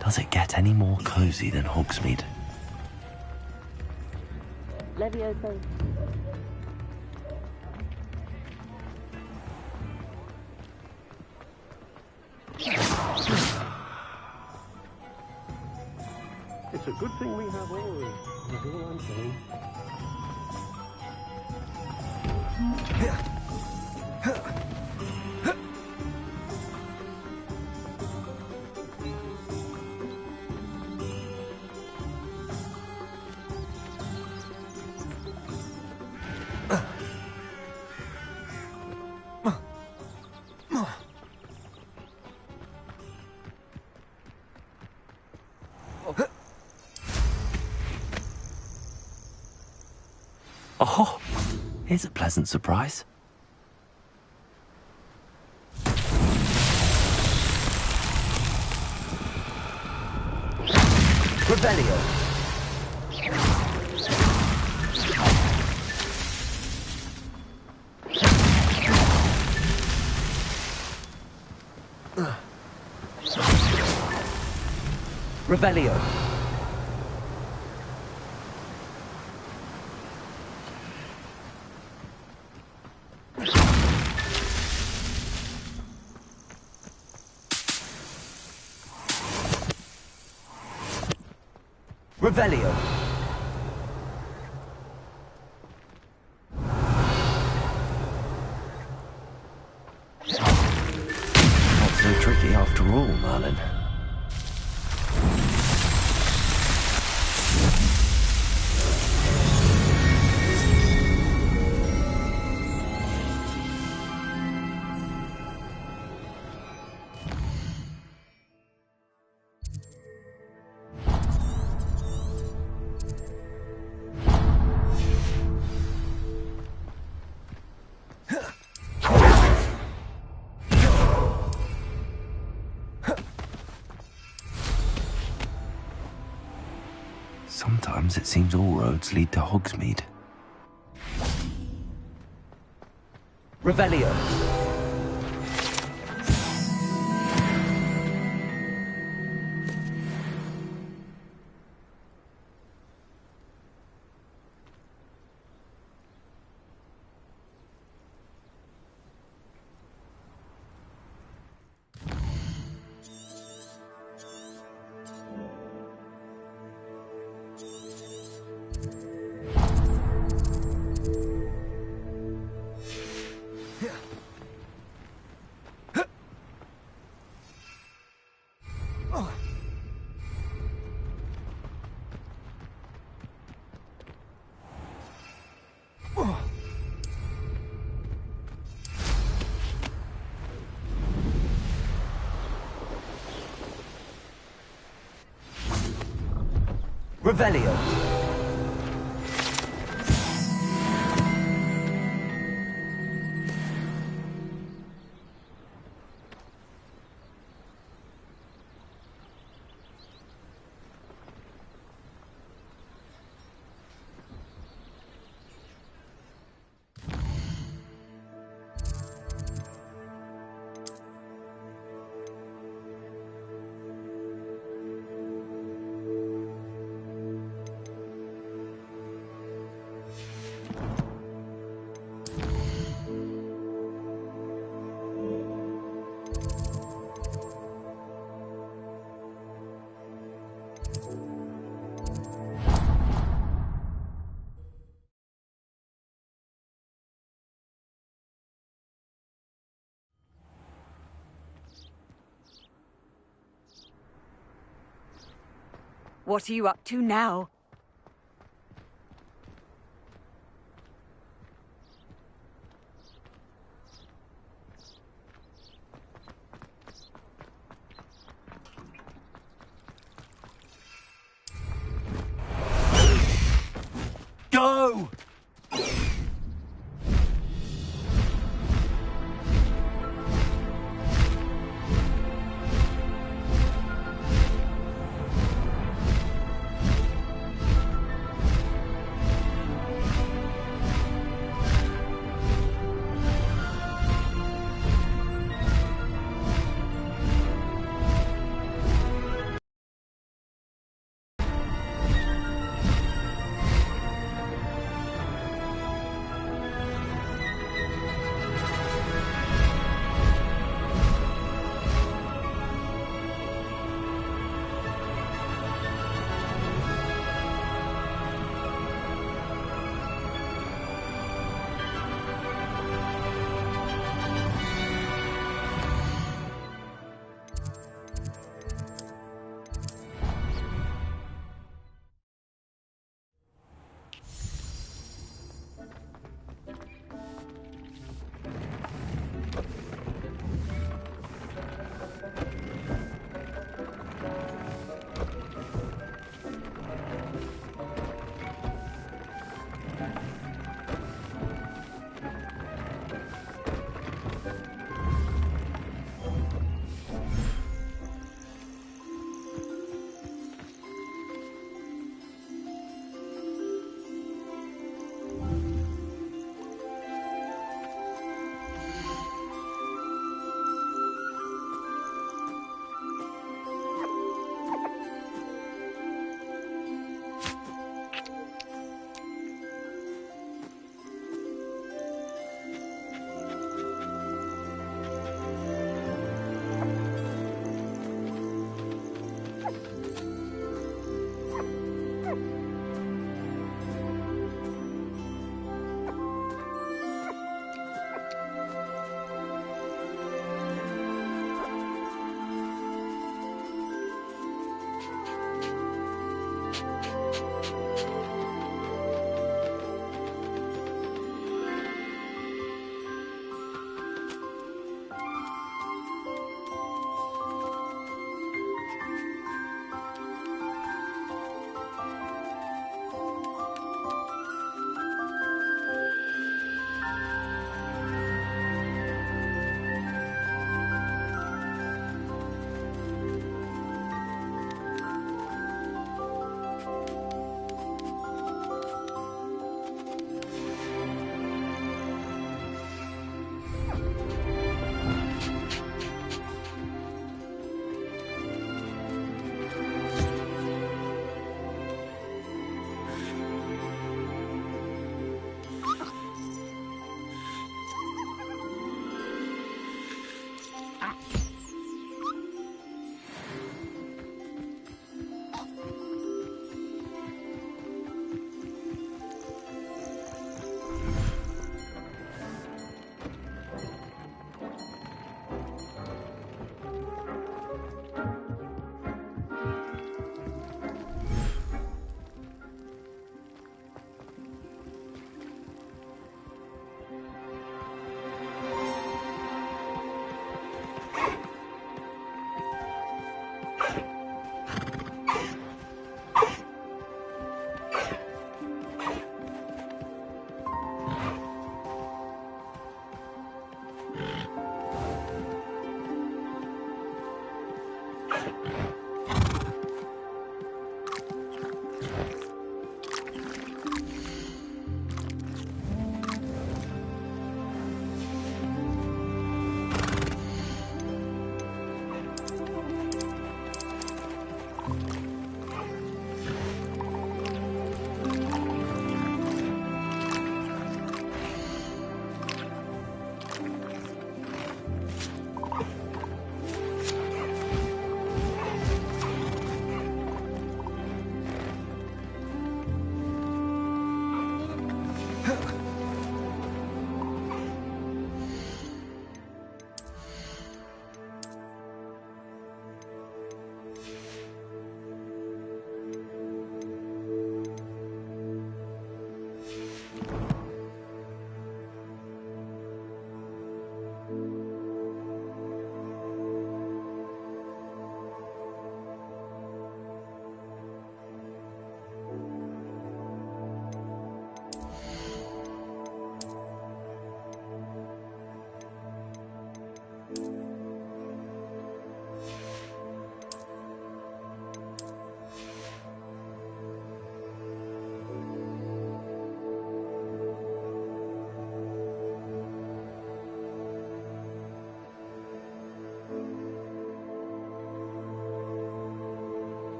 Does it get any more cosy than Hogsmeade? Levioso. It's a good thing we have oars, is all I'm saying. Oh, here's a pleasant surprise. Revelio. Revelio. Revelio. Not so tricky after all, Merlin. Sometimes it seems all roads lead to Hogsmeade. Revelio. Revelio. What are you up to now? Go!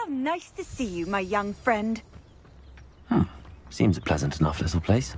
How nice to see you, my young friend. Seems a pleasant enough little place.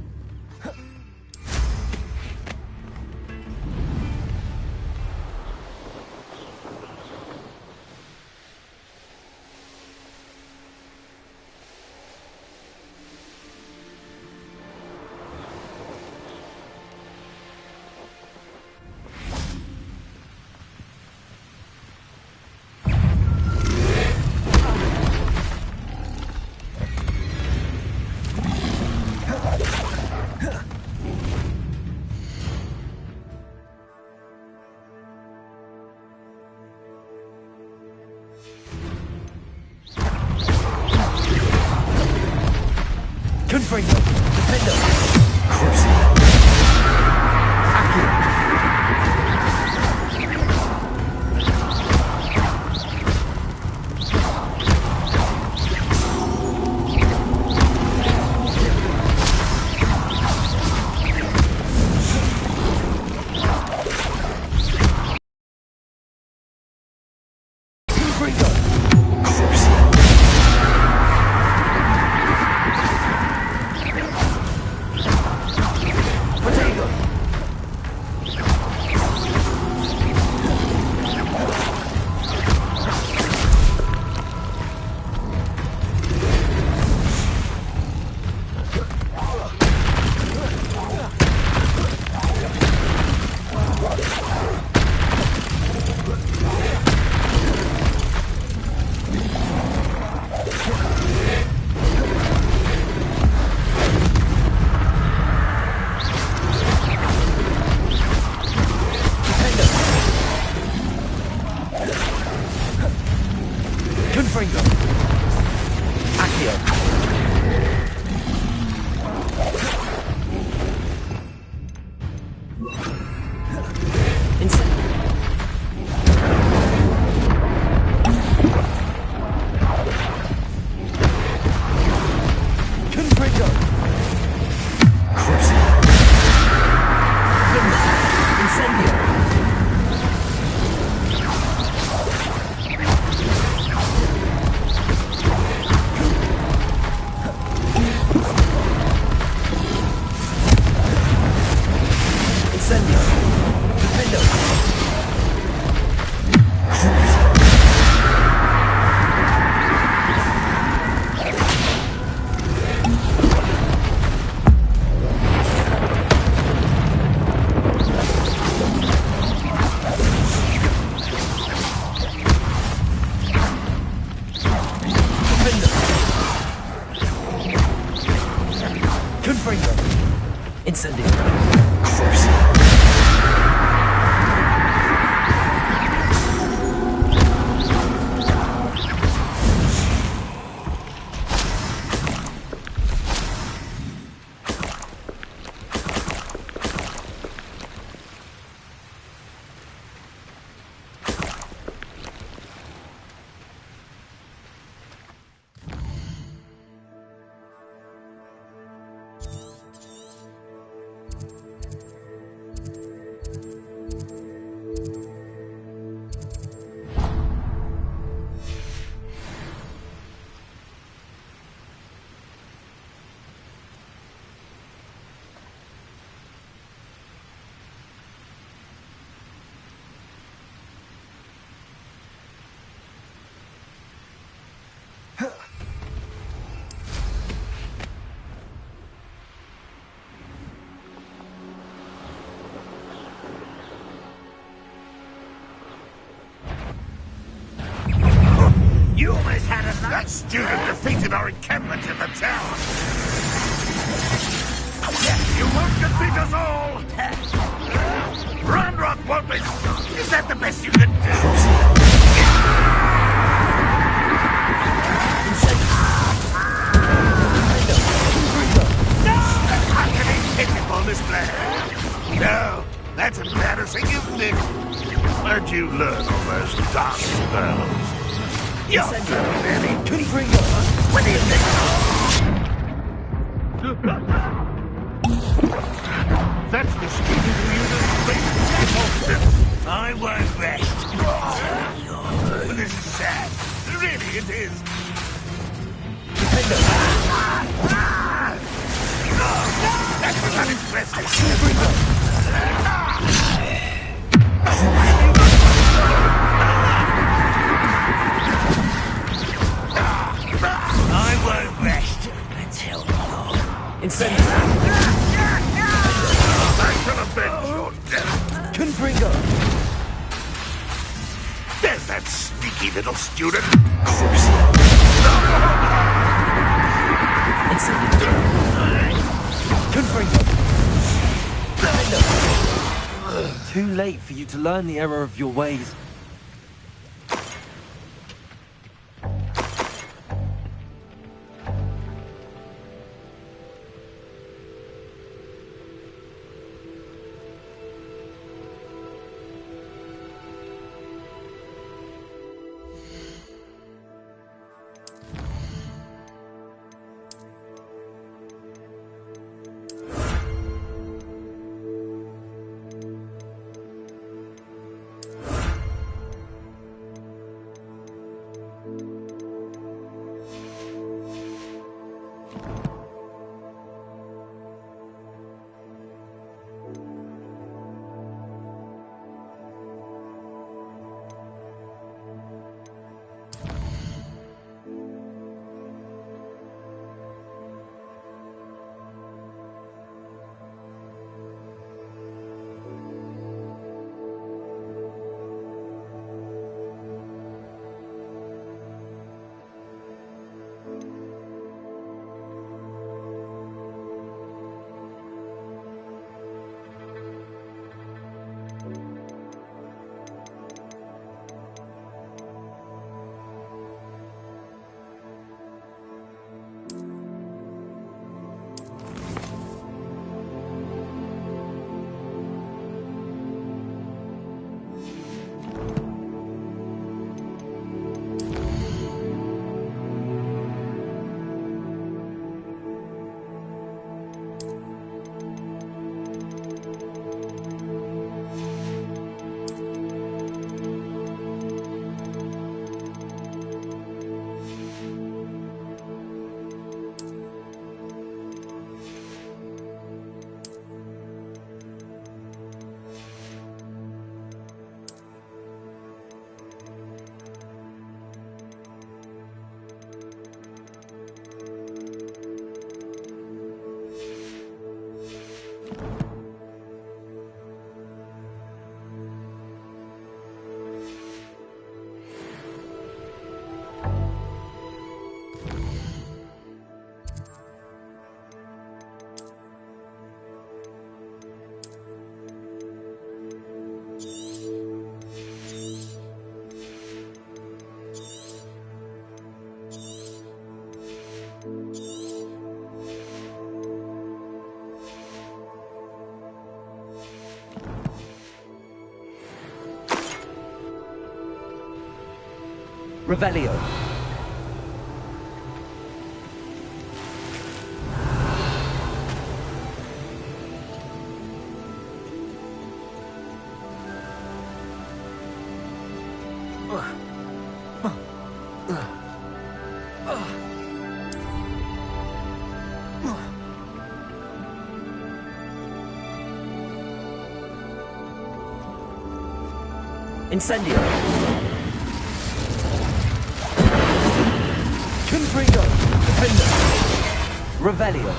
Incendio. Defendo. Confringo. Incendio. You almost had us. That student defeated our encampment in the tower. You won't defeat us all. Round Rock won't be. Is that the best you can do? How can he hit him on this plan? No, that's embarrassing, isn't it? Where'd you learn all those dark spells? You're very Confringo. What do you think? That's the student who uses space. I won't rest. But this is sad. Really, it is. That was unimpressive. I won't rest until you're Incendio. I shall avenge your death. Confringo. There's that sneaky little student. Incendio. Confringo. Too late for you to learn the error of your ways. Revelio. Incendio. Confringo. Defender. Revelio.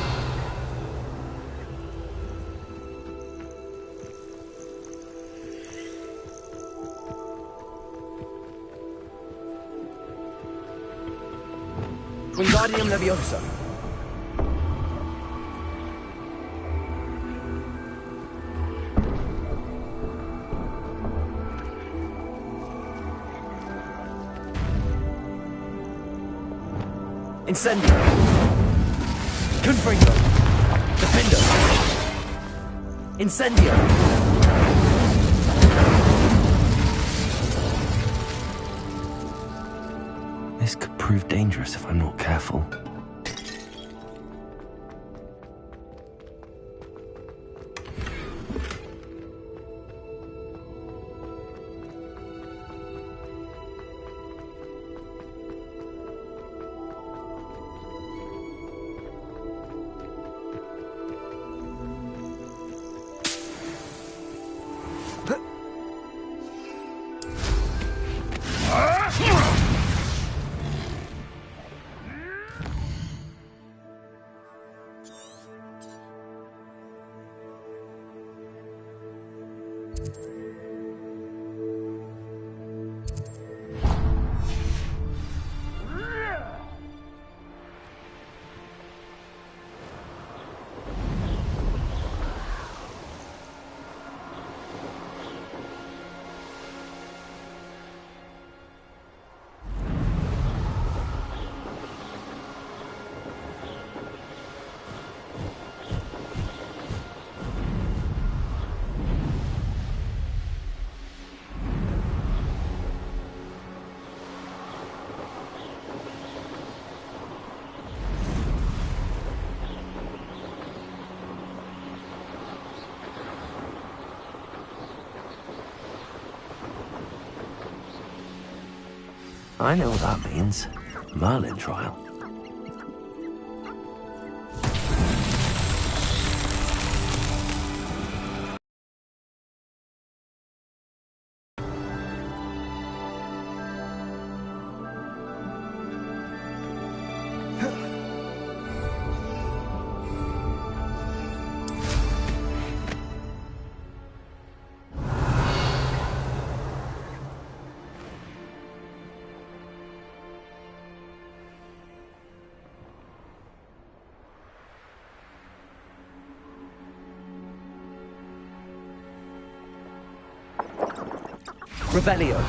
Wingardium Leviosa. Incendio. Confringo. Defender. Incendio. This could prove dangerous if I'm not careful. I know what that means. Merlin trial. Revelio.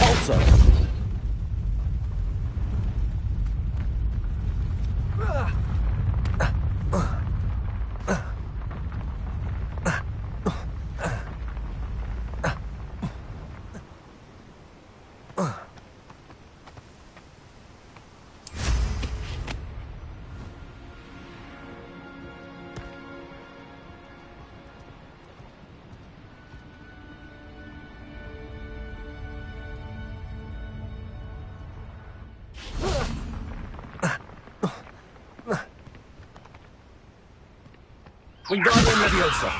Also. Wingardium Leviosa.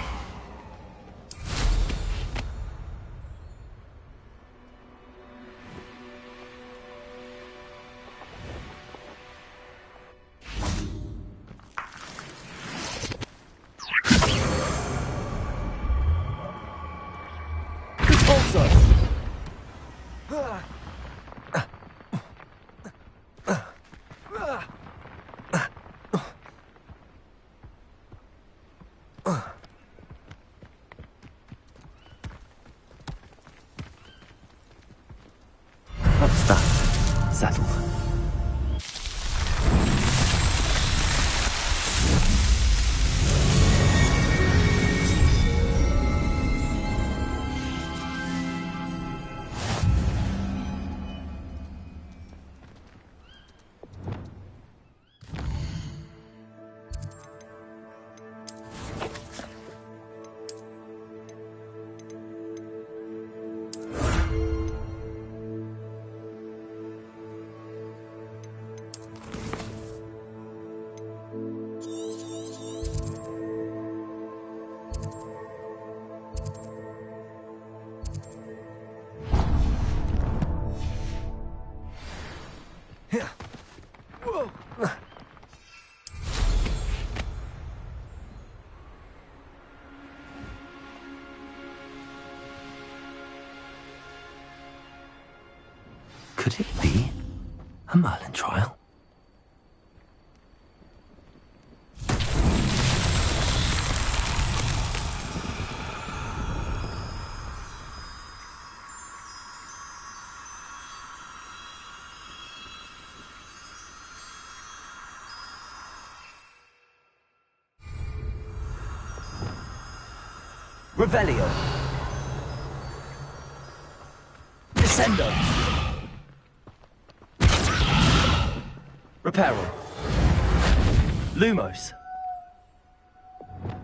That's that. Settled. Could it be a Merlin trial? Revelio. Descendo. Reparo. Lumos.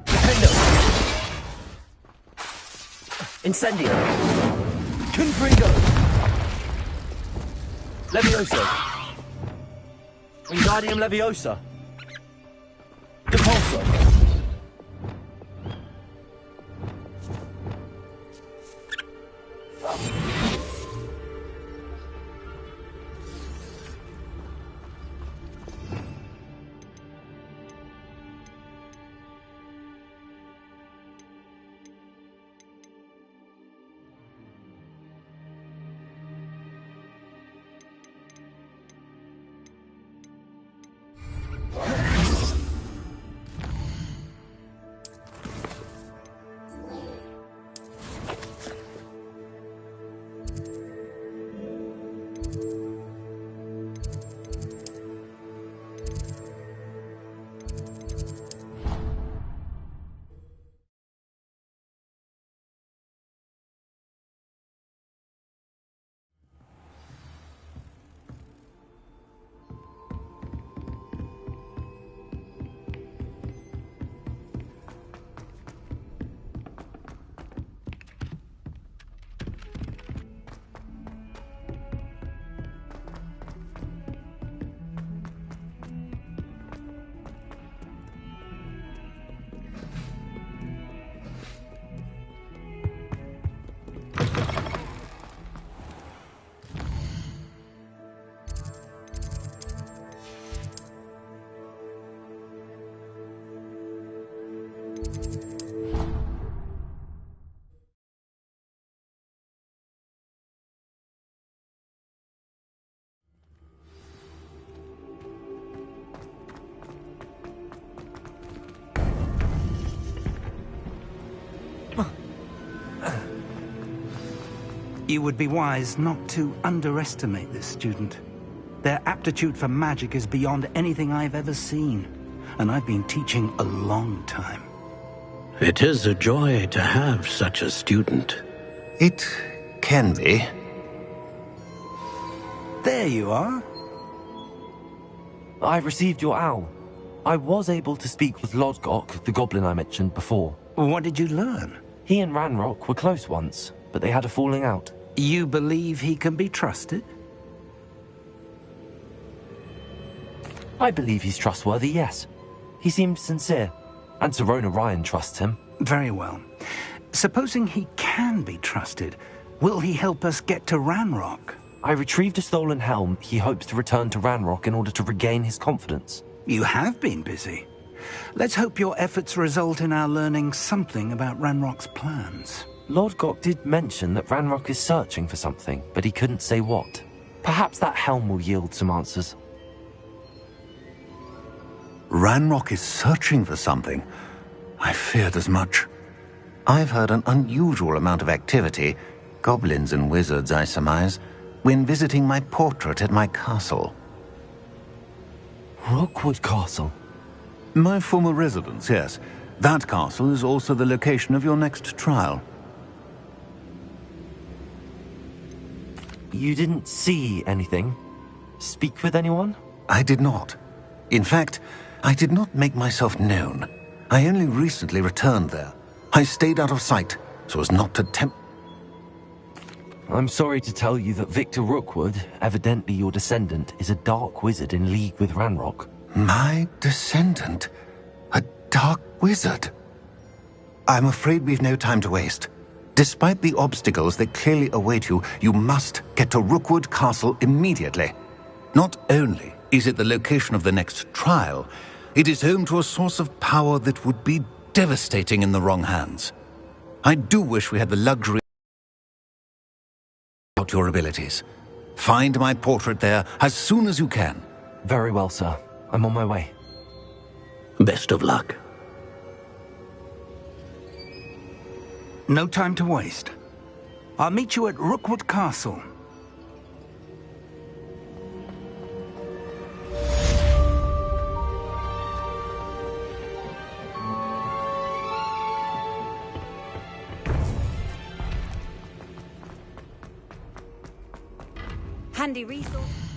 Dependo. Incendio. Confringo. Levioso. Wingardium Leviosa. Depulso. You would be wise not to underestimate this student. Their aptitude for magic is beyond anything I've ever seen, and I've been teaching a long time. It is a joy to have such a student. It can be. There you are. I received your owl. I was able to speak with Lodgok, the goblin I mentioned before. What did you learn? He and Ranrock were close once, but they had a falling out. You believe he can be trusted? I believe he's trustworthy, yes. He seemed sincere, and Sirona Ryan trusts him. Very well. Supposing he can be trusted, will he help us get to Ranrock? I retrieved a stolen helm. He hopes to return to Ranrock in order to regain his confidence. You have been busy. Let's hope your efforts result in our learning something about Ranrock's plans. Lodgok did mention that Ranrock is searching for something, but he couldn't say what. Perhaps that helm will yield some answers. Ranrock is searching for something. I feared as much. I've heard an unusual amount of activity. Goblins and wizards, I surmise. when visiting my portrait at my castle. Rookwood Castle? My former residence, yes. That castle is also the location of your next trial. You didn't see anything? Speak with anyone? I did not. In fact, I did not make myself known. I only recently returned there. I stayed out of sight, so as not to tempt... I'm sorry to tell you that Victor Rookwood, evidently your descendant, is a dark wizard in league with Ranrock. My descendant? A dark wizard? I'm afraid we've no time to waste. Despite the obstacles that clearly await you, you must get to Rookwood Castle immediately. Not only is it the location of the next trial, it is home to a source of power that would be devastating in the wrong hands. I do wish we had the luxury of your abilities. Find my portrait there as soon as you can. Very well, sir. I'm on my way. Best of luck. No time to waste. I'll meet you at Rookwood Castle. Handy resource.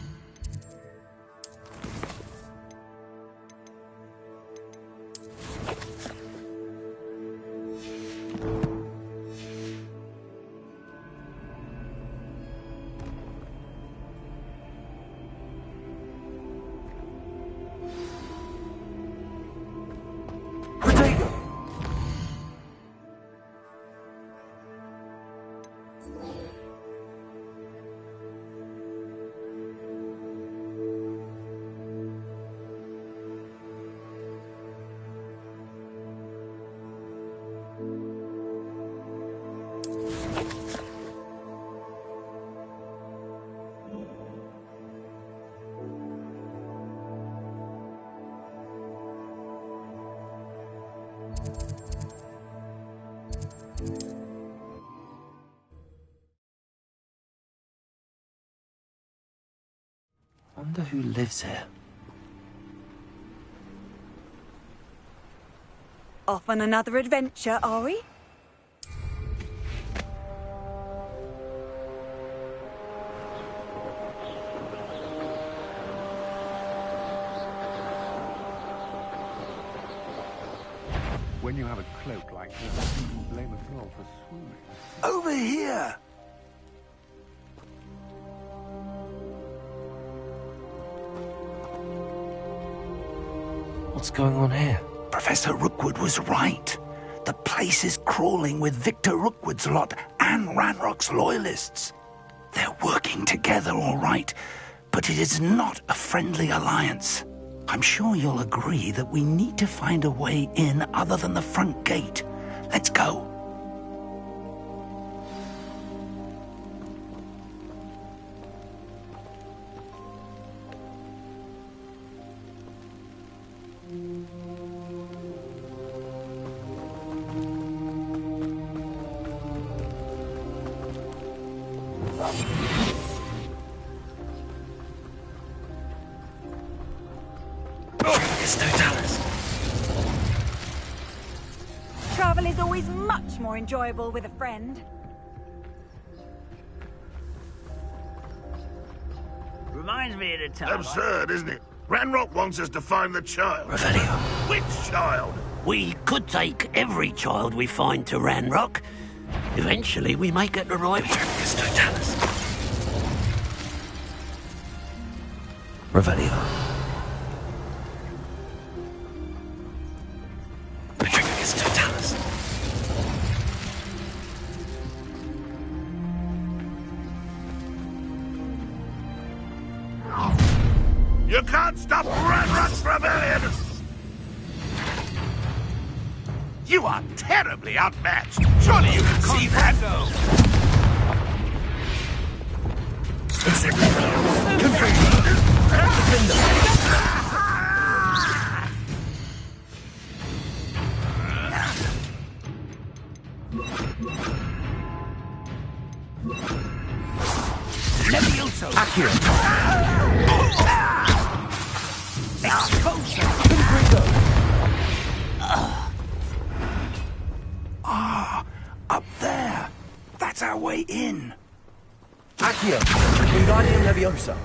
Wonder who lives here. Off on another adventure, are we? When you have a cloak like this, you can blame a girl for swooning. Over here! What's going on here? Professor Rookwood was right. The place is crawling with Victor Rookwood's lot and Ranrock's loyalists. They're working together, all right, but it is not a friendly alliance. I'm sure you'll agree that we need to find a way in other than the front gate. Let's go. Travel is always much more enjoyable with a friend. Reminds me of the time. Absurd, isn't it? Ranrock wants us to find the child. Revelio. Which child? We could take every child we find to Ranrock. Eventually, we may get the right... Revelio. You can't stop Ranrock's rebellion! You are terribly outmatched. Surely you can see that. Leviosa! Ah, up there. That's our way in. Accio, Wingardium Leviosa.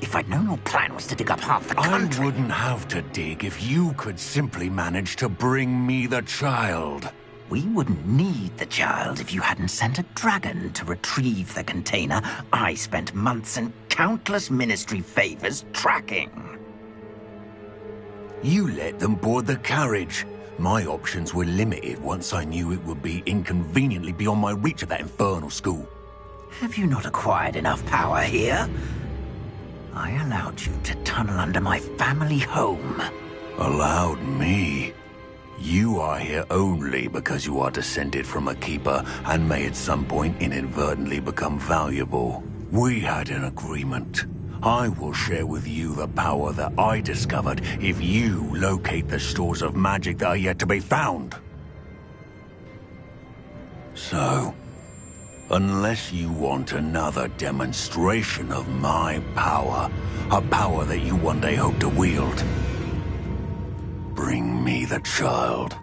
If I'd known your plan was to dig up half the country... I wouldn't have to dig if you could simply manage to bring me the child. We wouldn't need the child if you hadn't sent a dragon to retrieve the container I spent months and countless ministry favors tracking. You let them board the carriage. My options were limited once I knew it would be inconveniently beyond my reach at that infernal school. Have you not acquired enough power here? I allowed you to tunnel under my family home. Allowed me? You are here only because you are descended from a keeper and may at some point inadvertently become valuable. We had an agreement. I will share with you the power that I discovered if you locate the stores of magic that are yet to be found. So, unless you want another demonstration of my power, a power that you one day hope to wield, bring me the child.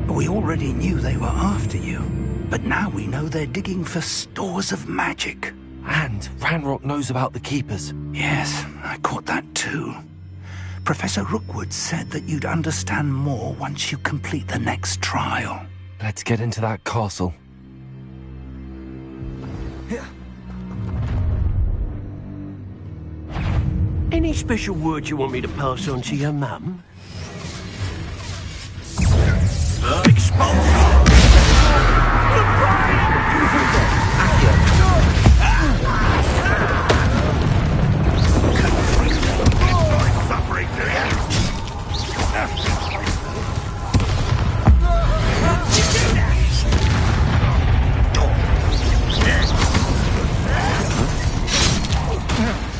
We already knew they were after you, but now we know they're digging for stores of magic. And Ranrock knows about the Keepers. Yes, I caught that too. Professor Rookwood said that you'd understand more once you complete the next trial. Let's get into that castle. Any special words you want me to pass on to your mum?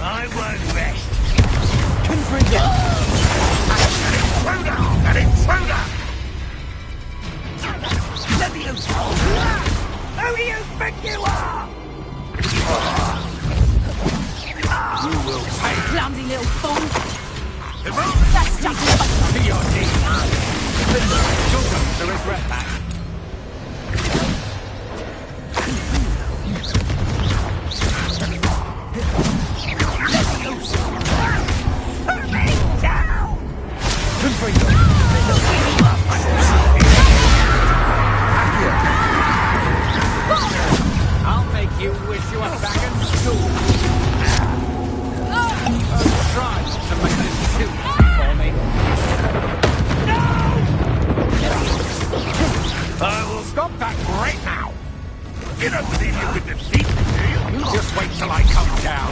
I won't rest. An intruder! Who do you think you are? You will pay. Clumsy little fool. That's That's to your knees. Children to his red back. Put me down! I'll make you wish you were back in school. Try to make this too easy for me. I will stop that right now. You don't believe you could defeat me, do you? You just wait till I come down.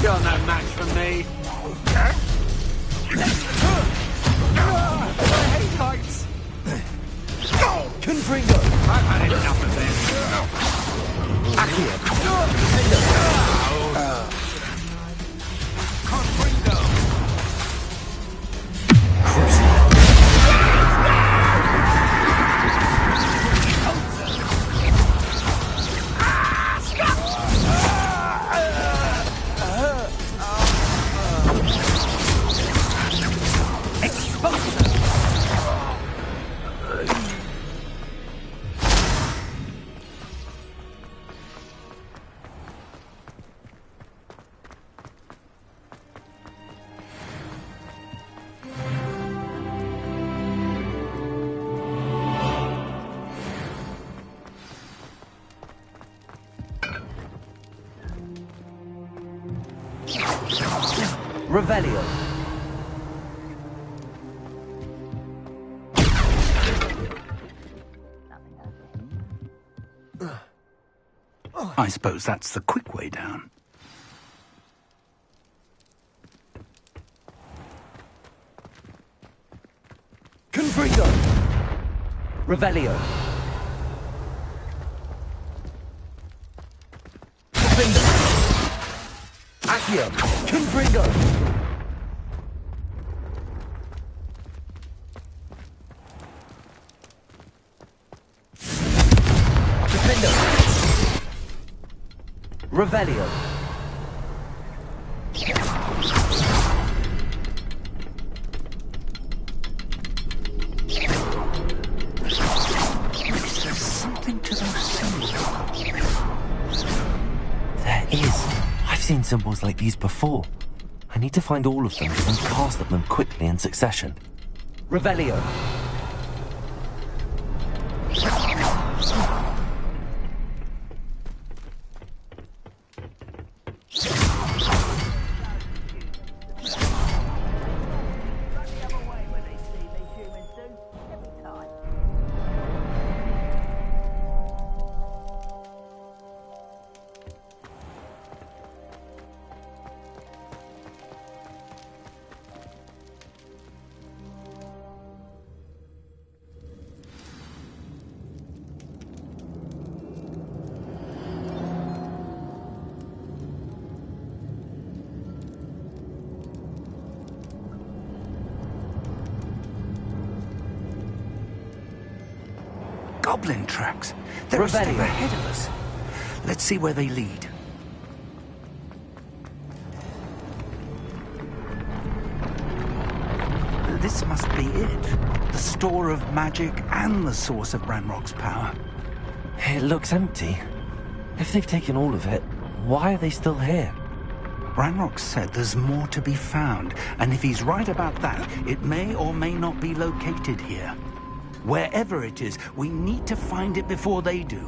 You're no match for me. I hate heights. I've had enough of this. Revelio. I suppose that's the quick way down. Revelio. Finger. Accio. Confringo. Defendo. Revelio. There's something to those symbols. There is. I've seen symbols like these before. I need to find all of them and cast at them quickly in succession. Revelio. Goblin tracks. They're a step Revelio. ahead of us. Let's see where they lead. This must be it. The store of magic and the source of Ranrock's power. It looks empty. If they've taken all of it, why are they still here? Ranrock said there's more to be found, and if he's right about that, it may or may not be located here. Wherever it is, we need to find it before they do.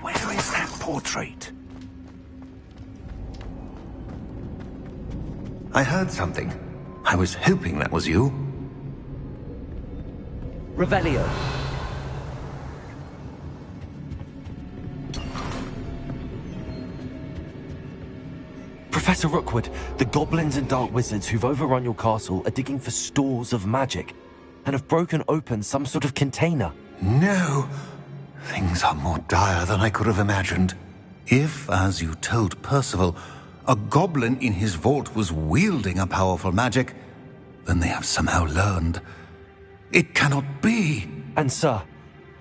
Where is that portrait? I heard something. I was hoping that was you. Revelio. Professor Rookwood, the goblins and dark wizards who've overrun your castle are digging for stores of magic and have broken open some sort of container. No. Things are more dire than I could have imagined. If, as you told Percival, a goblin in his vault was wielding a powerful magic, then they have somehow learned. It cannot be. And sir,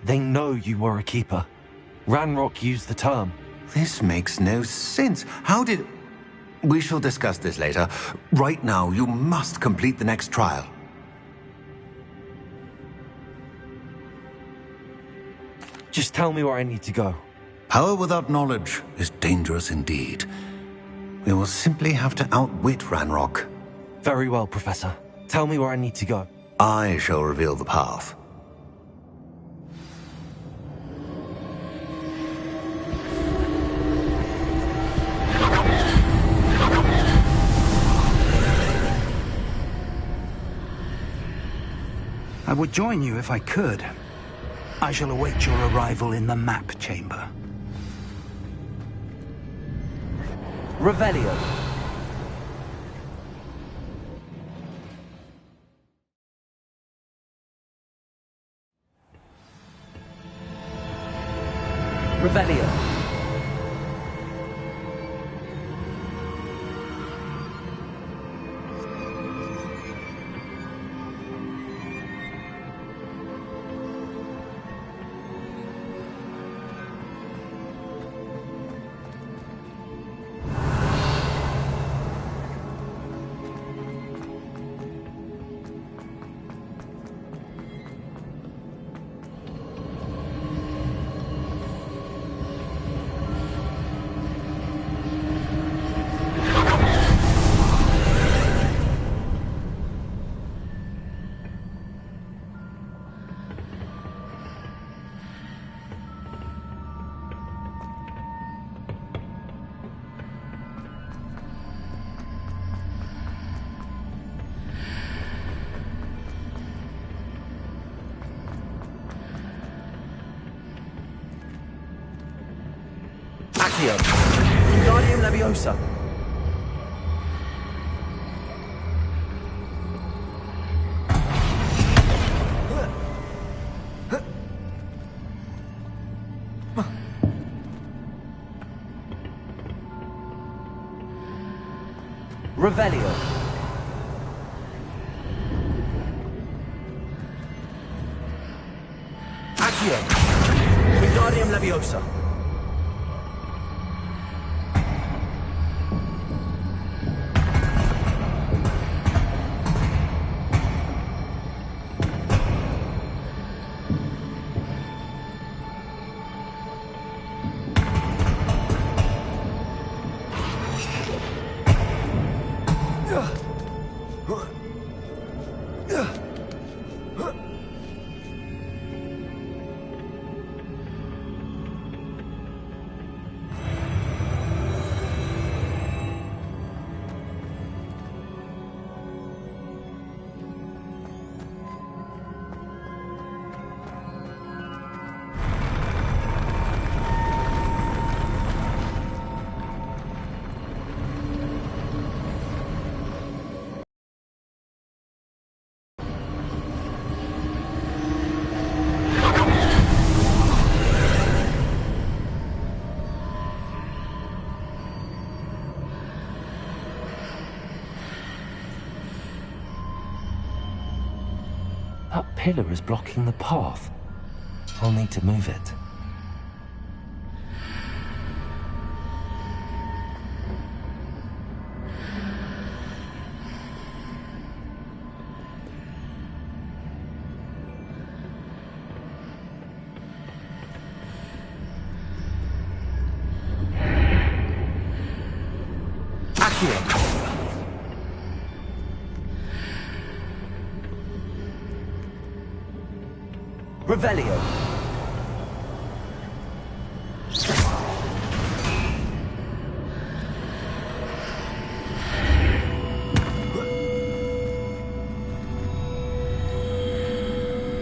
they know you were a keeper. Ranrock used the term. This makes no sense. How did... We shall discuss this later. Right now, you must complete the next trial. Just tell me where I need to go. Power without knowledge is dangerous indeed. We will simply have to outwit Ranrock. Very well, Professor. Tell me where I need to go. I shall reveal the path. I would join you if I could. I shall await your arrival in the map chamber. Revelio. Revelio. Accio. Wingardium Leviosa. Revelio. Accio. Wingardium Leviosa. That pillar is blocking the path. I'll need to move it. Accio. Revelio.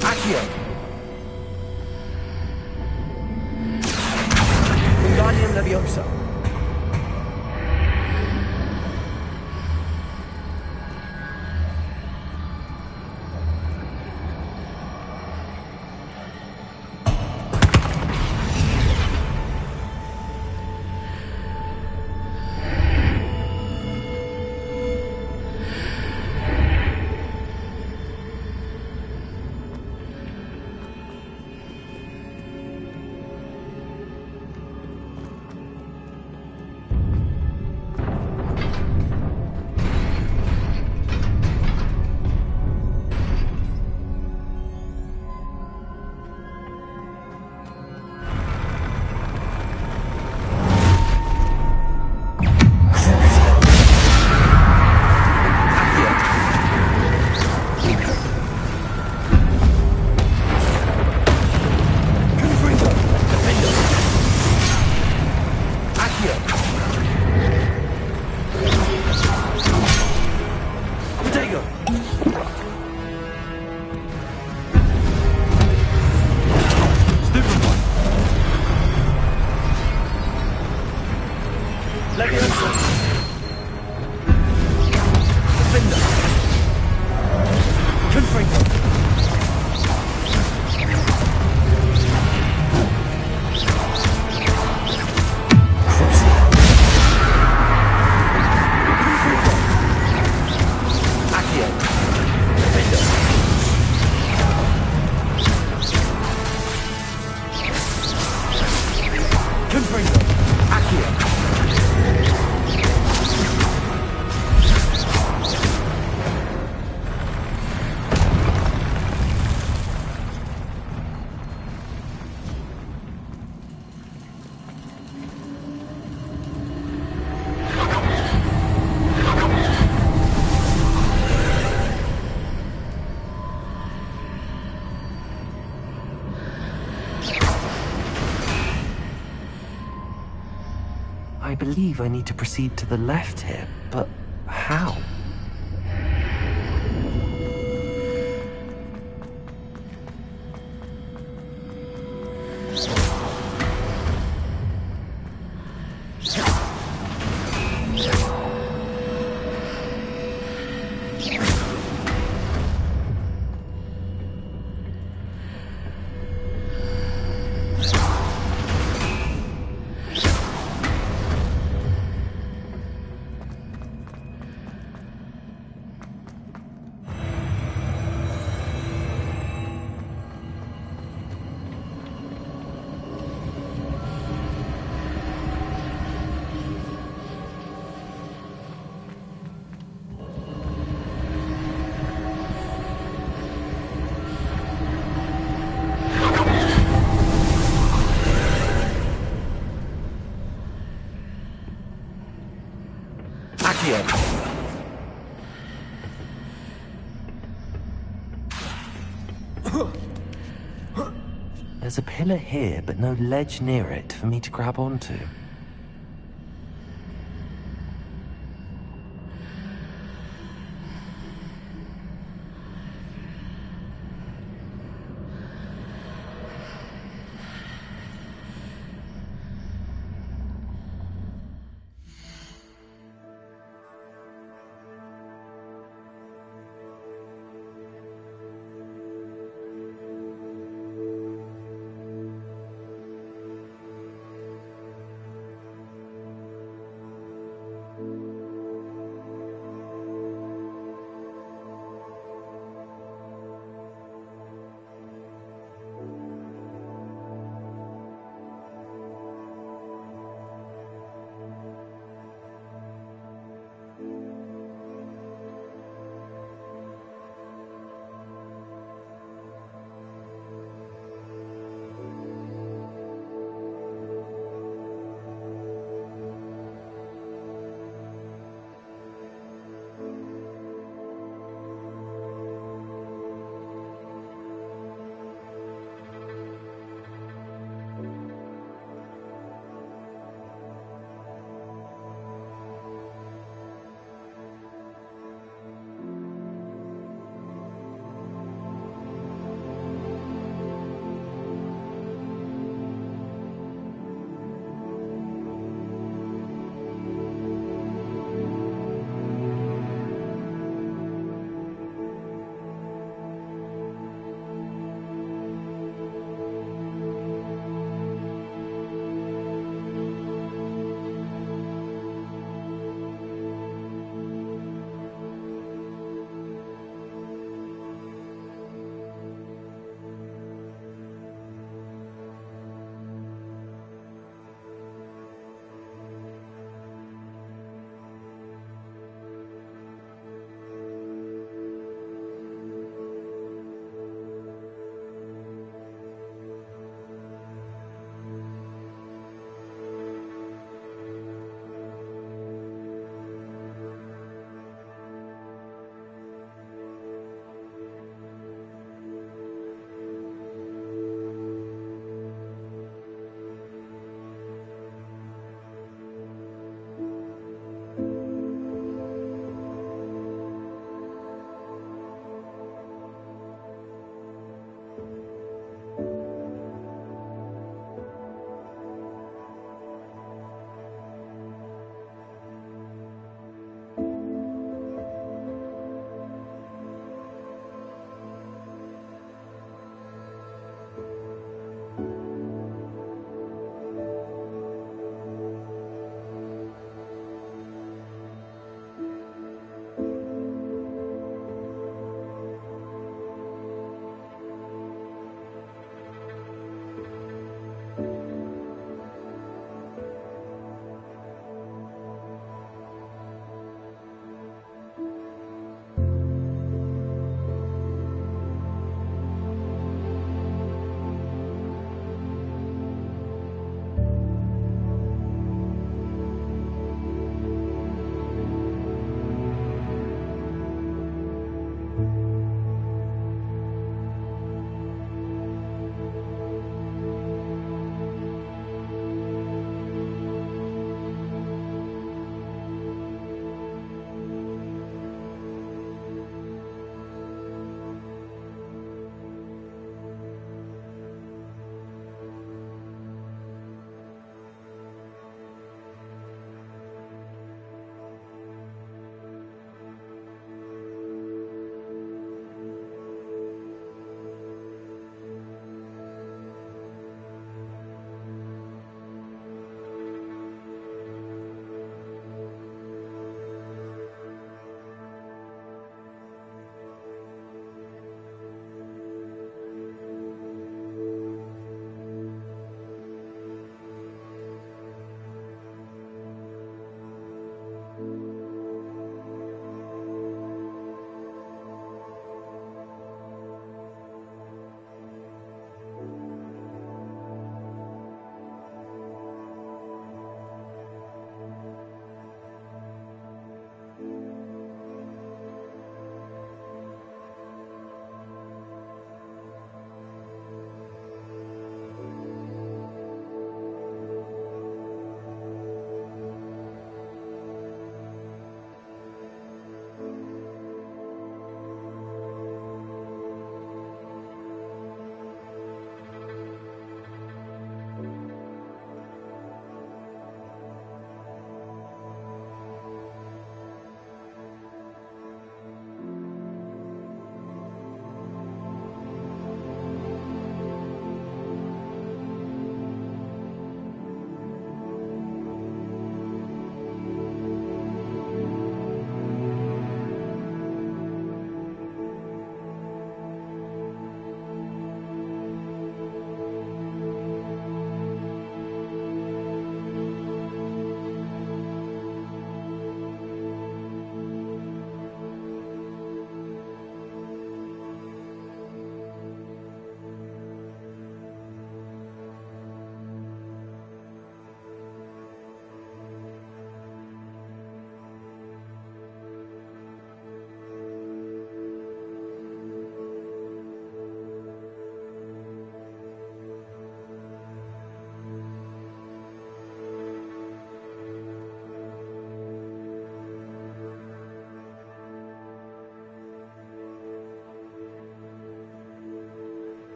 Accio. Wingardium Leviosa. I believe I need to proceed to the left here, but how? here! There's a pillar here, but no ledge near it for me to grab onto.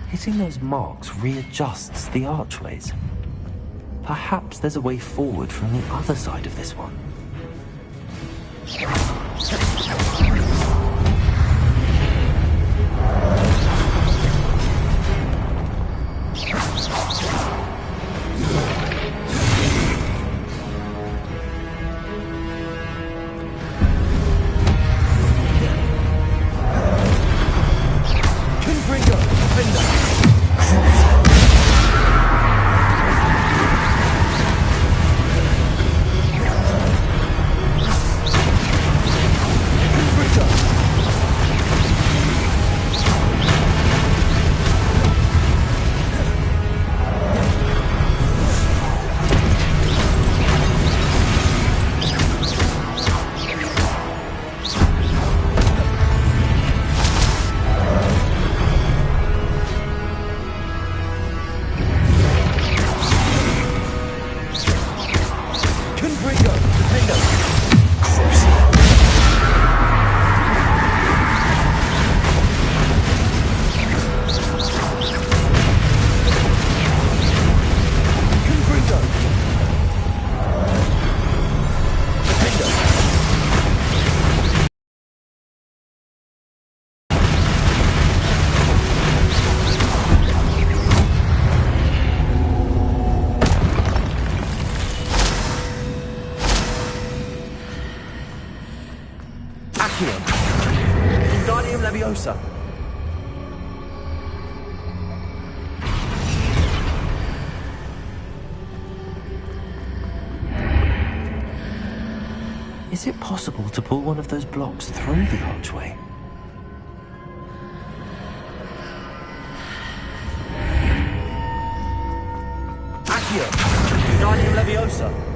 Hitting those marks readjusts the archways. Perhaps there's a way forward from the other side of this one. Leviosa. Is it possible to pull one of those blocks through the archway? Accio! Guardian Leviosa!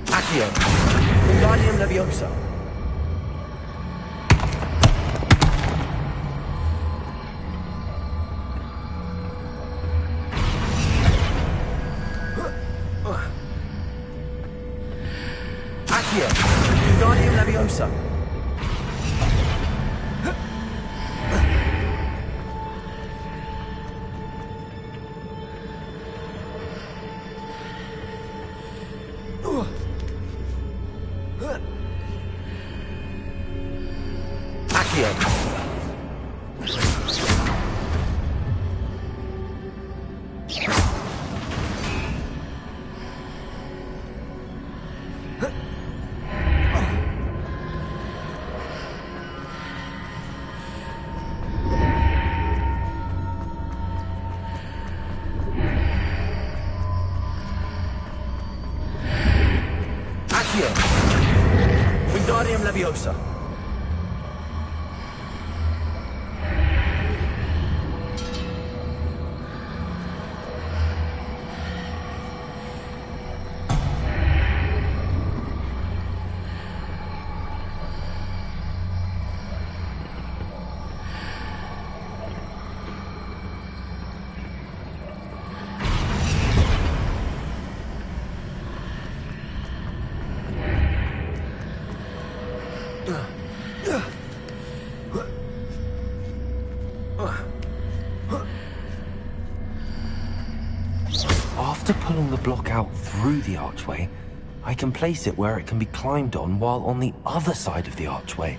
Accio! Guardian Leviosa! Accio! Guardian Leviosa! Wingardium Leviosa. After pulling the block out through the archway, I can place it where it can be climbed on while on the other side of the archway.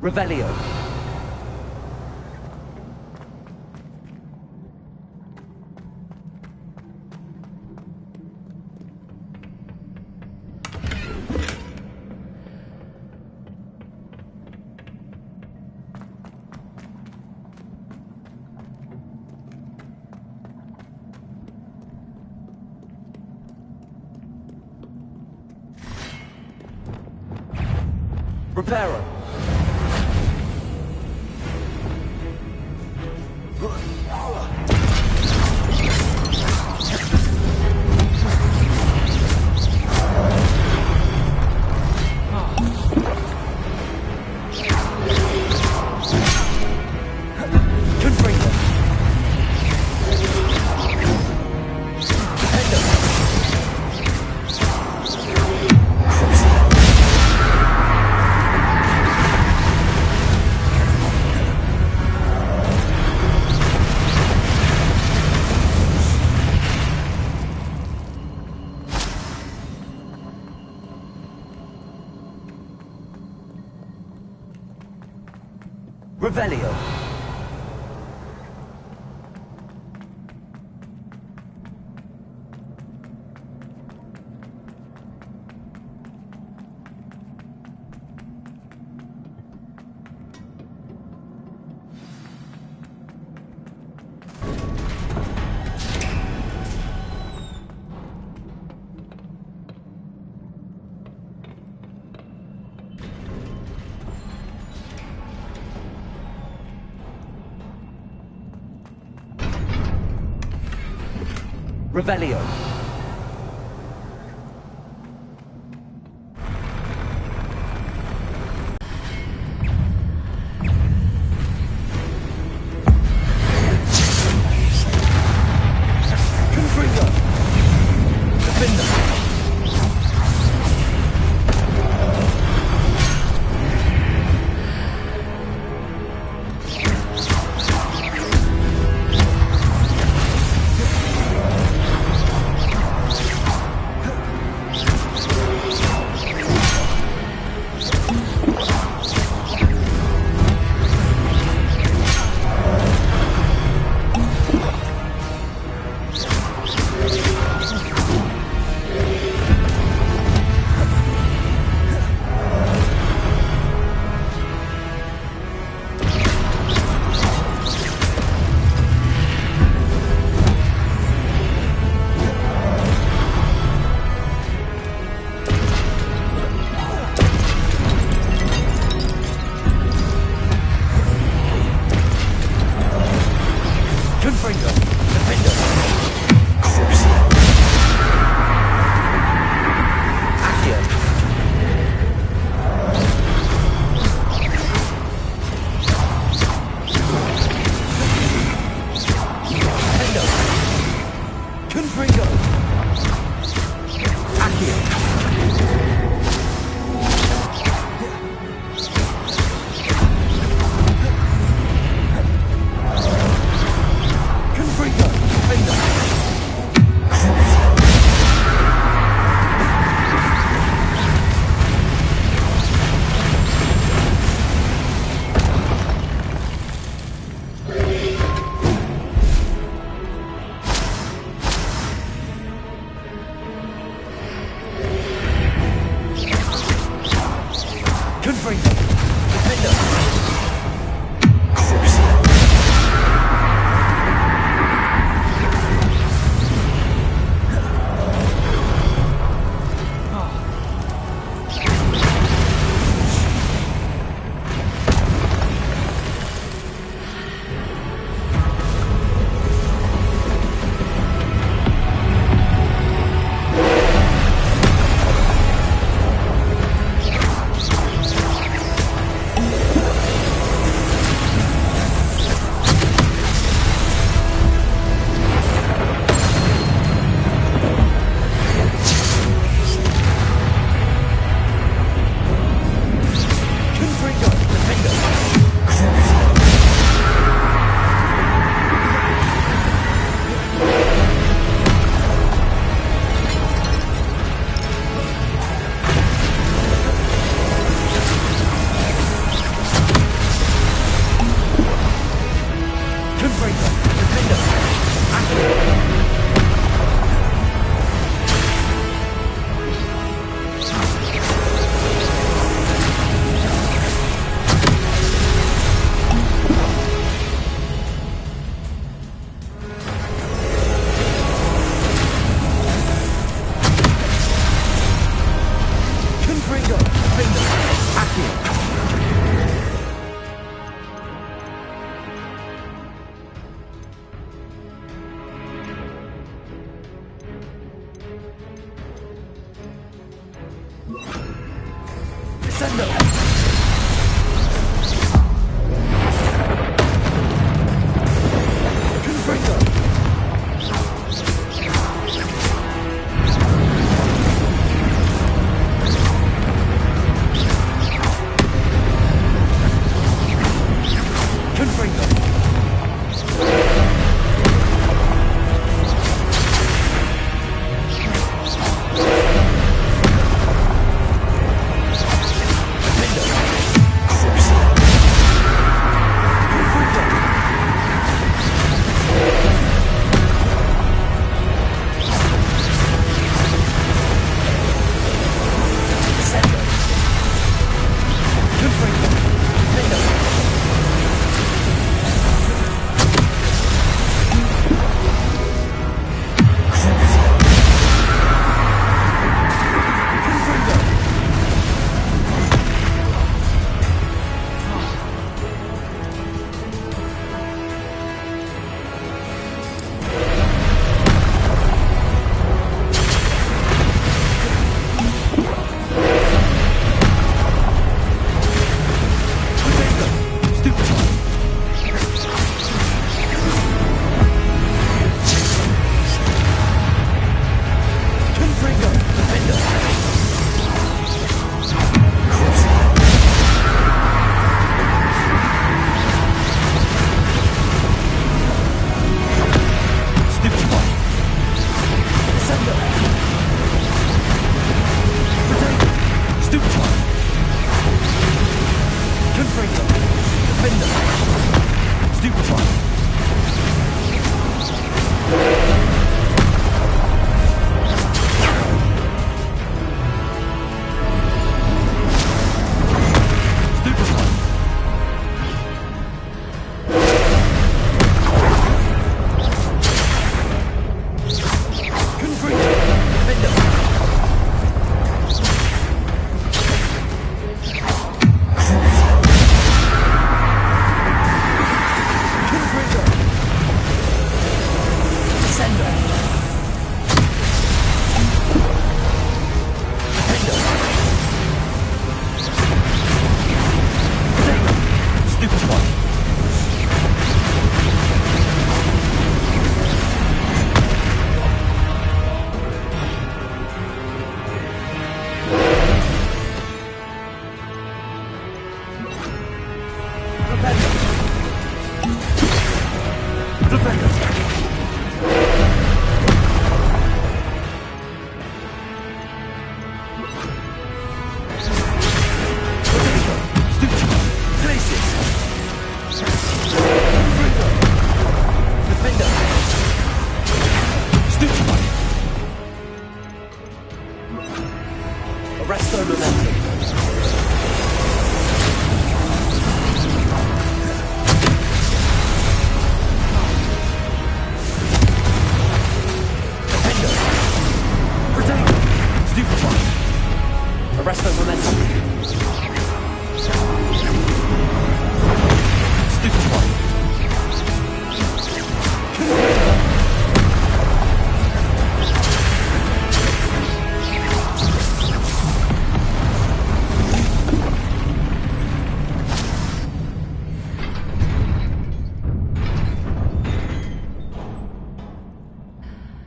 Revelio. Reparo. Revelio. Revelio. Confringo. Defender.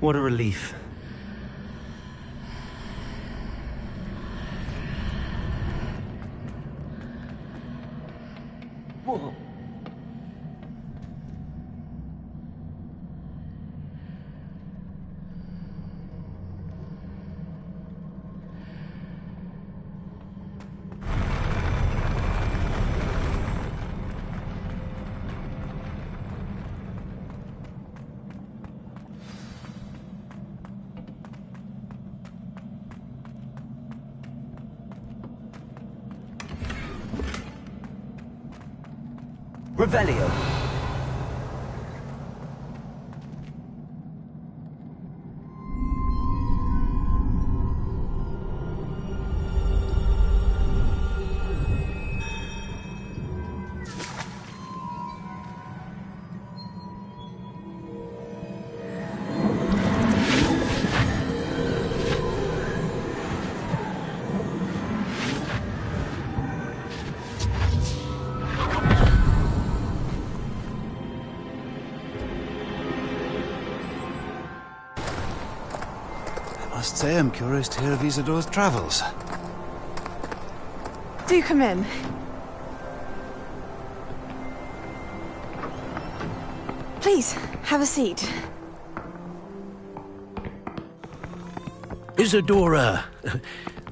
What a relief. Whoa. Revelio. Must say I'm curious to hear of Isadora's travels. Do come in. Please, have a seat. Isadora,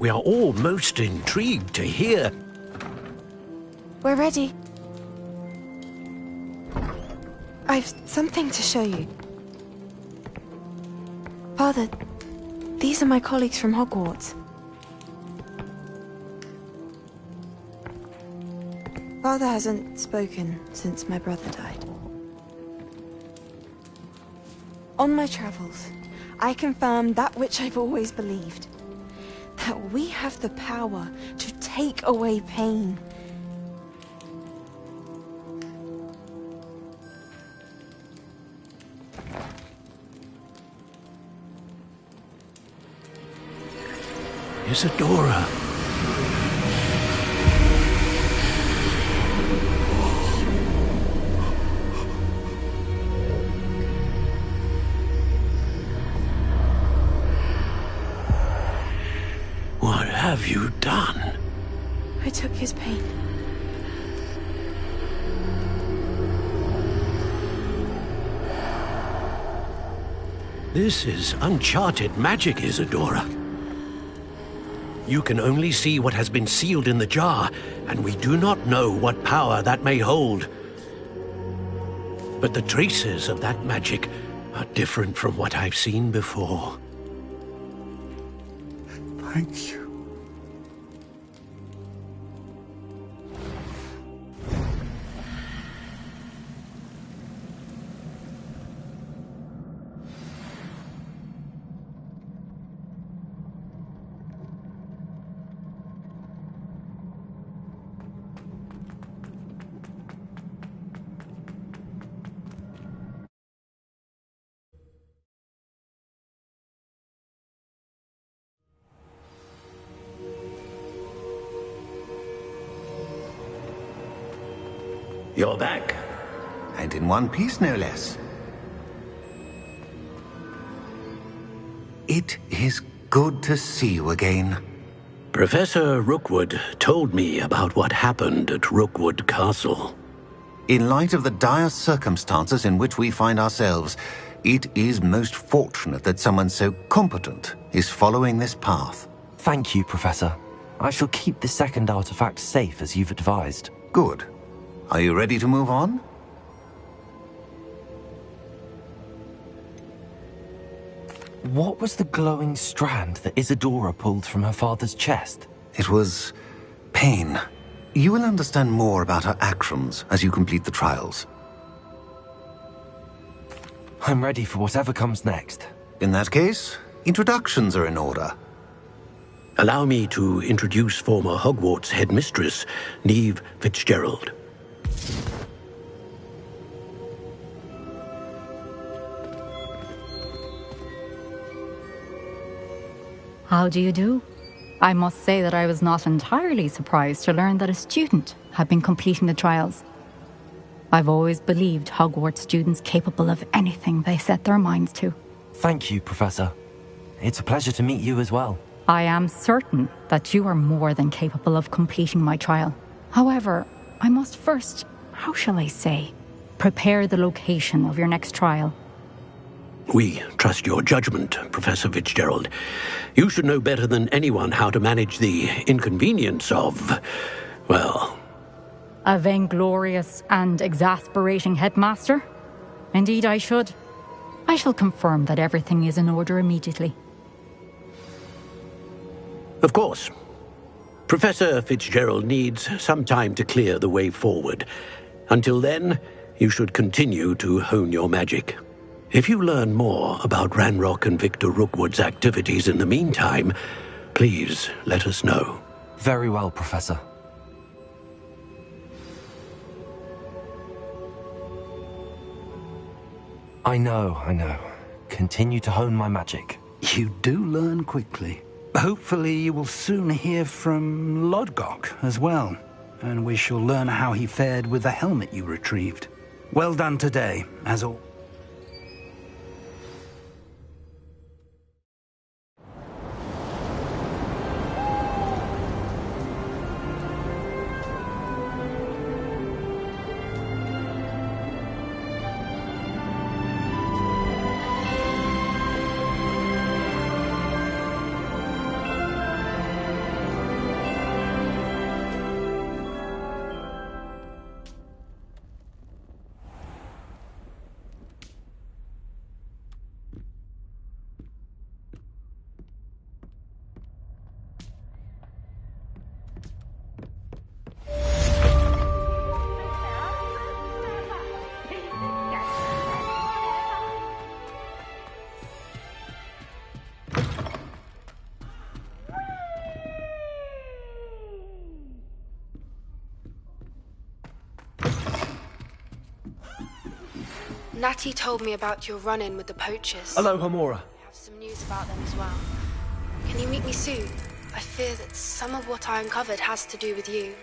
we are all most intrigued to hear. We're ready. I've something to show you. Father, these are my colleagues from Hogwarts. Father hasn't spoken since my brother died. On my travels, I confirmed that which I've always believed. That we have the power to take away pain. Isadora. What have you done? I took his pain. This is uncharted magic, Isadora. You can only see what has been sealed in the jar, and we do not know what power that may hold. But the traces of that magic are different from what I've seen before. Thank you. You're back. And in one piece, no less. It is good to see you again. Professor Rookwood told me about what happened at Rookwood Castle. In light of the dire circumstances in which we find ourselves, it is most fortunate that someone so competent is following this path. Thank you, Professor. I shall keep the second artifact safe as you've advised. Good. Are you ready to move on? What was the glowing strand that Isadora pulled from her father's chest? It was pain. You will understand more about her actions as you complete the trials. I'm ready for whatever comes next. In that case, introductions are in order. Allow me to introduce former Hogwarts headmistress, Neve Fitzgerald. How do you do? I must say that I was not entirely surprised to learn that a student had been completing the trials. I've always believed Hogwarts students capable of anything they set their minds to. Thank you, Professor. It's a pleasure to meet you as well. I am certain that you are more than capable of completing my trial. However, I must first, how shall I say, prepare the location of your next trial. We trust your judgment, Professor Fitzgerald. You should know better than anyone how to manage the inconvenience of, well... A vainglorious and exasperating headmaster? Indeed I should. I shall confirm that everything is in order immediately. Of course. Professor Fitzgerald needs some time to clear the way forward. Until then, you should continue to hone your magic. If you learn more about Ranrock and Victor Rookwood's activities in the meantime, please let us know. Very well, Professor. I know. Continue to hone my magic. You do learn quickly. Hopefully you will soon hear from Lodgok as well, and we shall learn how he fared with the helmet you retrieved. Well done today, as all. Natty told me about your run-in with the poachers. Hello, Homura. I have some news about them as well. Can you meet me soon? I fear that some of what I uncovered has to do with you.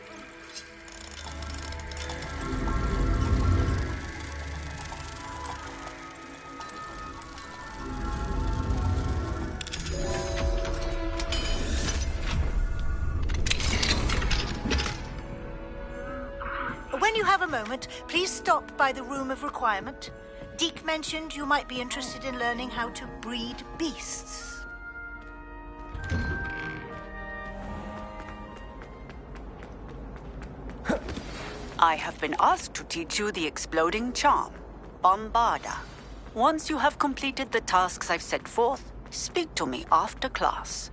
When you have a moment, please stop by the Room of Requirement. Deke mentioned you might be interested in learning how to breed beasts. I have been asked to teach you the exploding charm, Bombarda. Once you have completed the tasks I've set forth, speak to me after class.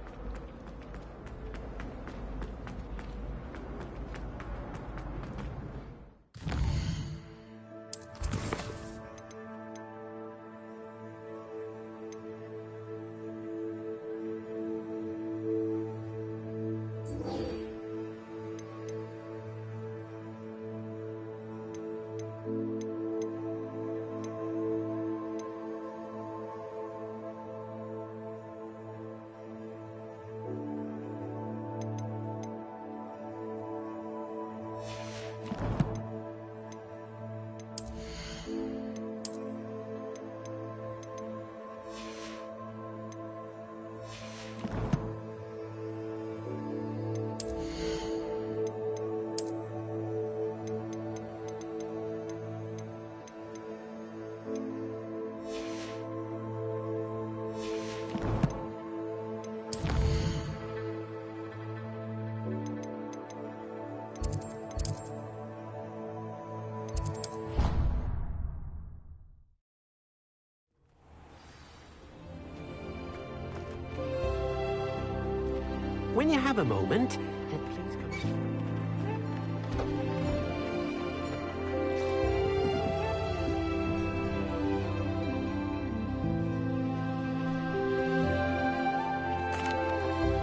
When you have a moment, please come.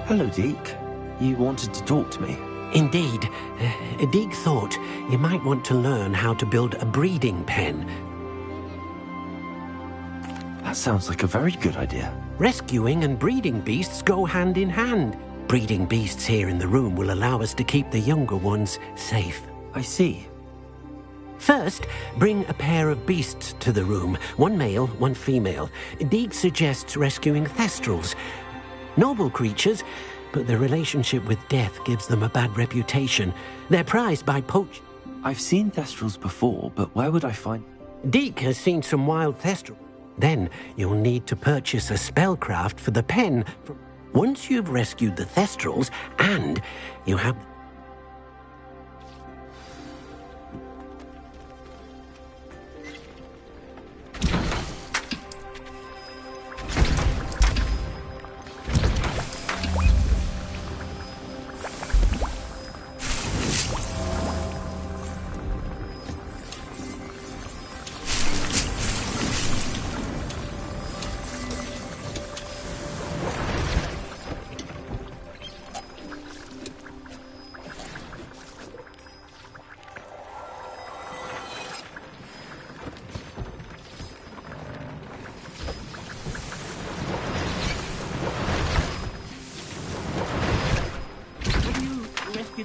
Hello, Deke. You wanted to talk to me? Indeed. Deke thought you might want to learn how to build a breeding pen. That sounds like a very good idea. Rescuing and breeding beasts go hand in hand. Breeding beasts here in the room will allow us to keep the younger ones safe. I see. First, bring a pair of beasts to the room. One male, one female. Deke suggests rescuing thestrals. Noble creatures, but their relationship with death gives them a bad reputation. They're prized by I've seen thestrals before, but where would I find... Deke has seen some wild thestral. Then you'll need to purchase a spellcraft for the pen. Once you've rescued the thestrals, and you have...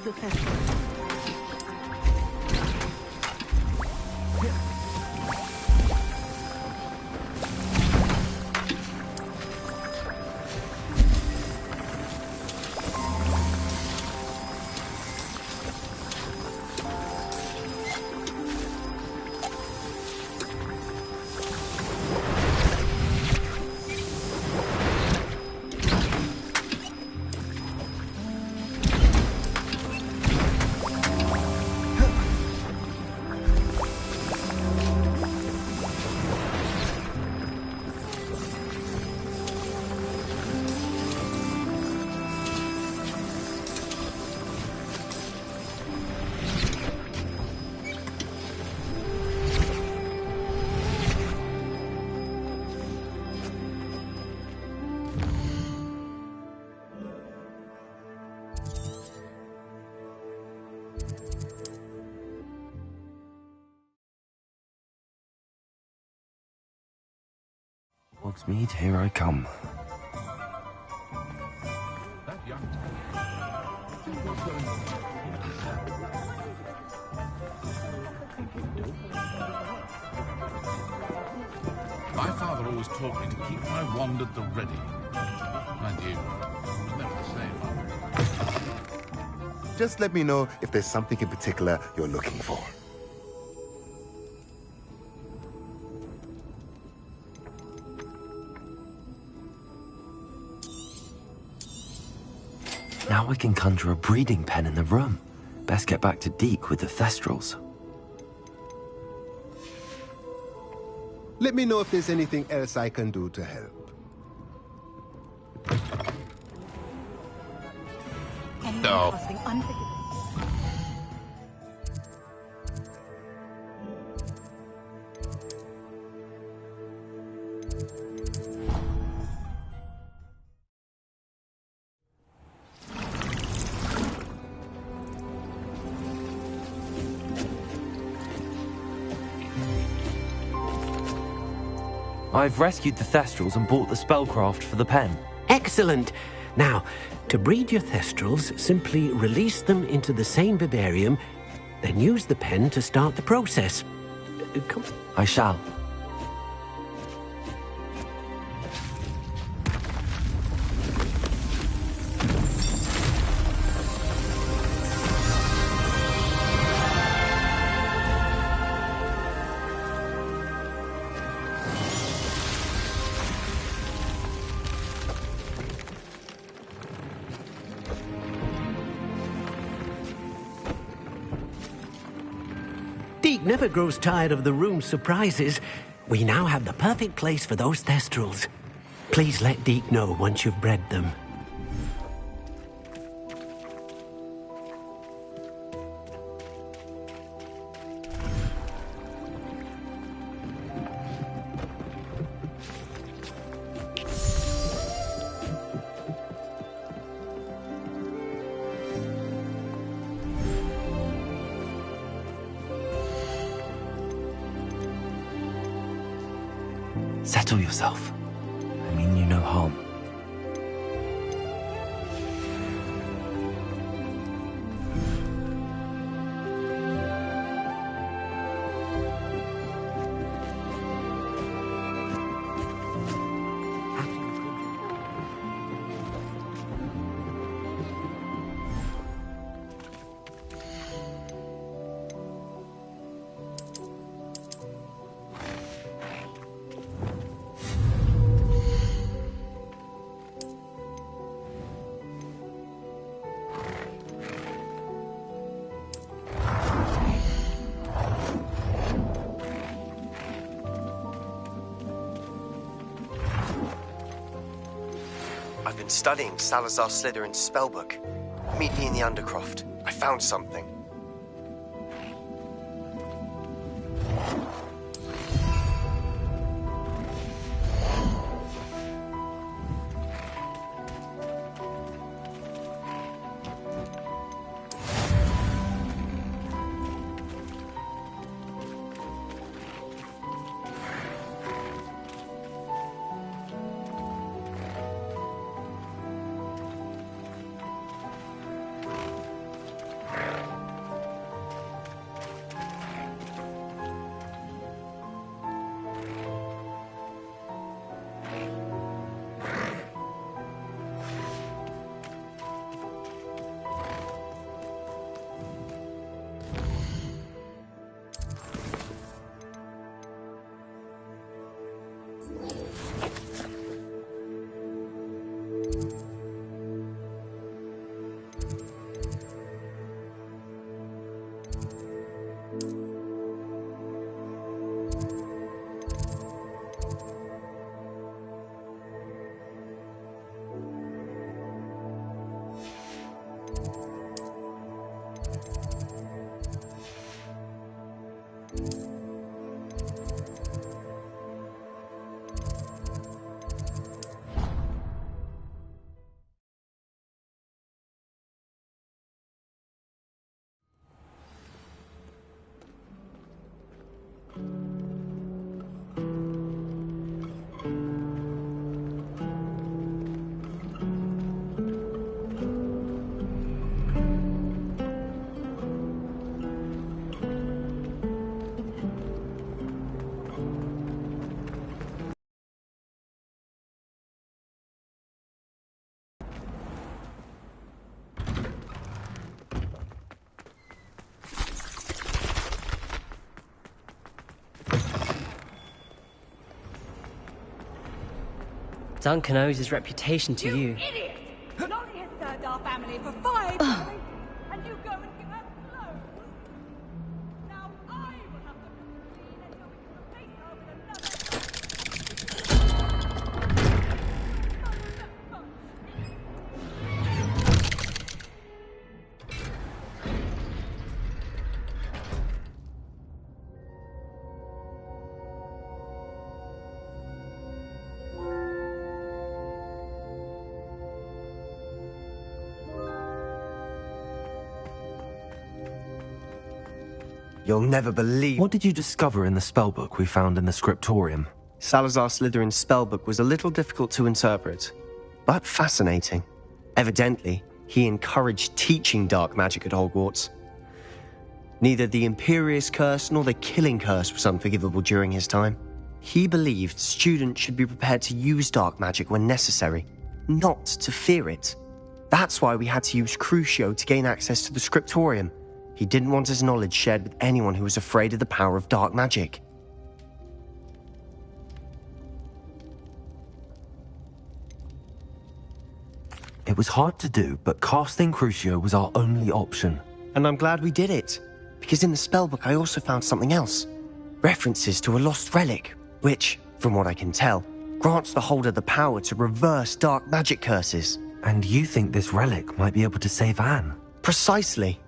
The thestrals. Hogsmeade, here I come. My father always taught me to keep my wand at the ready. Mind you, it was never the same. Just let me know if there's something in particular you're looking for. Now I can conjure a breeding pen in the room. Best get back to Deke with the Thestrals. Let me know if there's anything else I can do to help. No. I've rescued the Thestrals and bought the spellcraft for the pen. Excellent. Now, to breed your Thestrals, simply release them into the same vivarium, then use the pen to start the process. Come. I shall. Deke never grows tired of the room's surprises. We now have the perfect place for those Thestrals. Please let Deke know once you've bred them. Settle yourself. I mean you no harm. I've been studying Salazar Slytherin's spellbook. Meet me in the Undercroft. I found something. Duncan owes his reputation to you. Idiot! Lonnie has served our family for 5 years, and you go and give her clothes. Now I will have to clean until we can replace her with another. You'll never believe... What did you discover in the spellbook we found in the scriptorium? Salazar Slytherin's spellbook was a little difficult to interpret, but fascinating. Evidently, he encouraged teaching dark magic at Hogwarts. Neither the Imperious Curse nor the Killing Curse was unforgivable during his time. He believed students should be prepared to use dark magic when necessary, not to fear it. That's why we had to use Crucio to gain access to the scriptorium. He didn't want his knowledge shared with anyone who was afraid of the power of dark magic. It was hard to do, but casting Crucio was our only option. And I'm glad we did it, because in the spellbook I also found something else. References to a lost relic, which, from what I can tell, grants the holder the power to reverse dark magic curses. And you think this relic might be able to save Anne? Precisely.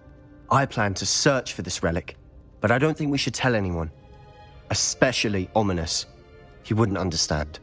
I plan to search for this relic, but I don't think we should tell anyone. Especially Ominous. He wouldn't understand.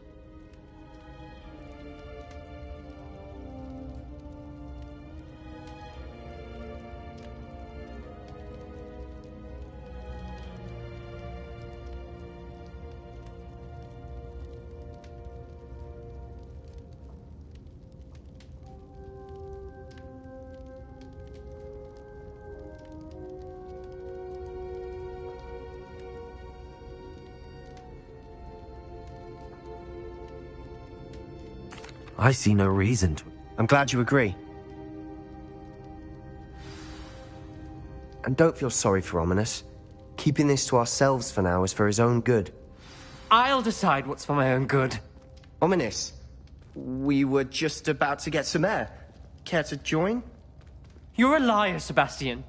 I see no reason to. I'm glad you agree. And don't feel sorry for Ominous. Keeping this to ourselves for now is for his own good. I'll decide what's for my own good. Ominous, we were just about to get some air. Care to join? You're a liar, Sebastian.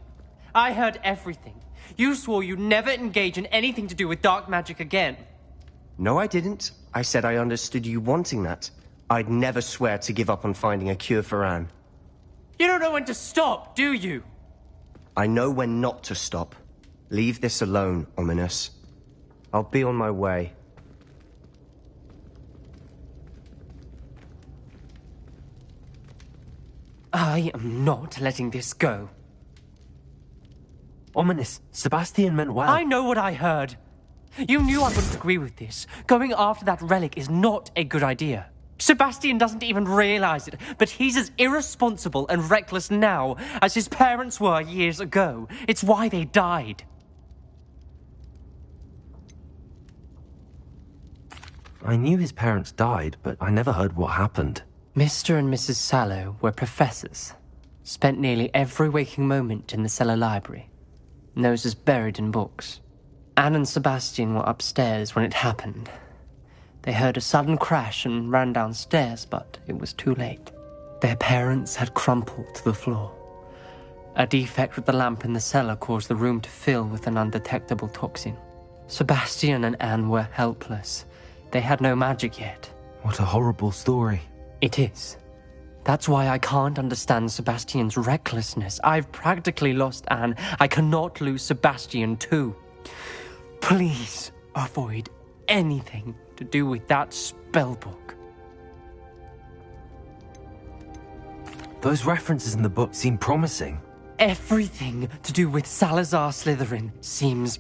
I heard everything. You swore you'd never engage in anything to do with dark magic again. No, I didn't. I said I understood you wanting that. I'd never swear to give up on finding a cure for Anne. You don't know when to stop, do you? I know when not to stop. Leave this alone, Ominous. I'll be on my way. I am not letting this go. Ominous, Sebastian meant well. I know what I heard. You knew I wouldn't agree with this. Going after that relic is not a good idea. Sebastian doesn't even realize it, but he's as irresponsible and reckless now as his parents were years ago. It's why they died. I knew his parents died, but I never heard what happened. Mr. and Mrs. Sallow were professors. Spent nearly every waking moment in the cellar library. Noses buried in books. Anne and Sebastian were upstairs when it happened. They heard a sudden crash and ran downstairs, but it was too late. Their parents had crumpled to the floor. A defect with the lamp in the cellar caused the room to fill with an undetectable toxin. Sebastian and Anne were helpless. They had no magic yet. What a horrible story. It is. That's why I can't understand Sebastian's recklessness. I've practically lost Anne. I cannot lose Sebastian too. Please avoid anything to do with that spellbook. Those references in the book seem promising. Everything to do with Salazar Slytherin seems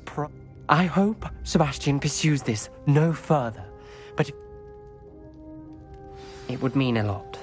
I hope Sebastian pursues this no further, but it would mean a lot.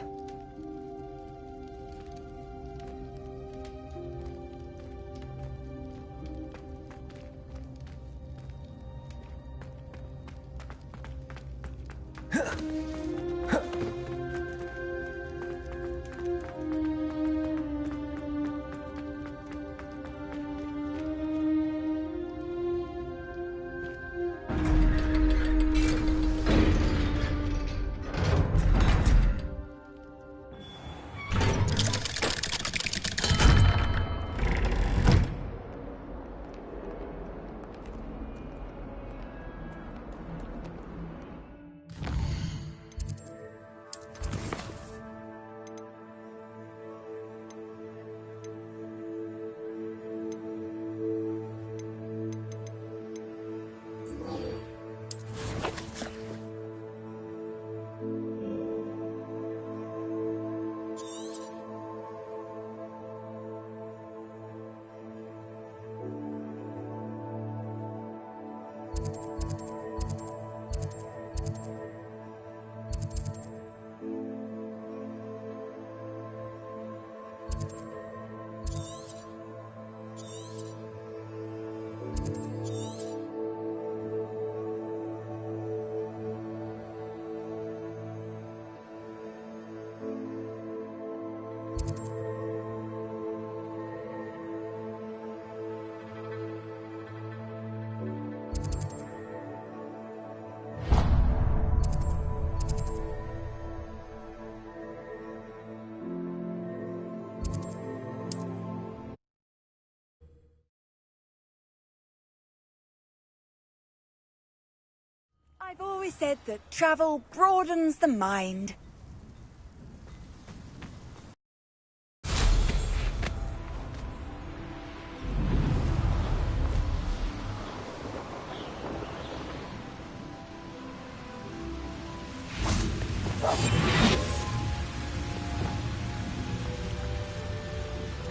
I've always said that travel broadens the mind.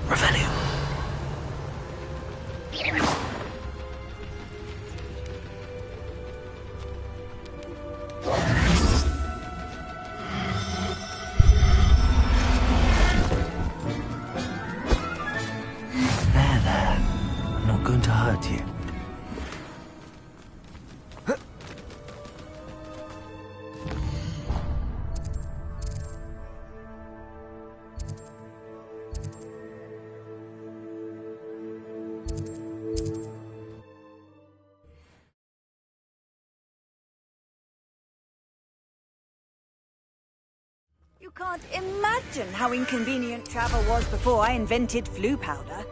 Revelio. There. I'm not going to hurt you. You can't imagine how inconvenient travel was before I invented flu powder.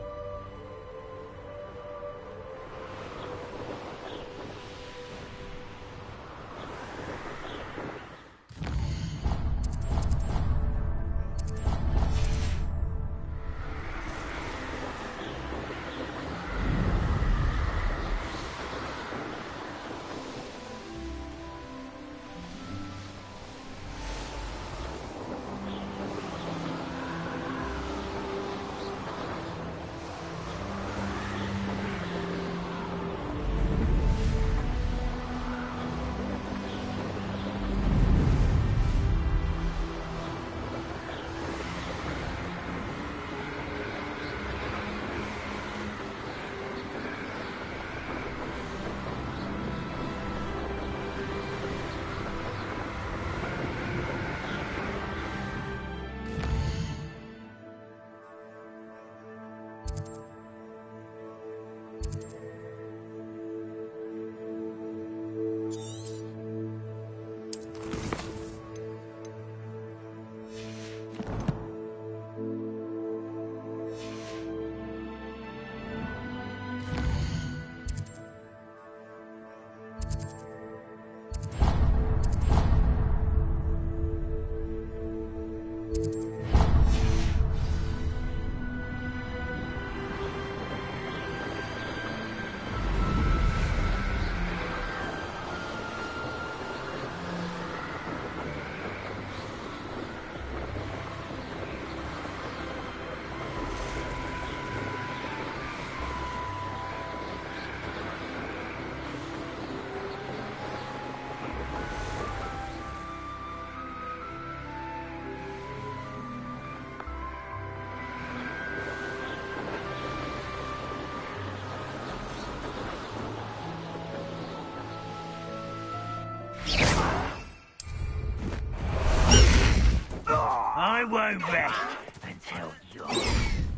I won't rest until you're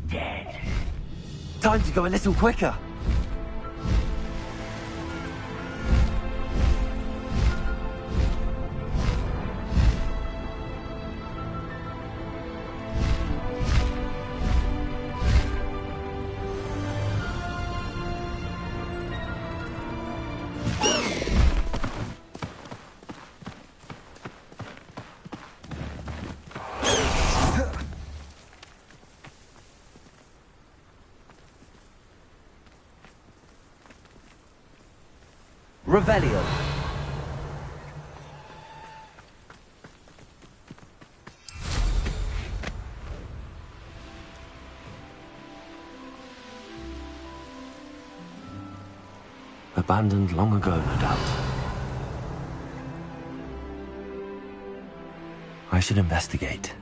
dead. Time to go a little quicker. Revelio. Abandoned long ago, no doubt. I should investigate.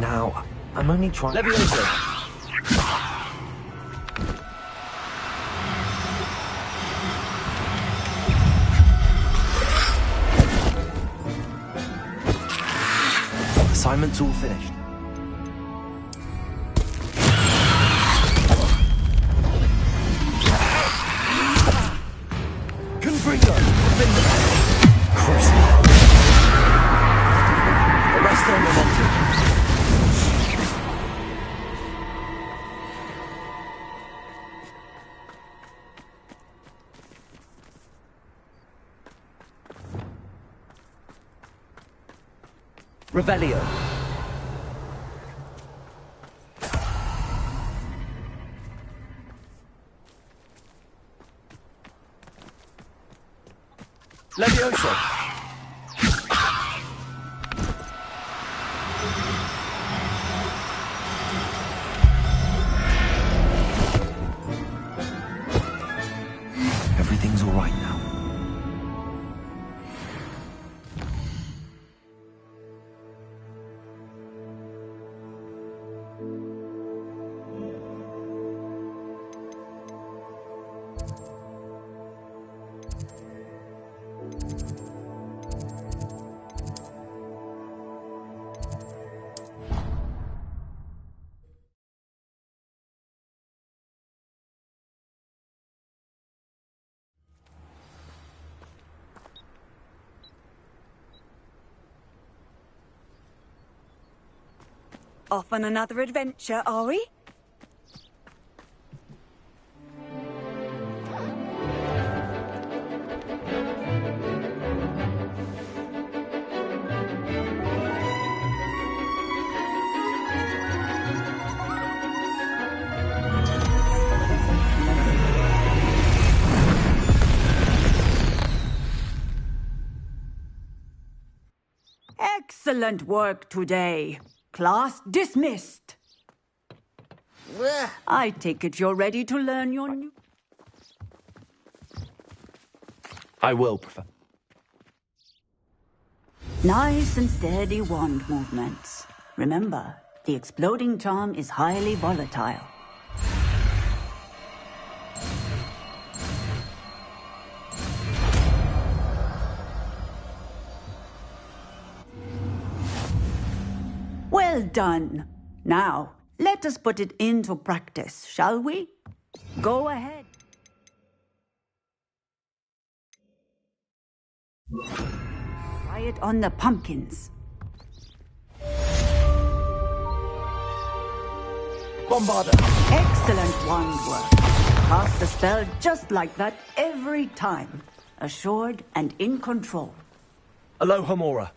Now, I'm only trying... Leviosa! Assignment's all finished. Confringo! Crucible! Arrest their momentum. Revelio. Levioso. Everything's all right now. Off on another adventure, are we? Excellent work today. Class dismissed. I take it you're ready to learn your new... I will, Professor. Nice and steady wand movements. Remember, the exploding charm is highly volatile. Well done. Now, let us put it into practice, shall we? Go ahead. Try it on the pumpkins. Bombarda. Excellent wand work. Cast the spell just like that every time. Assured and in control. Alohomora.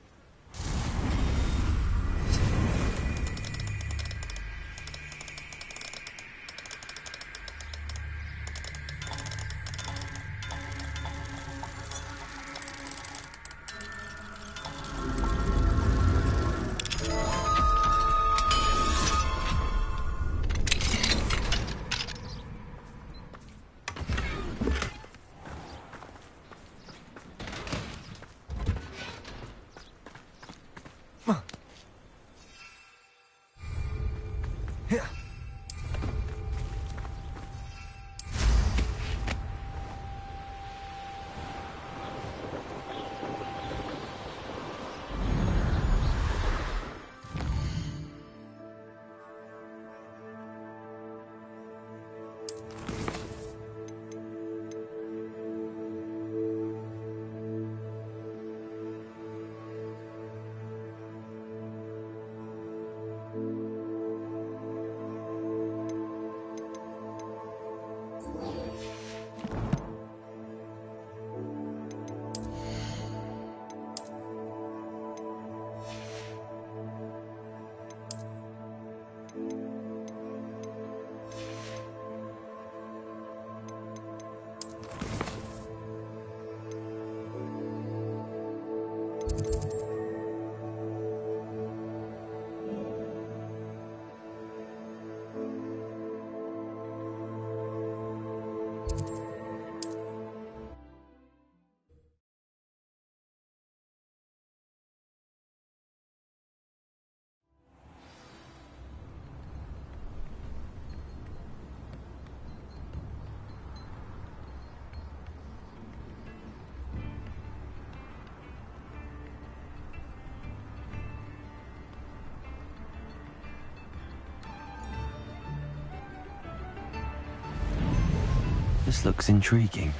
This looks intriguing.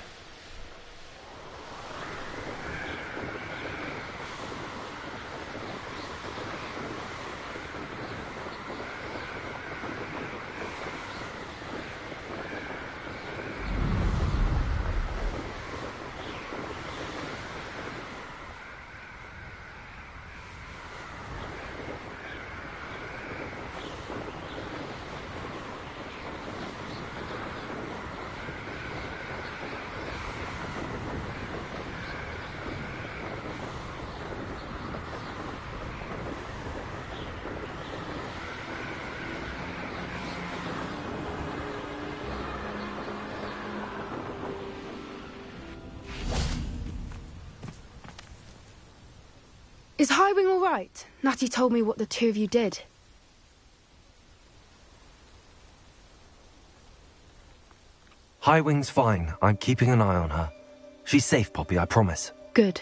Is Highwing all right? Natty told me what the two of you did. Highwing's fine. I'm keeping an eye on her. She's safe, Poppy, I promise. Good.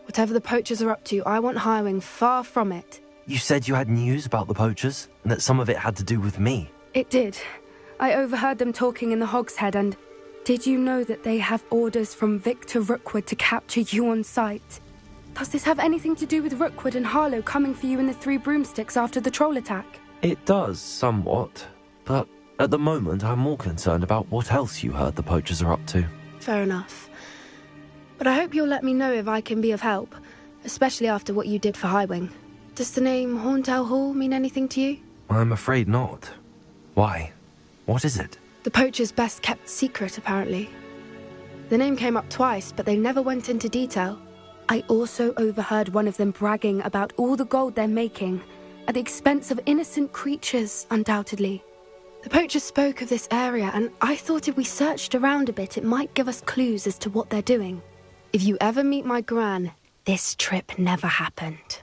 Whatever the poachers are up to, I want Highwing far from it. You said you had news about the poachers, and that some of it had to do with me. It did. I overheard them talking in the Hogshead, and did you know that they have orders from Victor Rookwood to capture you on sight? Does this have anything to do with Rookwood and Harlow coming for you in the Three Broomsticks after the troll attack? It does, somewhat. But at the moment, I'm more concerned about what else you heard the poachers are up to. Fair enough. But I hope you'll let me know if I can be of help, especially after what you did for Highwing. Does the name Horntail Hall mean anything to you? I'm afraid not. Why? What is it? The poachers' best kept secret, apparently. The name came up twice, but they never went into detail. I also overheard one of them bragging about all the gold they're making, at the expense of innocent creatures, undoubtedly. The poachers spoke of this area, and I thought if we searched around a bit, it might give us clues as to what they're doing. If you ever meet my gran, this trip never happened.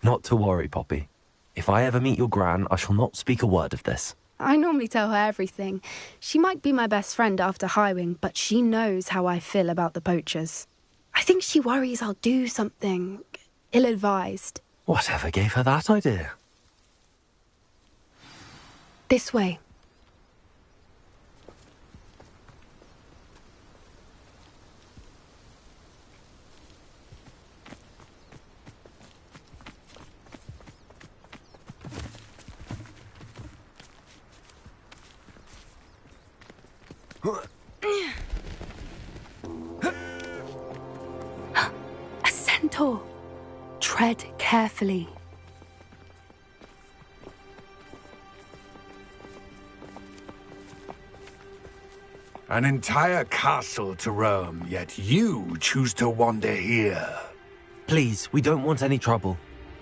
Not to worry, Poppy. If I ever meet your gran, I shall not speak a word of this. I normally tell her everything. She might be my best friend after Highwing, but she knows how I feel about the poachers. I think she worries I'll do something ill-advised. Whatever gave her that idea? This way. A centaur. Tread carefully. An entire castle to roam, yet you choose to wander here. Please, we don't want any trouble.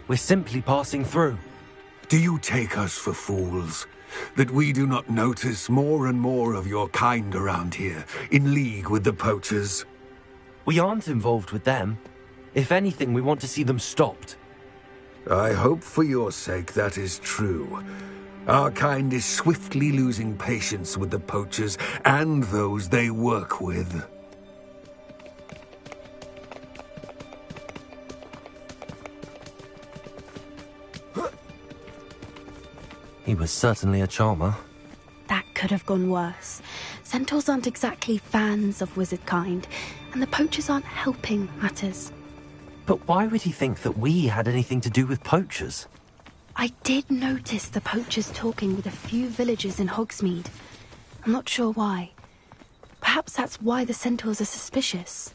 We're simply passing through. Do you take us for fools? That we do not notice more and more of your kind around here, in league with the poachers? We aren't involved with them. If anything, we want to see them stopped. I hope for your sake that is true. Our kind is swiftly losing patience with the poachers and those they work with. He was certainly a charmer. That could have gone worse. Centaurs aren't exactly fans of wizard kind, and the poachers aren't helping matters. But why would he think that we had anything to do with poachers? I did notice the poachers talking with a few villagers in Hogsmeade. I'm not sure why. Perhaps that's why the centaurs are suspicious.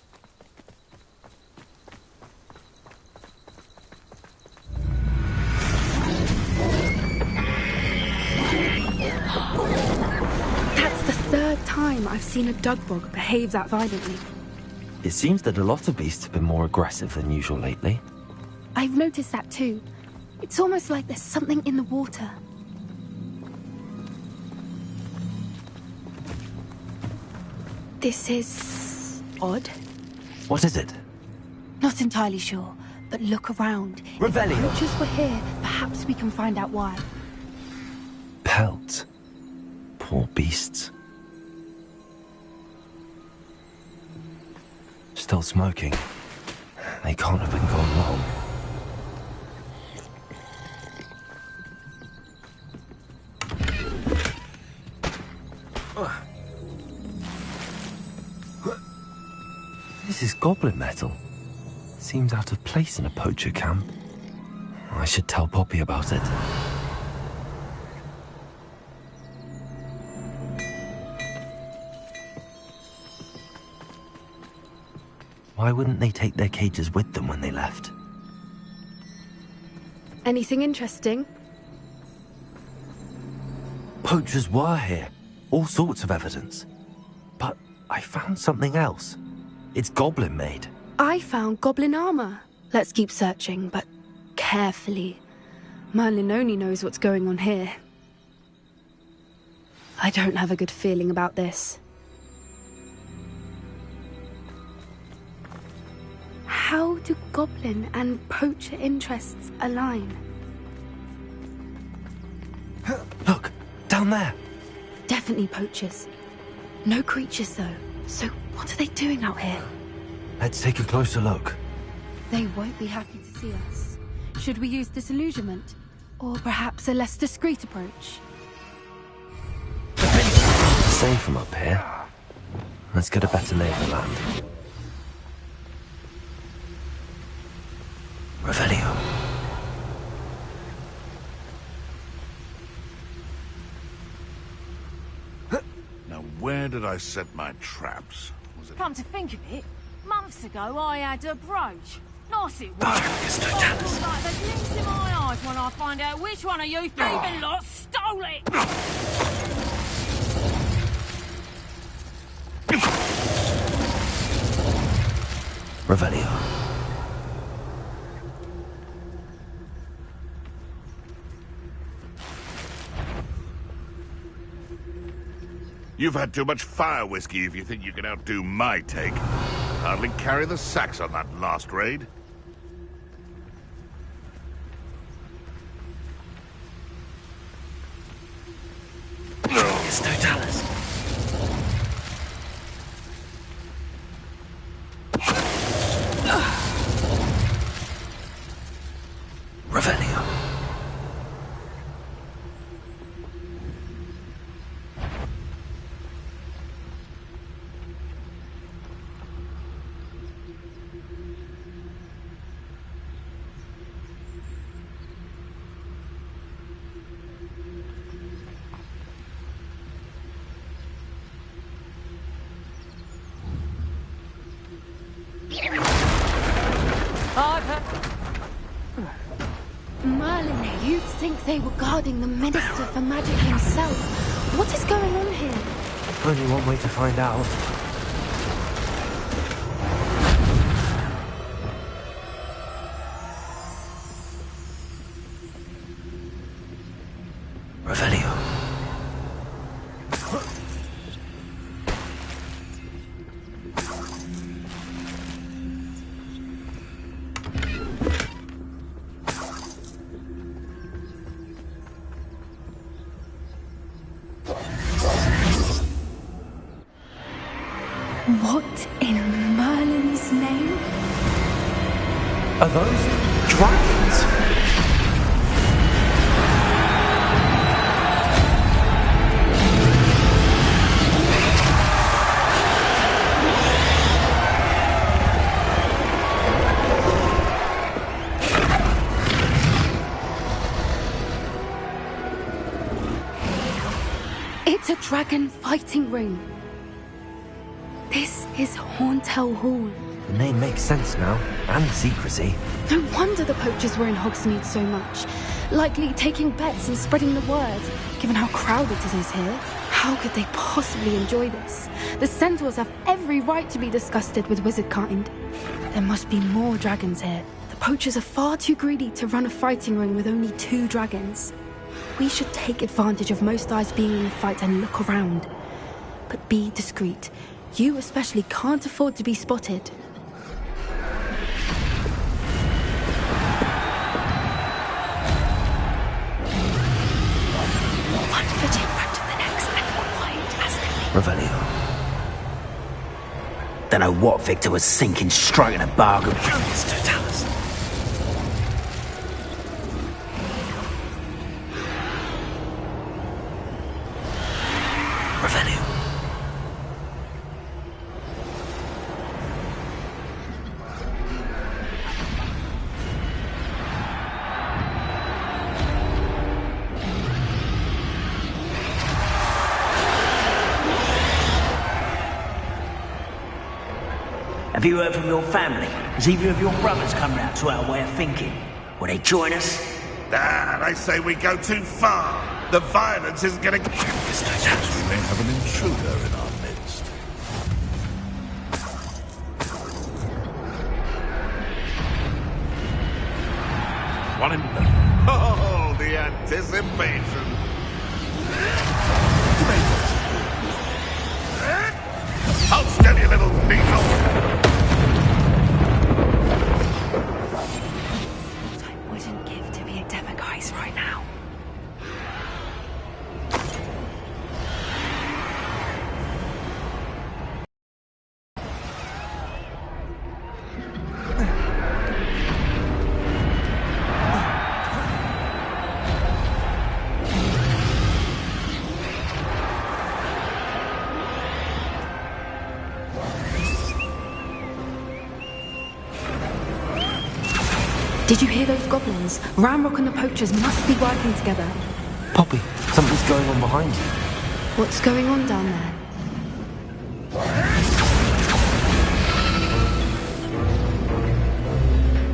That's the third time I've seen a dugbog behave that violently. It seems that a lot of beasts have been more aggressive than usual lately. I've noticed that too. It's almost like there's something in the water. This is odd. What is it? Not entirely sure, but look around. Revelio. If poachers were here, perhaps we can find out why. Pelt. Poor beasts. Still smoking. They can't have been gone long. This is goblin metal. Seems out of place in a poacher camp. I should tell Poppy about it. Why wouldn't they take their cages with them when they left? Anything interesting? Poachers were here. All sorts of evidence. But I found something else. It's goblin-made. I found goblin armor. Let's keep searching, but carefully. Merlin only knows what's going on here. I don't have a good feeling about this. How do goblin and poacher interests align? Look, down there. Definitely poachers. No creatures, though. So what are they doing out here? Let's take a closer look. They won't be happy to see us. Should we use disillusionment? Or perhaps a less discreet approach? Safe from up here. Let's get a better lay of the land. Revelio. Now, where did I set my traps? Was it... Come to think of it, months ago I had a brooch. Nice it was. I feel like the glints in my eyes when I find out which one of you thieving lot stole it. Revelio. You've had too much fire whiskey if you think you can outdo my take. Hardly carry the sacks on that last raid. It's Totalis. Revelio. Merlin, you'd think they were guarding the Minister for Magic himself. What is going on here? Only one way to find out. Revelio. What in Merlin's name? Are those dragons? It's a dragon fighting ring. This is Hauntel Hall. The name makes sense now, and secrecy. No wonder the poachers were in Hogsmeade so much. Likely taking bets and spreading the word, given how crowded it is here. How could they possibly enjoy this? The centaurs have every right to be disgusted with wizard kind. There must be more dragons here. The poachers are far too greedy to run a fighting ring with only 2 dragons. We should take advantage of most eyes being in the fight and look around. But be discreet. You especially can't afford to be spotted. One foot in front of the next and quiet as can be. Revelio. Don't know what Victor was thinking, striking a bargain. It's Totalis. Revelio. Have you heard from your family? Has either of your brothers come round to our way of thinking? Will they join us? Ah, they say we go too far. The violence isn't going to... We may have an intruder in our midst. one in... Oh, the anticipation! Hold steady, little beetle! What I wouldn't give to be a Demiguise right now. Did you hear those goblins? Ramrock and the poachers must be working together. Poppy, something's going on behind you. What's going on down there?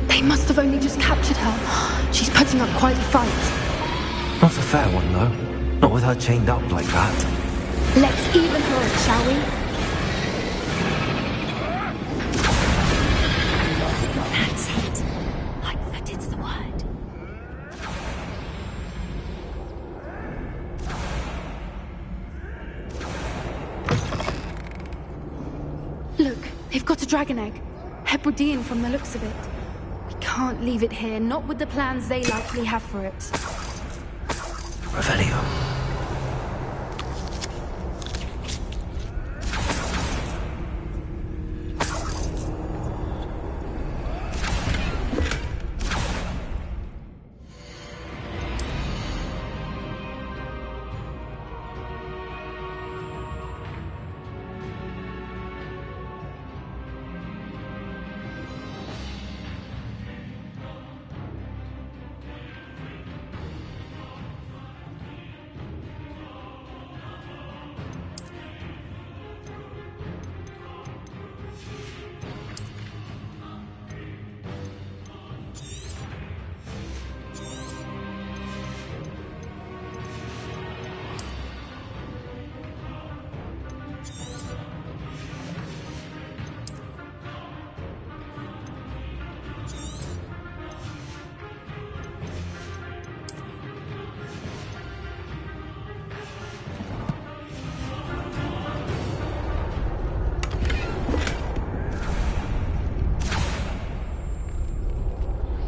They must have only just captured her. She's putting up quite a fight. Not a fair one, though. Not with her chained up like that. Let's even her up, shall we? That's it. Like that is the word. Look, they've got a dragon egg. Hebridean from the looks of it. We can't leave it here, not with the plans they likely have for it. Revelio.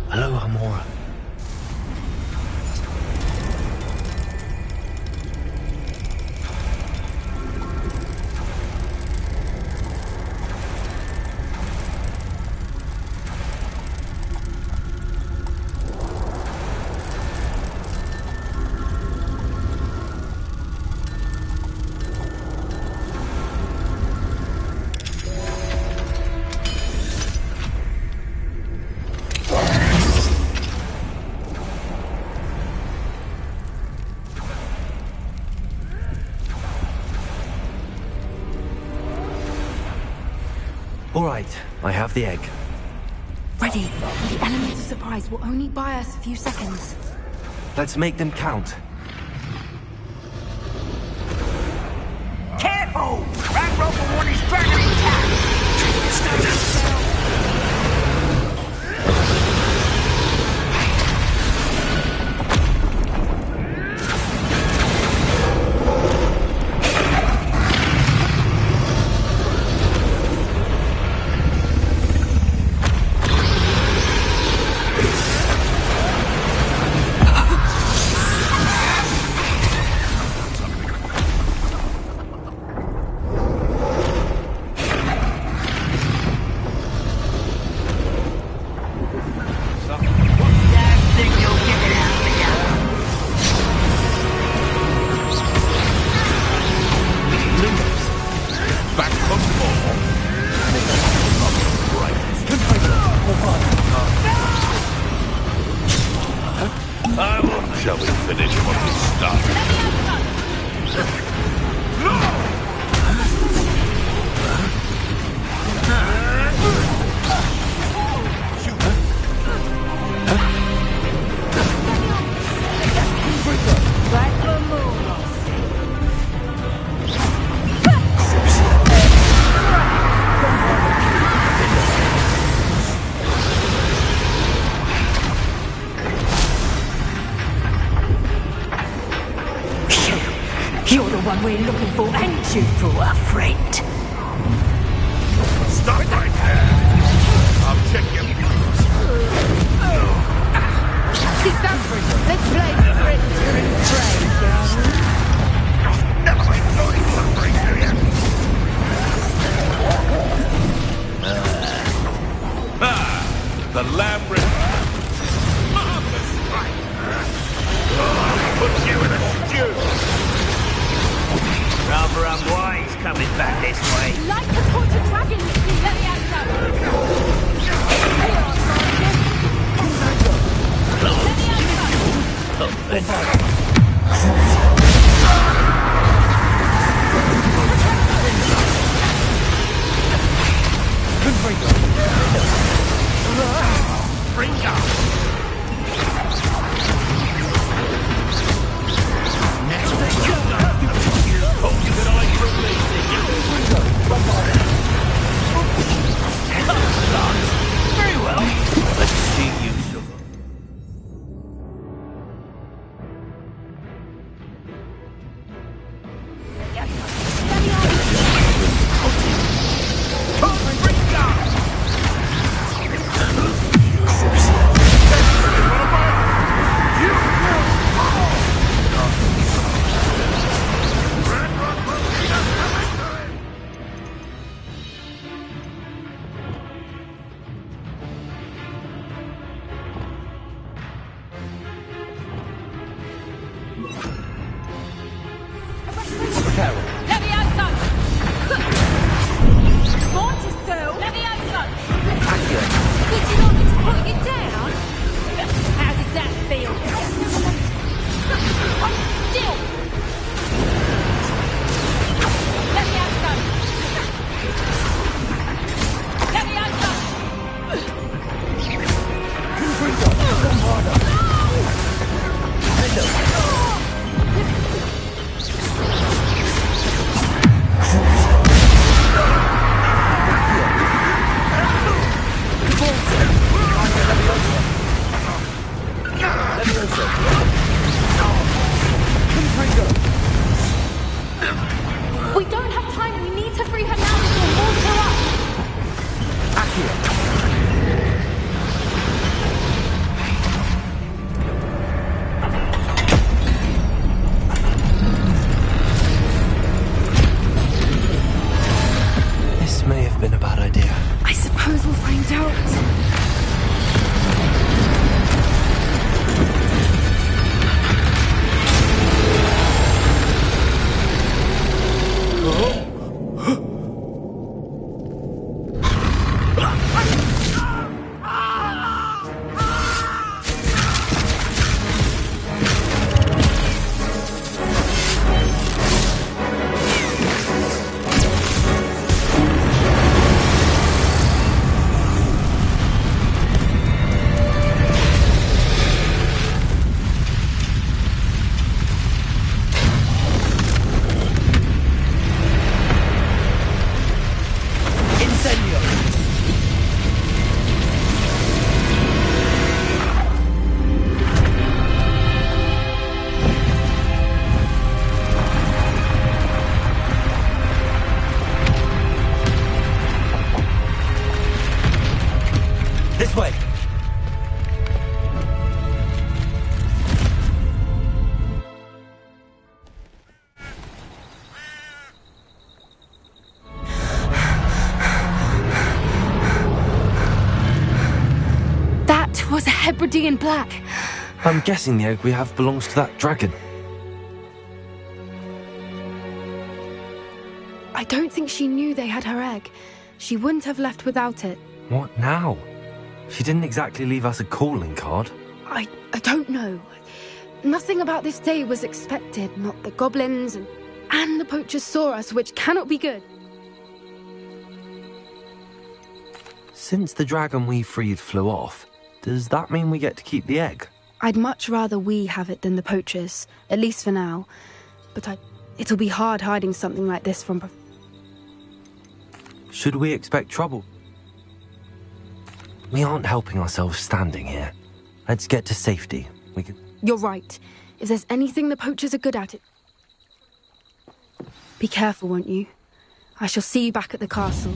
Hello, Amora. All right, I have the egg. Ready. The element of surprise will only buy us a few seconds. Let's make them count. Careful! Ramrock will want his dragon intact! You're the one we're looking for, ain't you, for a friend? Stop right there! I'll check your pulse. Sit down, let's play Printer and Prey, shall we? Never employed suffering, do you? The labyrinth. Marvelous fight! Put you in a stew! Rather unwise coming back this way. Like the tortured dragon, let me answer. Bring up! Very well. Let's see you, sugar. We don't have time. We need to free her now before walls her up. This may have been a bad idea. I suppose we'll find out. This way! That was a Hebridean black. I'm guessing the egg we have belongs to that dragon. I don't think she knew they had her egg. She wouldn't have left without it. What now? She didn't exactly leave us a calling card. I don't know. Nothing about this day was expected. Not the goblins and the poachers saw us, which cannot be good. Since the dragon we freed flew off, does that mean we get to keep the egg? I'd much rather we have it than the poachers, at least for now. But it'll be hard hiding something like this from... Should we expect trouble? We aren't helping ourselves standing here. Let's get to safety. We can... You're right. If there's anything the poachers are good at, Be careful, won't you? I shall see you back at the castle.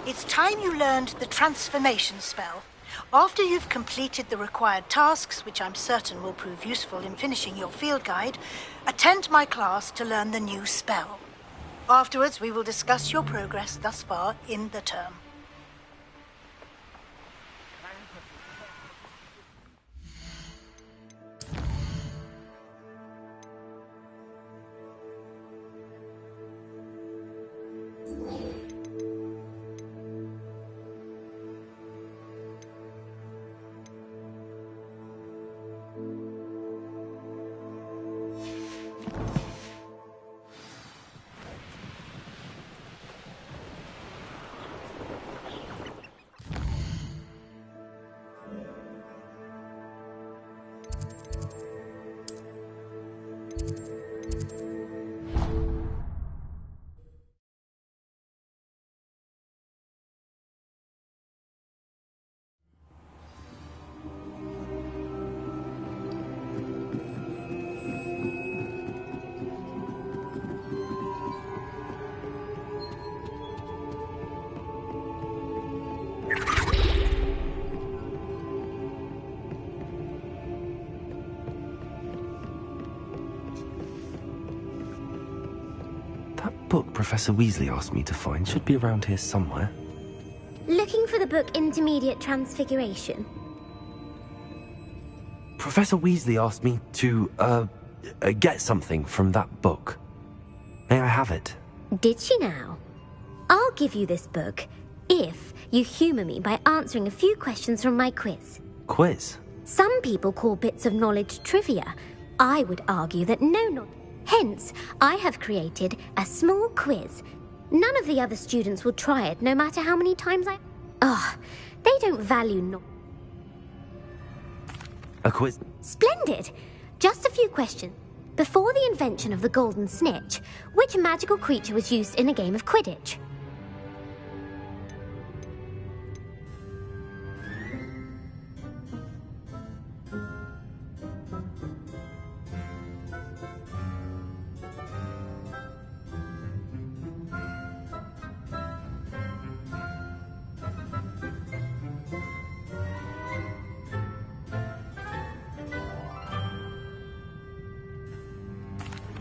It's time you learned the transformation spell. After you've completed the required tasks, which I'm certain will prove useful in finishing your field guide, attend my class to learn the new spell. Afterwards, we will discuss your progress thus far in the term. Book Professor Weasley asked me to find should be around here somewhere. Looking for the book Intermediate Transfiguration? Professor Weasley asked me to, get something from that book. May I have it? Did she now? I'll give you this book if you humour me by answering a few questions from my quiz. Quiz? Some people call bits of knowledge trivia. I would argue that no. Hence, I have created a small quiz. None of the other students will try it, no matter how many times they don't value A quiz? Splendid! Just a few questions. Before the invention of the golden snitch, which magical creature was used in a game of Quidditch?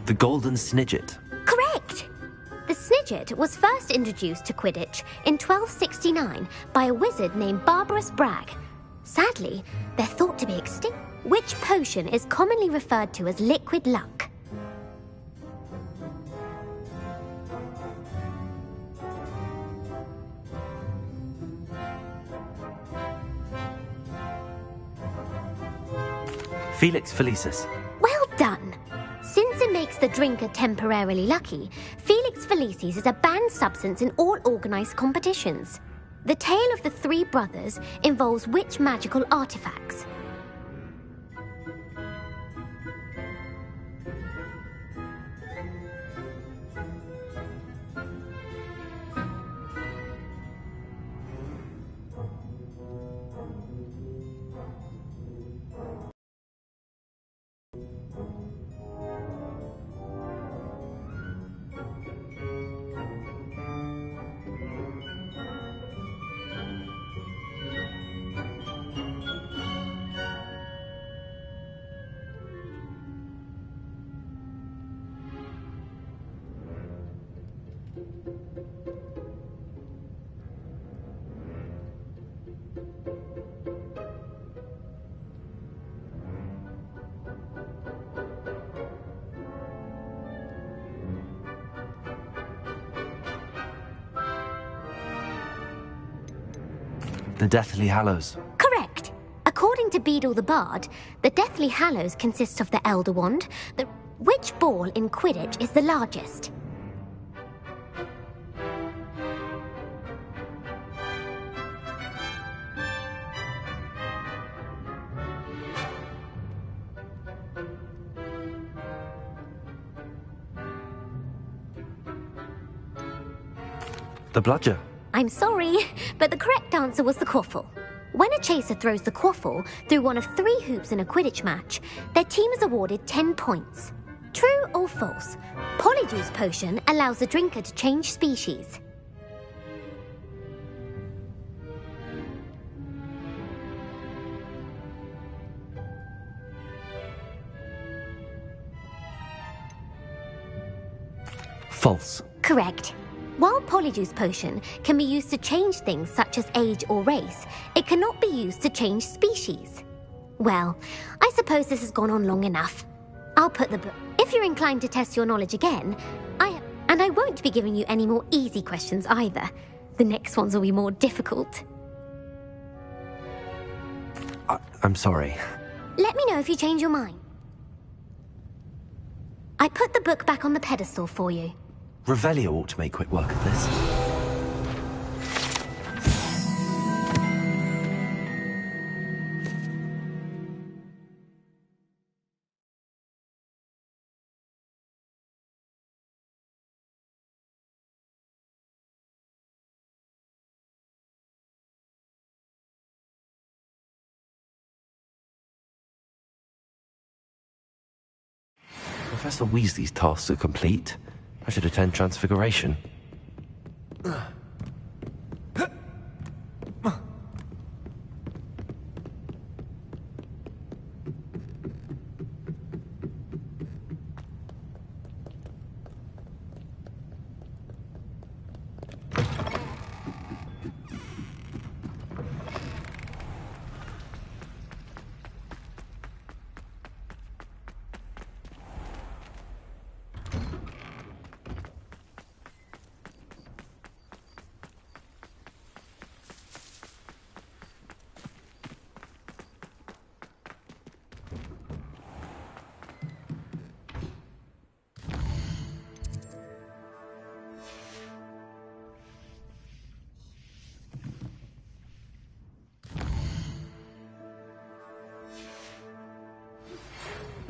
The Golden Snidget. Correct! The Snidget was first introduced to Quidditch in 1269 by a wizard named Barbarous Bragg. Sadly, they're thought to be extinct. Which potion is commonly referred to as liquid luck? Felix Felicis. Well done! Since it makes the drinker temporarily lucky, Felix Felicis is a banned substance in all organised competitions. The tale of the three brothers involves which magical artifacts? The Deathly Hallows. Correct. According to Beadle the Bard, the Deathly Hallows consists of the Elder Wand. Which ball in Quidditch is the largest? The bludger. I'm sorry, but the correct answer was the quaffle. When a chaser throws the quaffle through one of 3 hoops in a Quidditch match, their team is awarded 10 points. True or false? Polyjuice potion allows the drinker to change species. False. Correct. While Polyjuice potion can be used to change things such as age or race, it cannot be used to change species. Well, I suppose this has gone on long enough. I'll put the book. If you're inclined to test your knowledge again, I won't be giving you any more easy questions either. The next ones will be more difficult. I'm sorry. Let me know if you change your mind. I put the book back on the pedestal for you. Revelio ought to make quick work of this. Professor Weasley's tasks are complete. I should attend Transfiguration.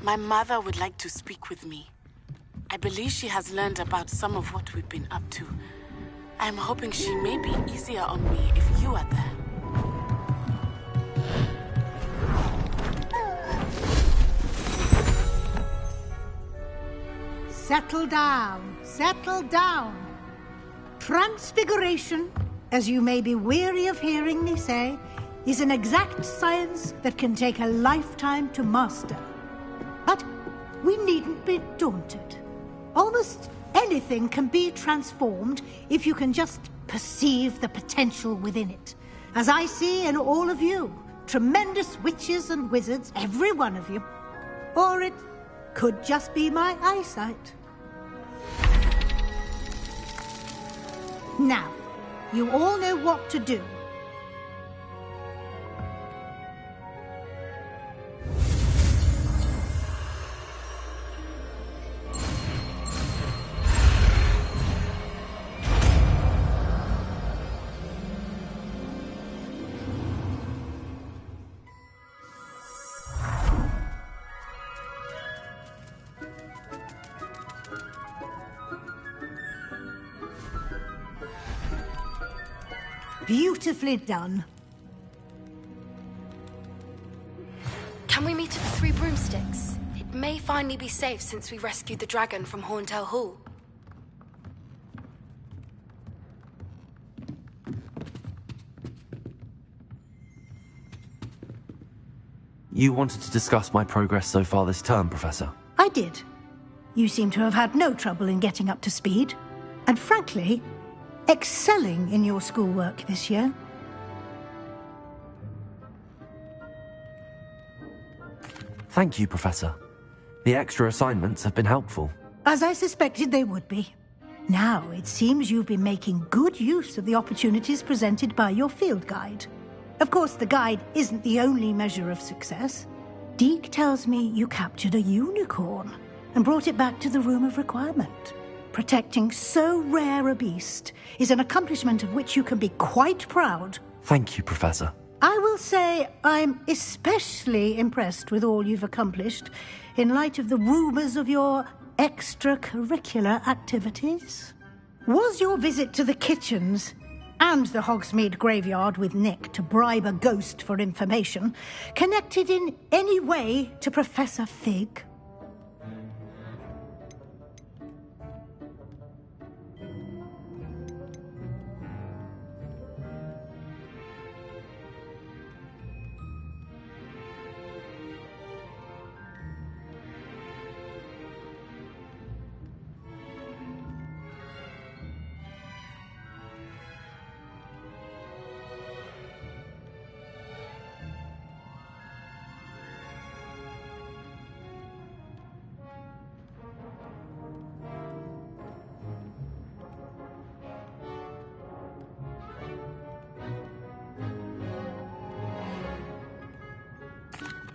My mother would like to speak with me. I believe she has learned about some of what we've been up to. I'm hoping she may be easier on me if you are there. Settle down, settle down. Transfiguration, as you may be weary of hearing me say, is an exact science that can take a lifetime to master. But we needn't be daunted. Almost anything can be transformed if you can just perceive the potential within it. As I see in all of you, tremendous witches and wizards, every one of you. Or it could just be my eyesight. Now, you all know what to do. Beautifully done. Can we meet at the Three Broomsticks? It may finally be safe since we rescued the dragon from Horntail Hall. You wanted to discuss my progress so far this term, Professor? I did. You seem to have had no trouble in getting up to speed. And frankly, excelling in your schoolwork this year. Thank you, Professor. The extra assignments have been helpful. As I suspected they would be. Now, it seems you've been making good use of the opportunities presented by your field guide. Of course, the guide isn't the only measure of success. Deke tells me you captured a unicorn and brought it back to the Room of Requirement. Protecting so rare a beast is an accomplishment of which you can be quite proud. Thank you, Professor. I will say I'm especially impressed with all you've accomplished in light of the rumors of your extracurricular activities. Was your visit to the kitchens and the Hogsmeade graveyard with Nick to bribe a ghost for information connected in any way to Professor Fig?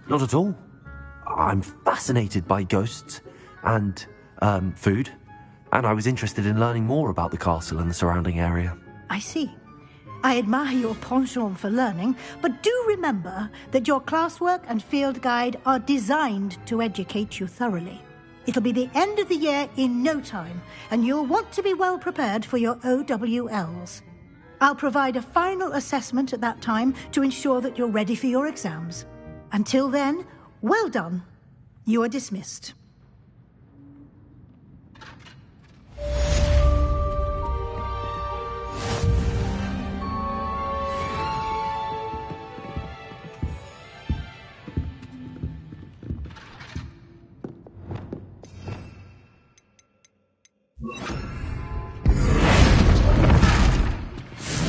Not at all. I'm fascinated by ghosts and food, and I was interested in learning more about the castle and the surrounding area. I see. I admire your penchant for learning, but do remember that your classwork and field guide are designed to educate you thoroughly. It'll be the end of the year in no time, and you'll want to be well prepared for your OWLs. I'll provide a final assessment at that time to ensure that you're ready for your exams. Until then, well done. You are dismissed.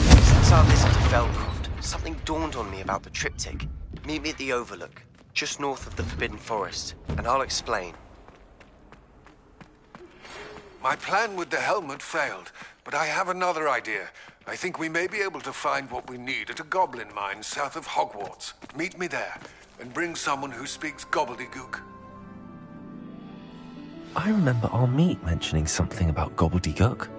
Since our visit to Feldcroft, something dawned on me about the triptych. Meet me at the Overlook, just north of the Forbidden Forest, and I'll explain. My plan with the helmet failed, but I have another idea. I think we may be able to find what we need at a goblin mine south of Hogwarts. Meet me there, and bring someone who speaks gobbledygook. I remember our meet mentioning something about gobbledygook.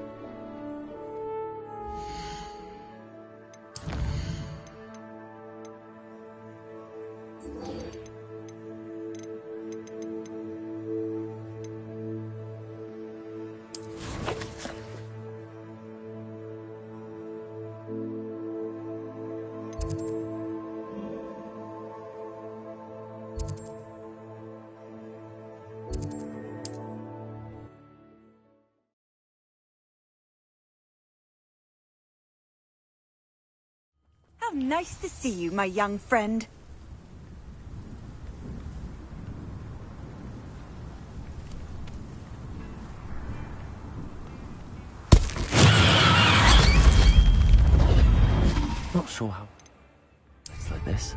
How nice to see you, my young friend. Not sure how it's like this.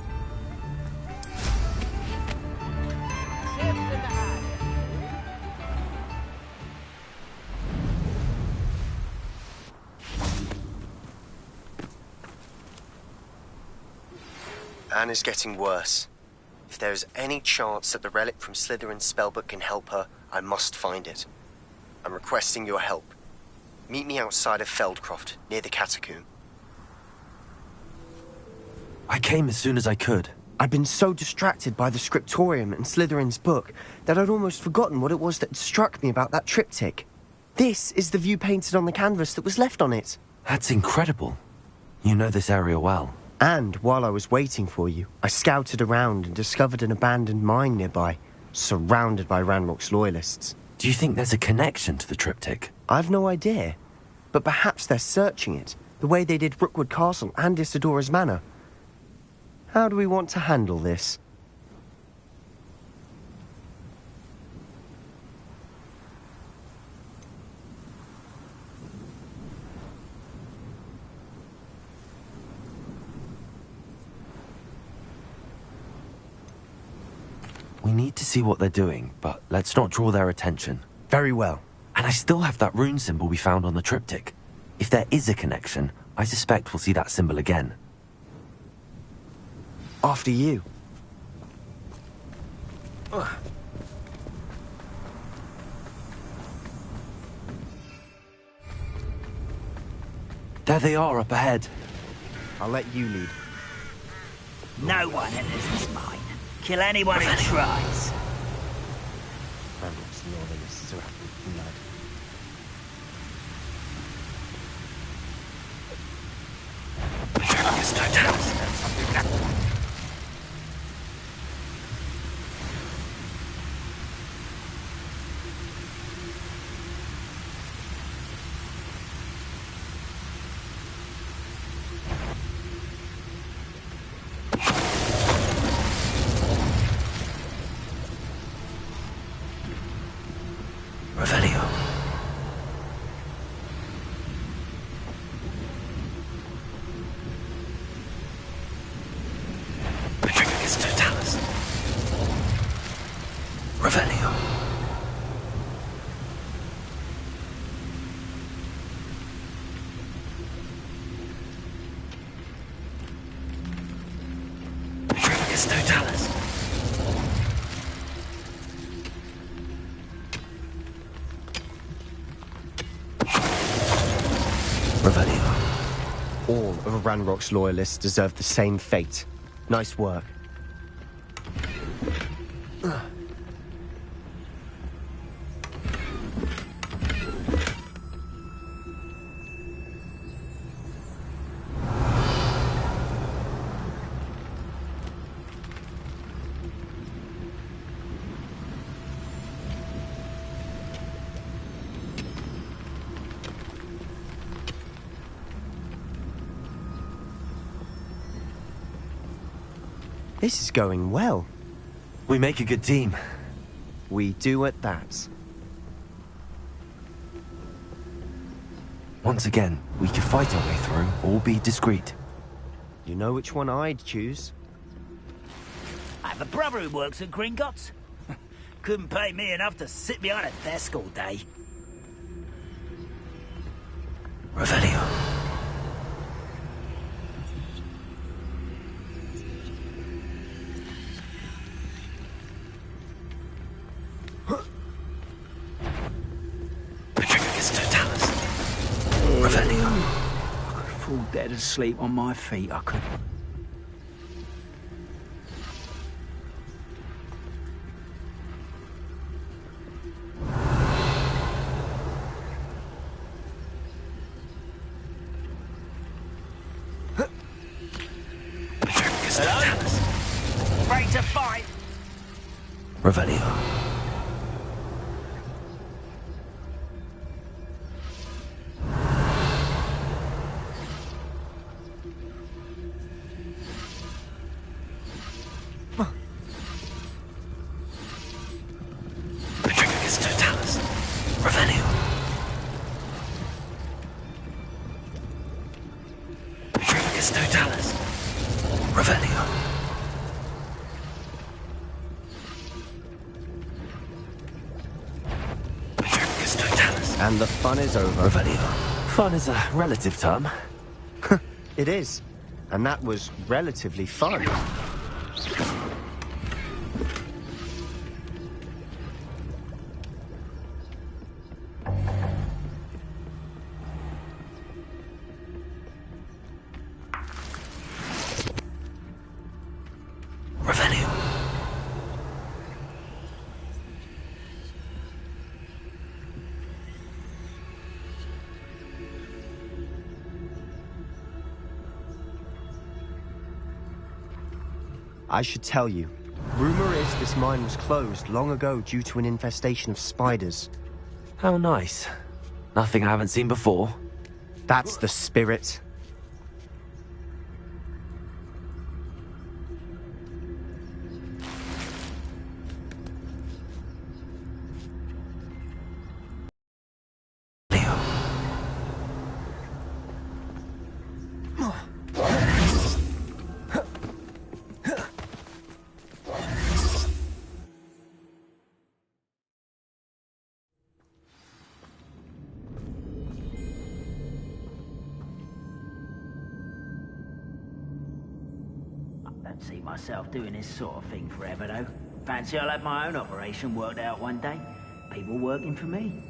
Anne is getting worse. If there is any chance that the relic from Slytherin's spellbook can help her, I must find it. I'm requesting your help. Meet me outside of Feldcroft, near the catacomb. I came as soon as I could. I'd been so distracted by the scriptorium and Slytherin's book that I'd almost forgotten what it was that struck me about that triptych. This is the view painted on the canvas that was left on it. That's incredible. You know this area well. And while I was waiting for you, I scouted around and discovered an abandoned mine nearby, surrounded by Ranrock's loyalists. Do you think there's a connection to the triptych? I've no idea, but perhaps they're searching it, the way they did Rookwood Castle and Isidora's Manor. How do we want to handle this? We need to see what they're doing, but let's not draw their attention. Very well. And I still have that rune symbol we found on the triptych. If there is a connection, I suspect we'll see that symbol again. After you. There they are up ahead. I'll let you lead. No one enters this mine. Kill anyone who tries. Ranrock's loyalists are after the blood. Revelio. Petrificus totalis. Revelio. Petrificus totalis. Revelio. All of Ranrock's loyalists deserve the same fate. Nice work. This is going well. We make a good team. We do at that. Once again, we could fight our way through, or be discreet. You know which one I'd choose? I have a brother who works at Gringotts. Couldn't pay me enough to sit behind a desk all day. Revelio. Revelio. I could fall dead asleep on my feet, I could. Hello? Ready to fight? Revelio. Petrificus totalis. Revelio. Petrificus totalis. Revelio. Petrificus totalis. And the fun is over. Revelio. Fun is a relative term. It is. And that was relatively fun. Revelio. I should tell you. Rumor is this mine was closed long ago due to an infestation of spiders. How nice. Nothing I haven't seen before. That's the spirit. Don't see myself doing this sort of thing forever, though. Fancy I'll have my own operation worked out one day. People working for me.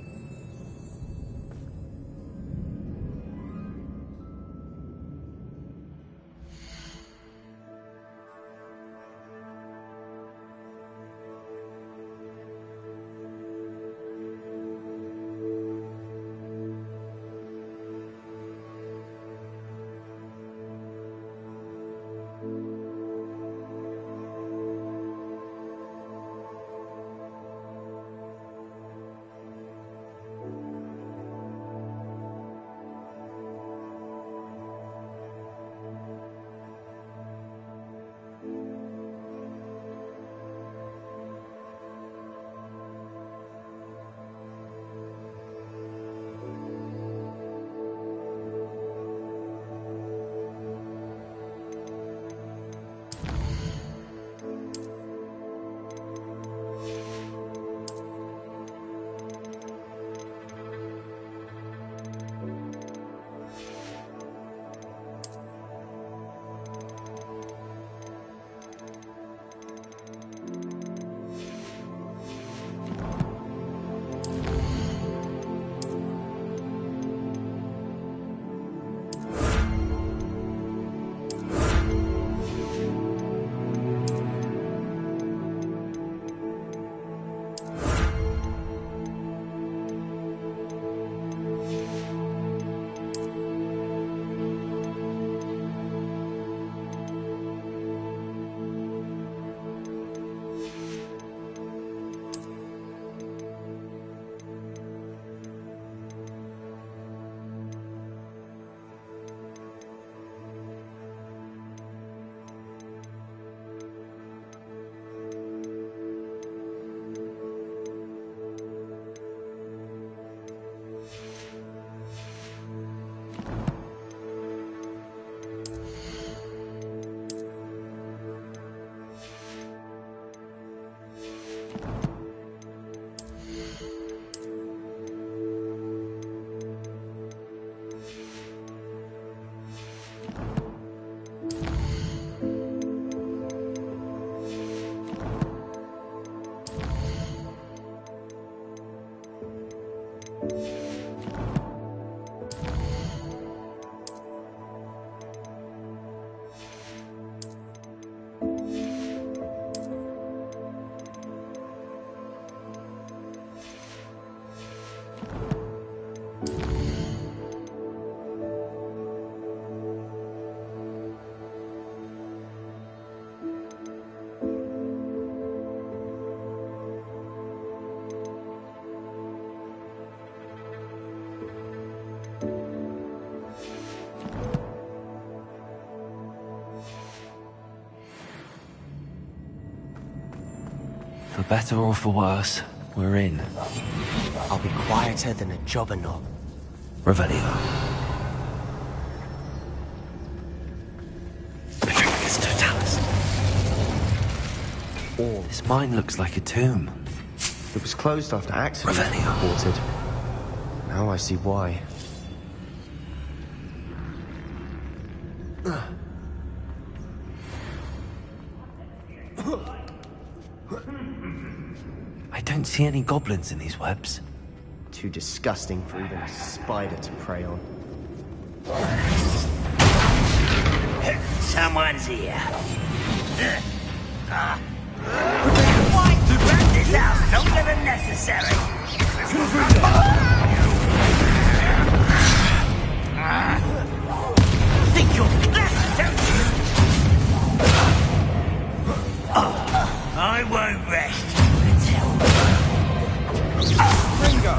For better or for worse, we're in. I'll be quieter than a jobberknock. Revelio. It's Totalis. This mine looks like a tomb. It was closed after accident reported. Now I see why. I don't see any goblins in these webs. Too disgusting for even a spider to prey on. Someone's here. Why to run this house longer than necessary? Think you're clever, don't you? I won't rest until... Ringo!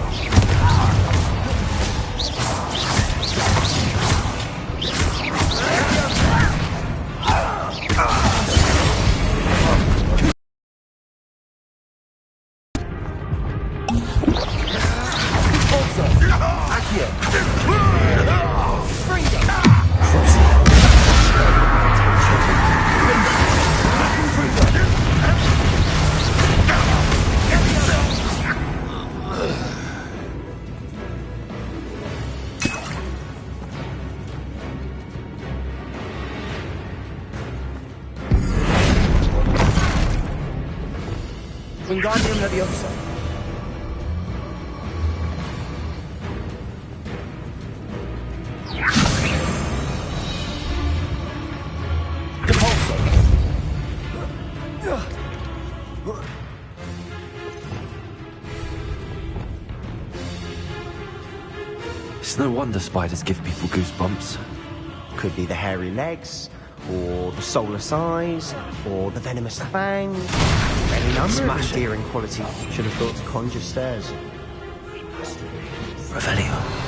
Wingardium Leviosa. It's no wonder spiders give people goosebumps. Could be the hairy legs, or the soulless eyes, or the venomous fangs. Any number of endearing quality. Should have thought to conjure stairs. Revelio.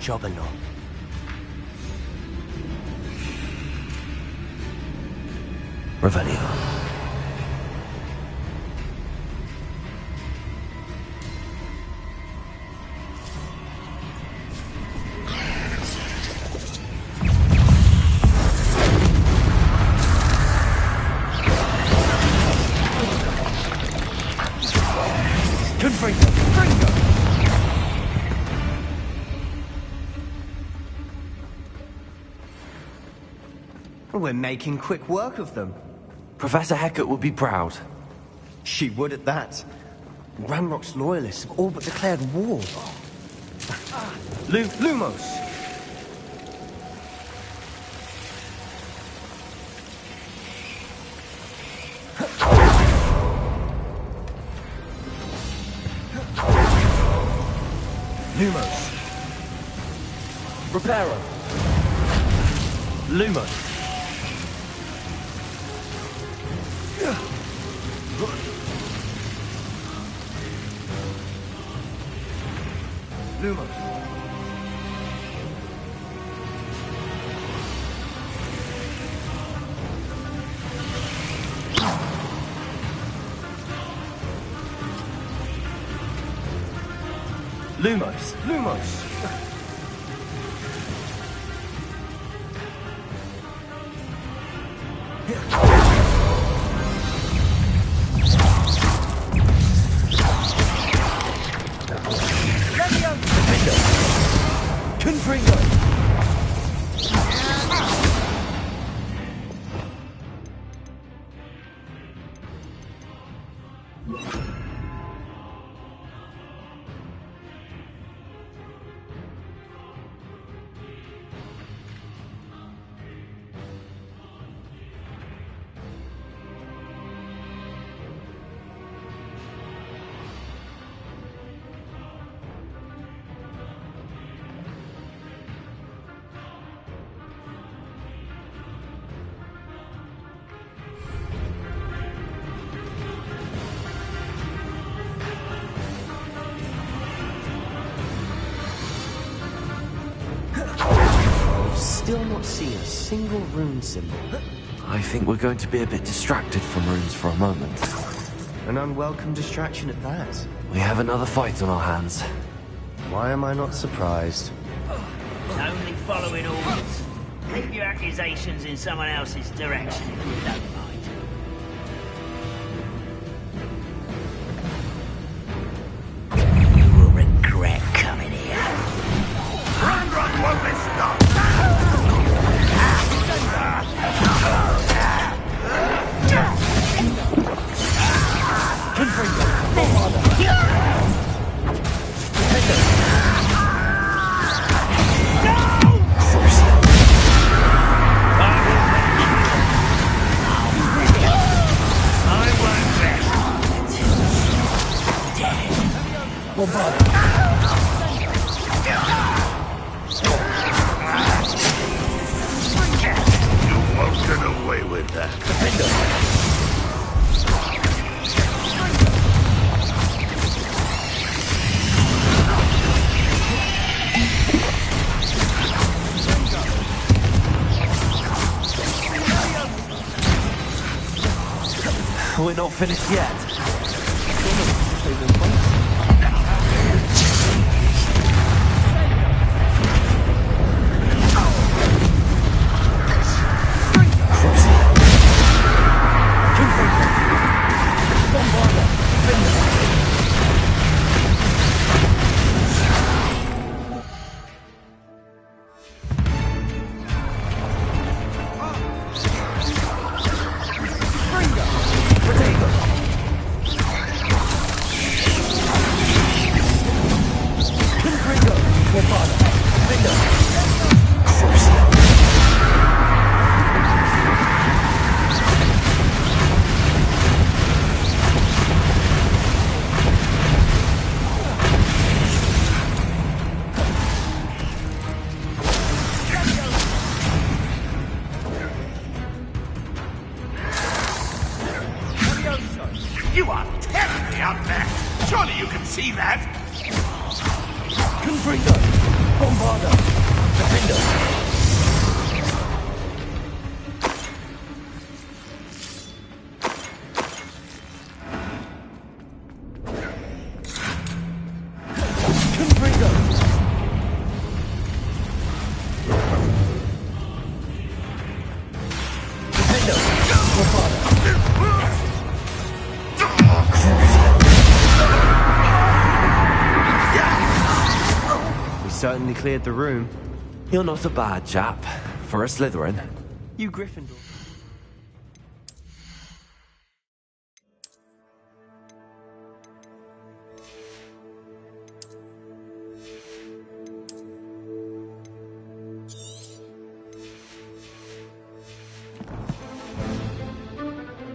job or not. Revelio. We're making quick work of them. Professor Hecat would be proud. She would at that. Ranrock's loyalists have all but declared war. Lumos! Lumos! Reparo! Lumos! Lumos. Lumos. Lumos. Still not seen a single rune symbol. I think we're going to be a bit distracted from runes for a moment. An unwelcome distraction at that. We have another fight on our hands. Why am I not surprised? It's only following orders. Keep your accusations in someone else's direction if you don't mind. You will regret coming here. Ranrock won't be stopped! You won't get away with that. We're not finished yet. You are terribly out there. Surely you can see that. Confringo! Bombarder! Defender! Certainly cleared the room. You're not a bad chap for a Slytherin. You Gryffindor.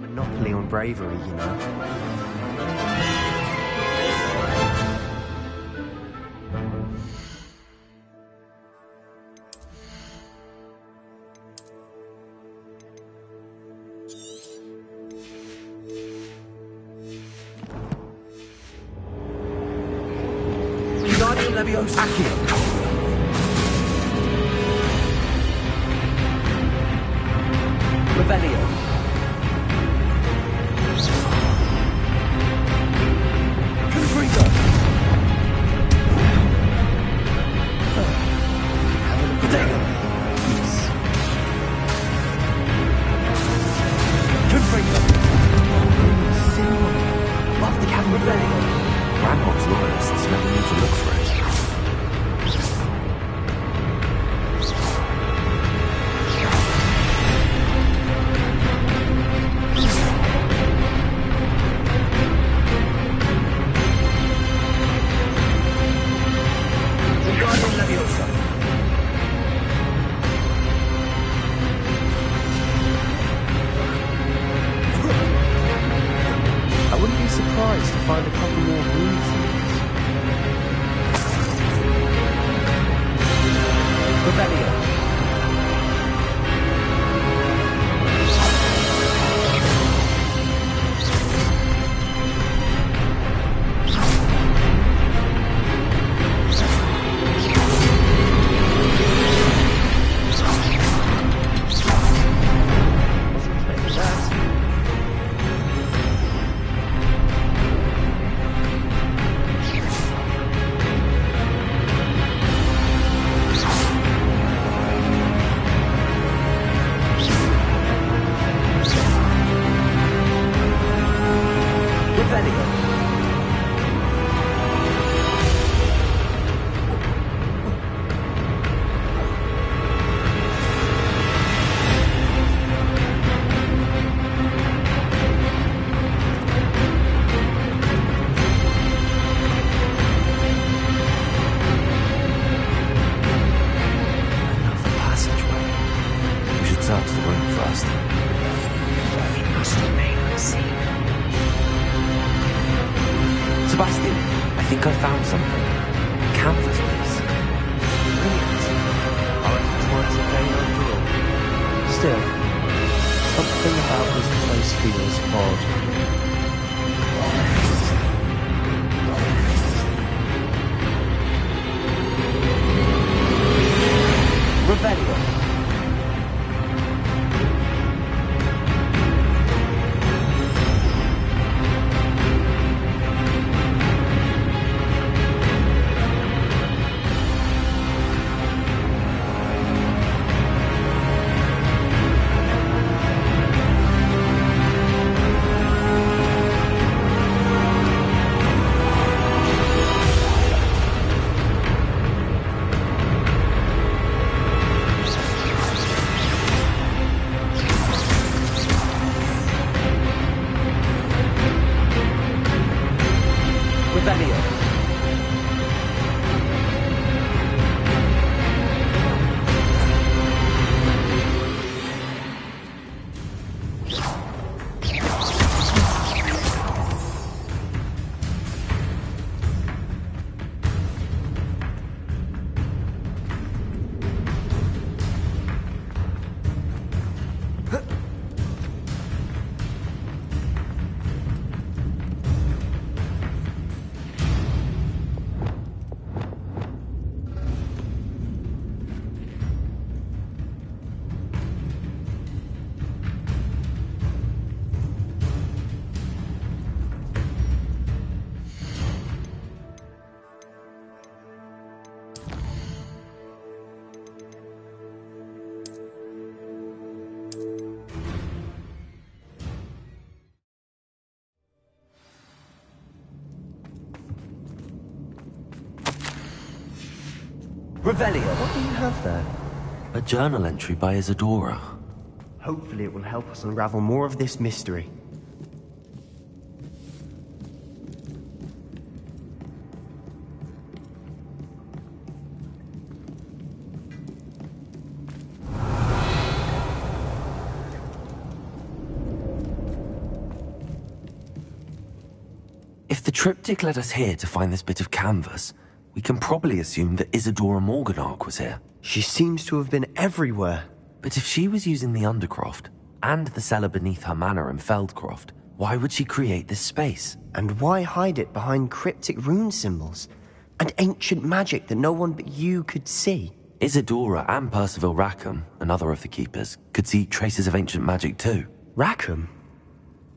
Monopoly on bravery, you know. Sebastian, I think I found something. A canvas piece. Brilliant. I reckon twice a day after all. Still, something about this place feels odd. Revelio. Revelio. What do you have there? A journal entry by Isadora. Hopefully it will help us unravel more of this mystery. If the triptych led us here to find this bit of canvas, we can probably assume that Isadora Morganark was here. She seems to have been everywhere. But if she was using the Undercroft, and the cellar beneath her manor in Feldcroft, why would she create this space? And why hide it behind cryptic rune symbols? And ancient magic that no one but you could see? Isadora and Percival Rackham, another of the Keepers, could see traces of ancient magic too. Rackham?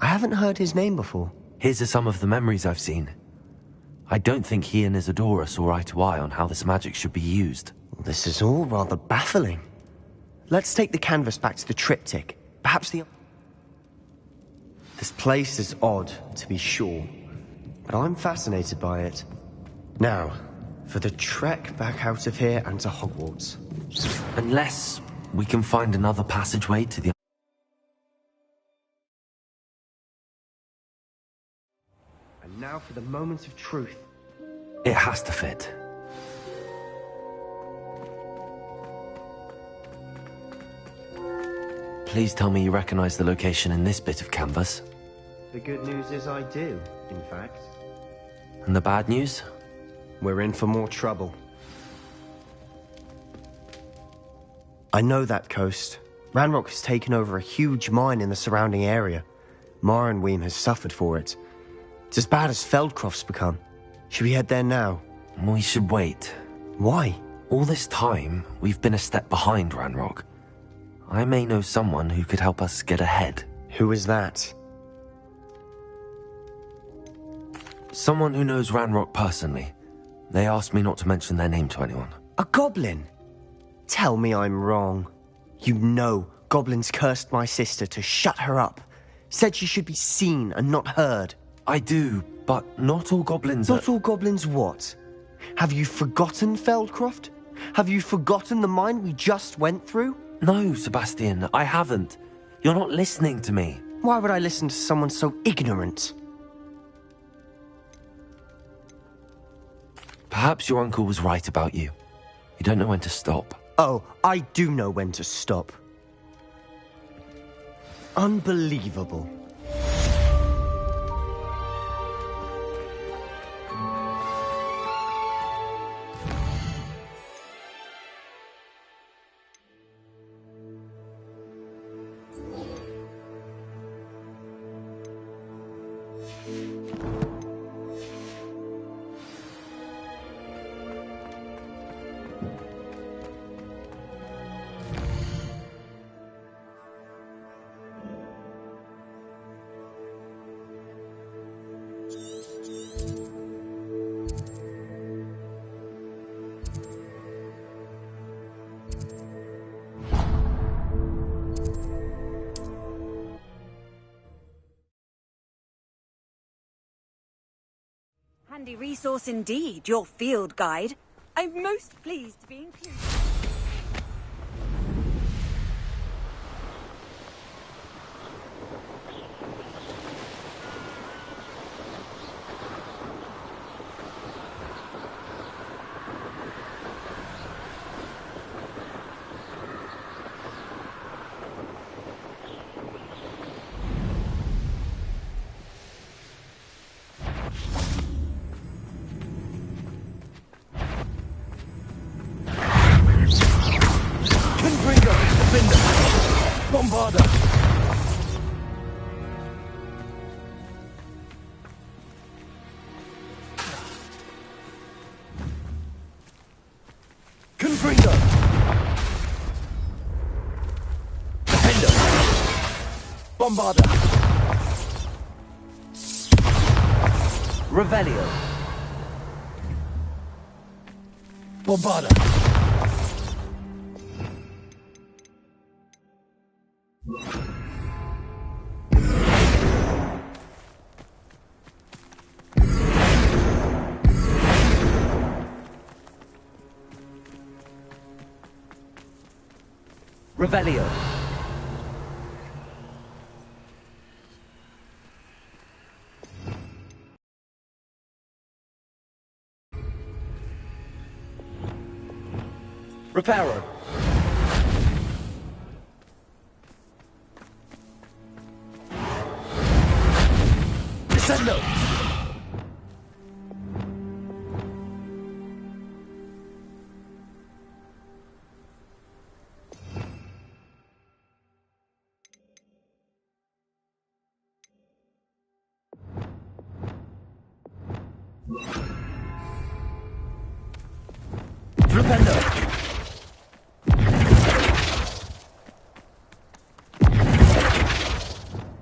I haven't heard his name before. Here's are some of the memories I've seen. I don't think he and Isadora saw eye to eye on how this magic should be used. This is all rather baffling. Let's take the canvas back to the triptych. Perhaps the... This place is odd, to be sure, but I'm fascinated by it. Now, for the trek back out of here and to Hogwarts. Unless we can find another passageway to the... And now for the moment of truth. It has to fit. Please tell me you recognize the location in this bit of canvas. The good news is I do, in fact. And the bad news? We're in for more trouble. I know that coast. Ranrock has taken over a huge mine in the surrounding area. Marrenweem has suffered for it. It's as bad as Feldcroft's become. Should we head there now? We should wait. Why? All this time, we've been a step behind Ranrock. I may know someone who could help us get ahead. Who is that? Someone who knows Ranrock personally. They asked me not to mention their name to anyone. A goblin? Tell me I'm wrong. You know goblins cursed my sister to shut her up. Said she should be seen and not heard. I do, but not all goblins Not all goblins what? Have you forgotten Feldcroft? Have you forgotten the mine we just went through? No, Sebastian, I haven't. You're not listening to me. Why would I listen to someone so ignorant? Perhaps your uncle was right about you. You don't know when to stop. Oh, I do know when to stop. Unbelievable. Handy resource indeed, your field guide. I'm most pleased to be included. Bombarda! Confringo! Defender! Bombarda! Revelio! Bombarda! Revelio. Reparo. Descendo. Flipendo.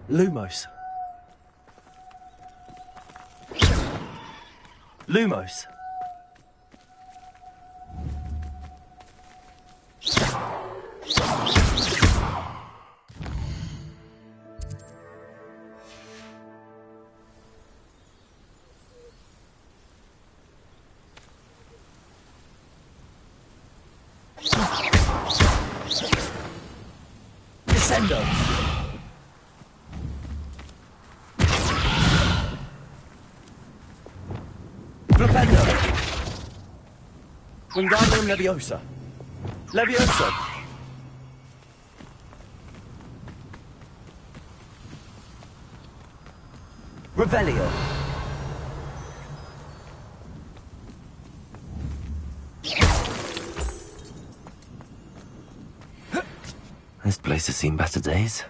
Lumos. Lumos. Descendo. Flipendo. Wingardium Leviosa. Leviosa. Revelio. This place has seen better days.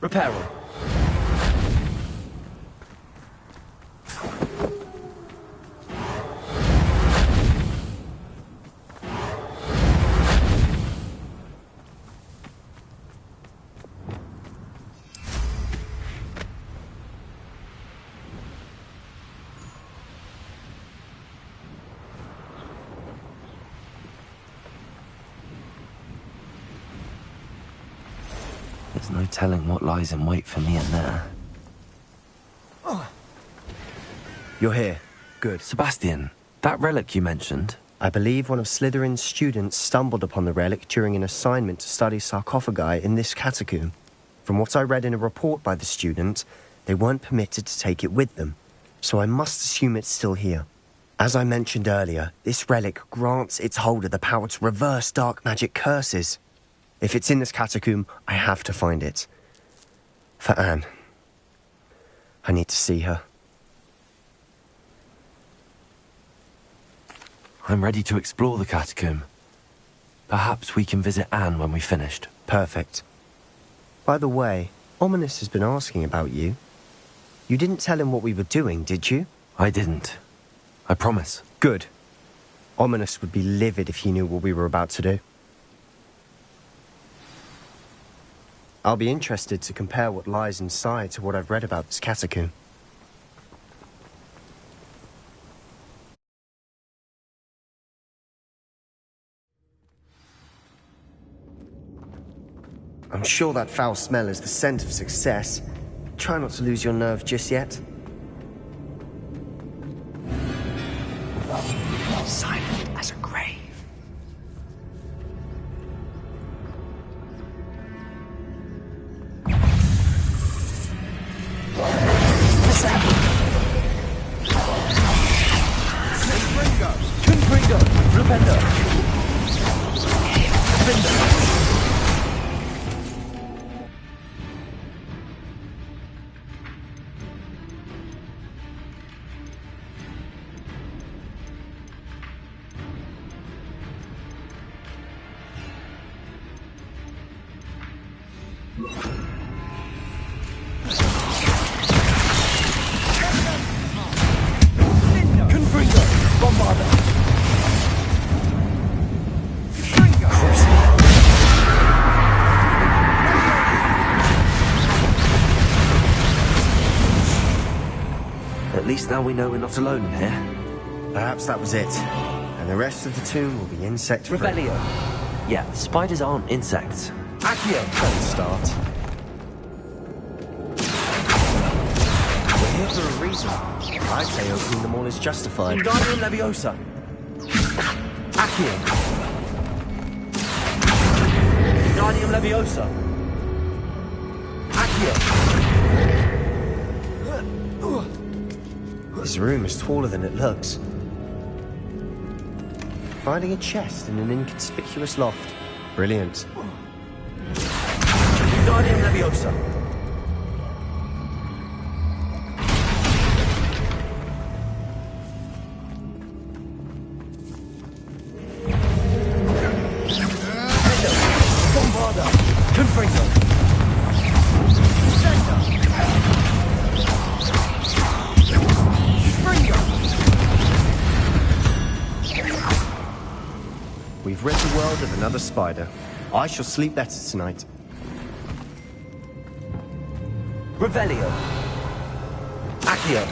Reparo. There's no telling what lies in wait for me in there. You're here. Good. Sebastian, that relic you mentioned. I believe one of Slytherin's students stumbled upon the relic during an assignment to study sarcophagi in this catacomb. From what I read in a report by the student, they weren't permitted to take it with them, so I must assume it's still here. As I mentioned earlier, this relic grants its holder the power to reverse dark magic curses. If it's in this catacomb, I have to find it. For Anne. I need to see her. I'm ready to explore the catacomb. Perhaps we can visit Anne when we've finished. Perfect. By the way, Ominous has been asking about you. You didn't tell him what we were doing, did you? I didn't. I promise. Good. Ominous would be livid if he knew what we were about to do. I'll be interested to compare what lies inside to what I've read about this catacomb. I'm sure that foul smell is the scent of success. Try not to lose your nerve just yet. Silent as a grave. Confringo. Flipendo. Flipendo. At least now we know we're not alone in here. Perhaps that was it. And the rest of the tomb will be insect-free. Revelio. Yeah, spiders aren't insects. Accio. Don't start. We're here for a reason. I'd say opening them all is justified. Wingardium Leviosa. Accio. Wingardium Leviosa. Accio. This room is taller than it looks. Finding a chest in an inconspicuous loft. Brilliant. Wingardium Leviosa. Bombarda. Confringo. We've rid the world of another spider. I shall sleep better tonight. Revelio. Accio.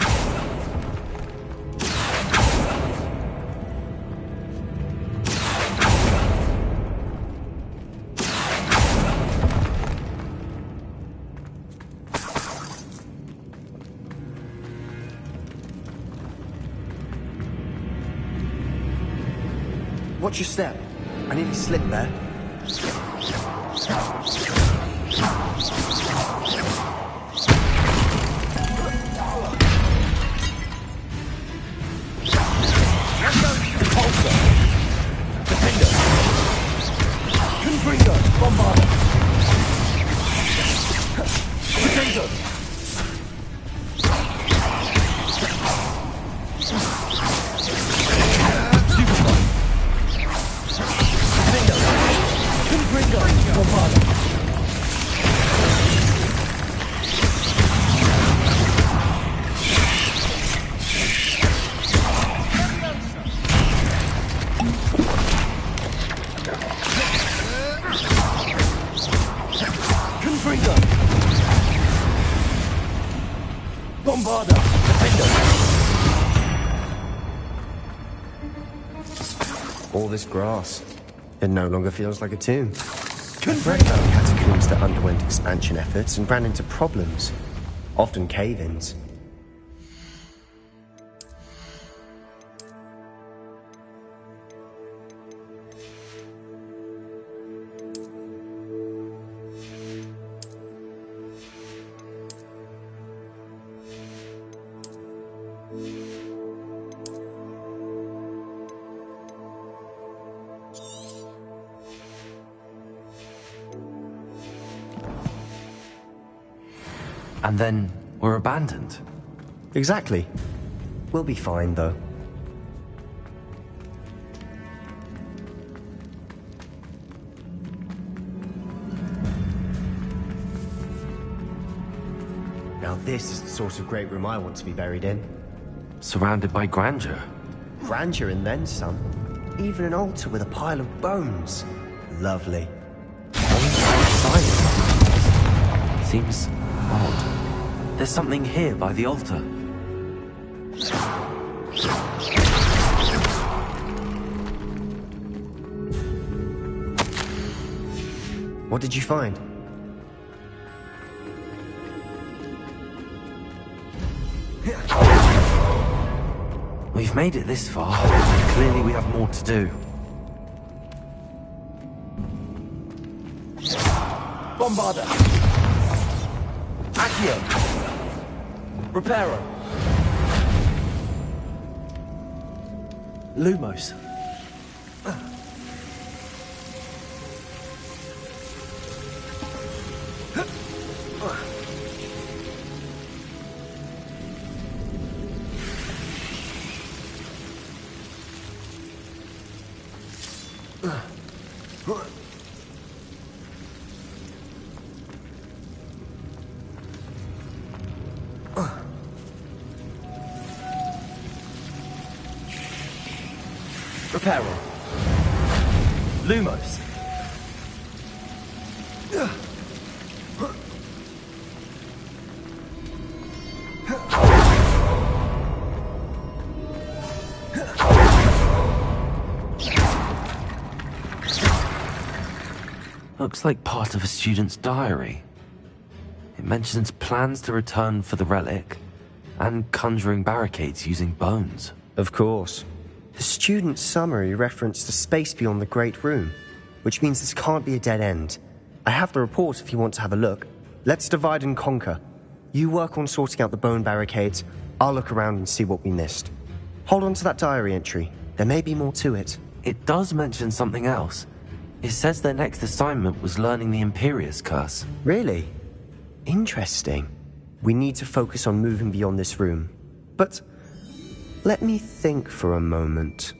Watch your step. I nearly slipped there. Confringo. Bombarda. Potato. Confringo. Bombarda. Confringo. Bombarda. Defender. All this grass. It no longer feels like a tomb. I've read about catacombs that underwent expansion efforts and ran into problems. Often cave-ins. And then we're abandoned. Exactly. We'll be fine, though. Now this is the sort of great room I want to be buried in. Surrounded by grandeur. Grandeur and then some. Even an altar with a pile of bones. Lovely. Seems odd. There's something here by the altar. What did you find? We've made it this far. Clearly we have more to do. Bombarda. Accio. Reparo. Lumos. Reparo. Lumos. Looks like part of a student's diary. It mentions plans to return for the relic And conjuring barricades using bones. Of course. The student's summary referenced a space beyond the Great Room, which means this can't be a dead end. I have the report if you want to have a look. Let's divide and conquer. You work on sorting out the bone barricades. I'll look around and see what we missed. Hold on to that diary entry. There may be more to it. It does mention something else. It says their next assignment was learning the Imperius Curse. Really? Interesting. We need to focus on moving beyond this room. But let me think for a moment.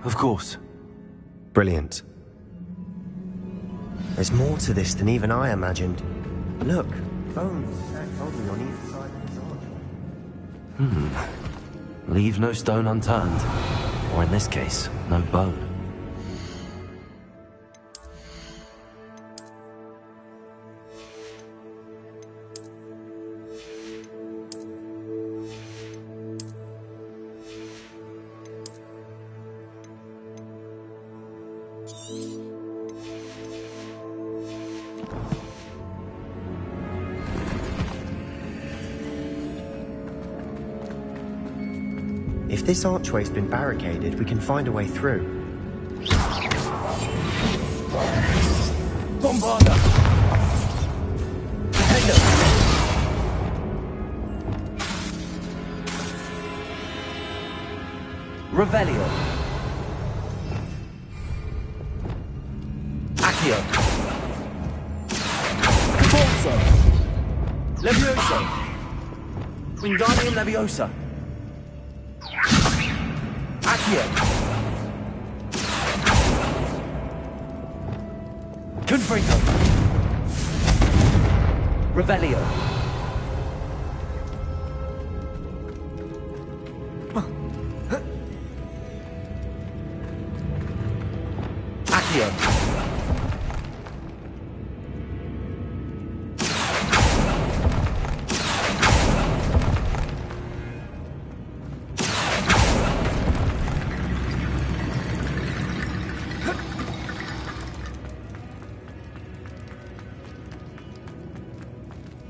Of course. Brilliant. There's more to this than even I imagined. Look, bones stacked only on either side of this arch. Leave no stone unturned. Or in this case, no bone. If this archway's been barricaded, we can find a way through. Bombarda! Defender! Revelio. Accio. Forza! Leviosa! Wingardium Leviosa! Accio! Confringo! Revelio. Accio.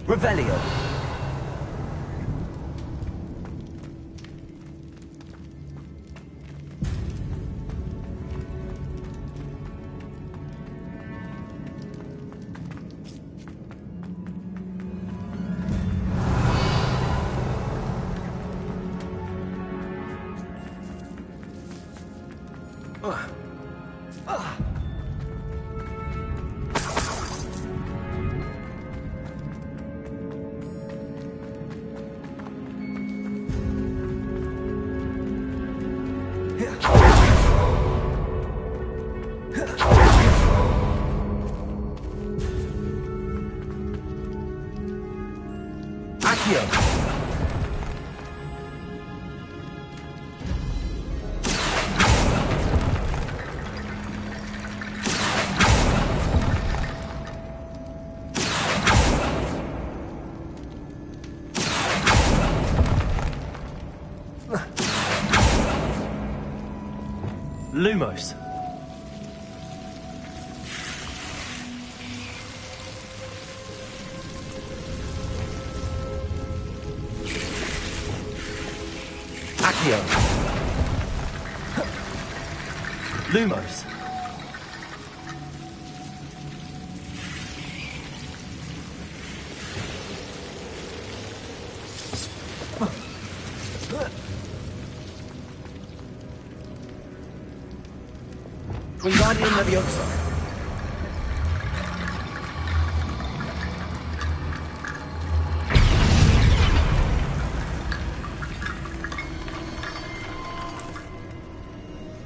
Revelio. Accio. Lumos. Accio. Lumos. Wingardium Leviosa!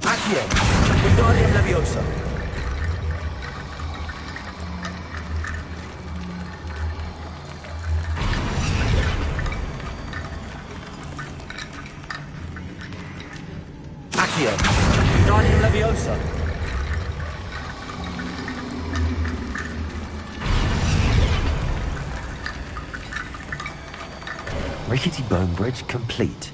Accio! Wingardium Leviosa! Accio! Leviosa. Rickety bone bridge complete.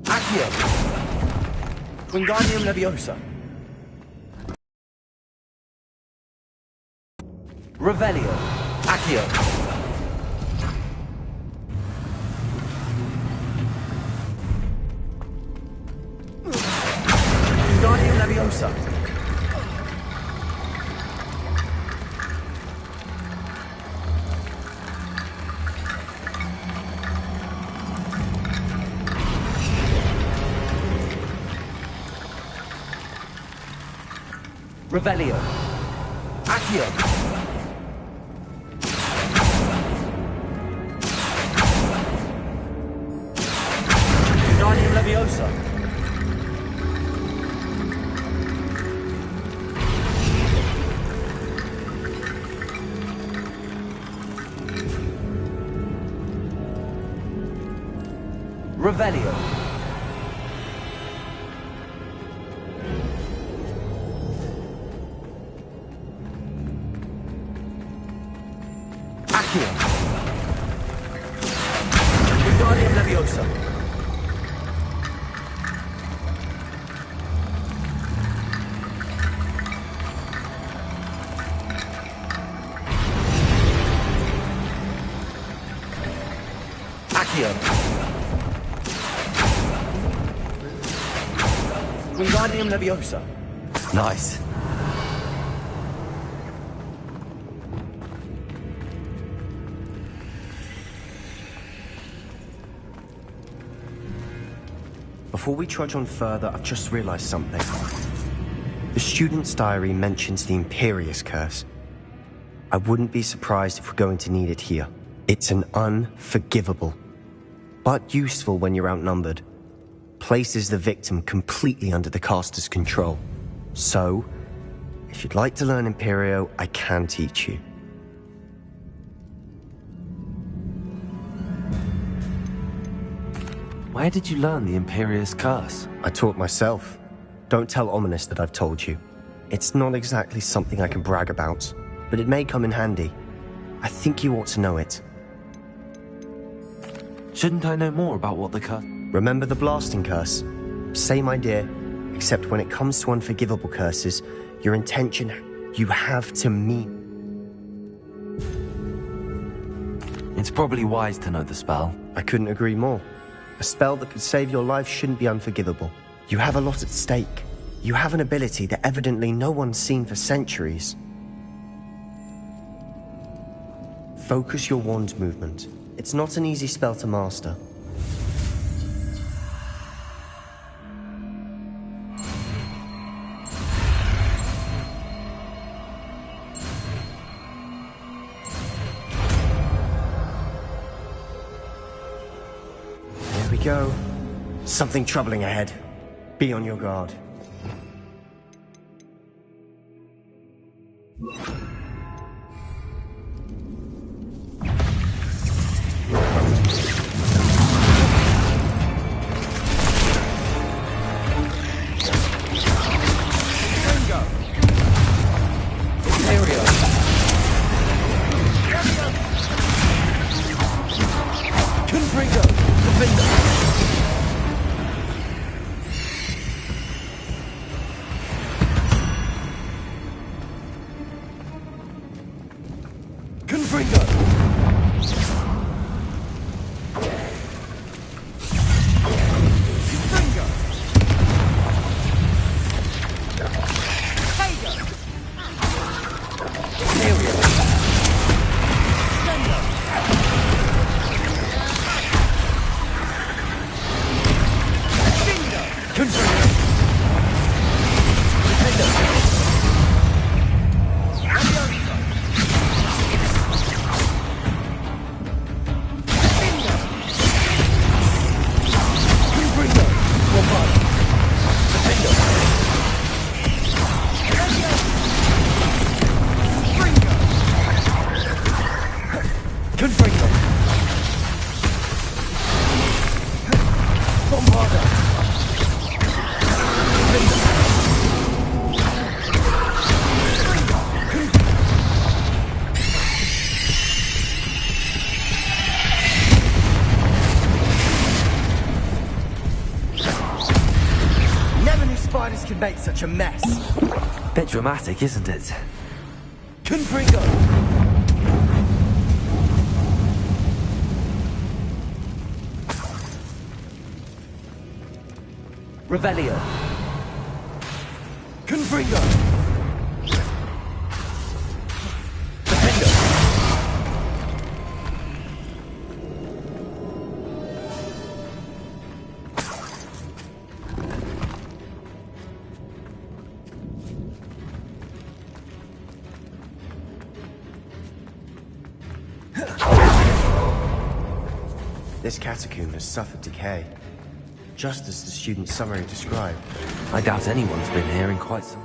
Accio. Wingardium Leviosa. Revelio. Accio. Wingardium Leviosa. Revelio. Accio. Wingardium Leviosa. Revelio. Accio. Wingardium Leviosa. Accio. Wingardium Leviosa. Nice. Before we trudge on further, I've just realized something. The student's diary mentions the Imperious Curse. I wouldn't be surprised if we're going to need it here. It's an unforgivable, but useful when you're outnumbered. Places the victim completely under the caster's control. So, if you'd like to learn Imperio, I can teach you. Where did you learn the Imperious Curse? I taught myself. Don't tell Ominous that I've told you. It's not exactly something I can brag about, but it may come in handy. I think you ought to know it. Shouldn't I know more about what the curse... Remember the blasting curse? Same idea, except when it comes to unforgivable curses, your intention, you have to mean. It's probably wise to know the spell. I couldn't agree more. A spell that could save your life shouldn't be unforgivable. You have a lot at stake. You have an ability that evidently no one's seen for centuries. Focus your wand movement. It's not an easy spell to master. There we go. Something troubling ahead. Be on your guard. could make such a mess. Bit dramatic, isn't it? Confringo! Revelio. Confringo! Defendo! This catacomb has suffered decay, just as the student's summary described. I doubt anyone's been here in quite some...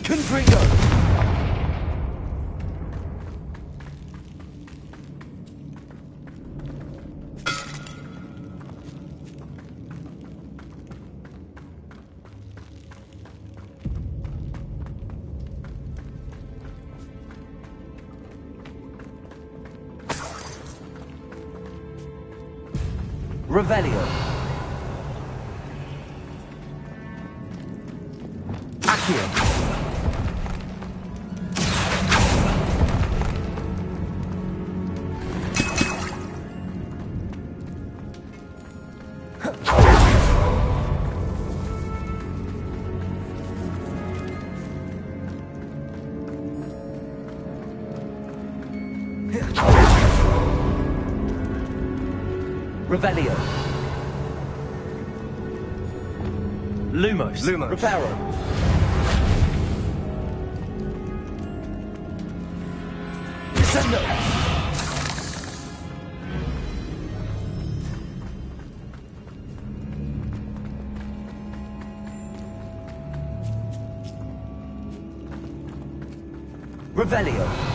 Confringo! Revelio. Accio. Revelio. Lumos. Reparo. Descendo. Revelio.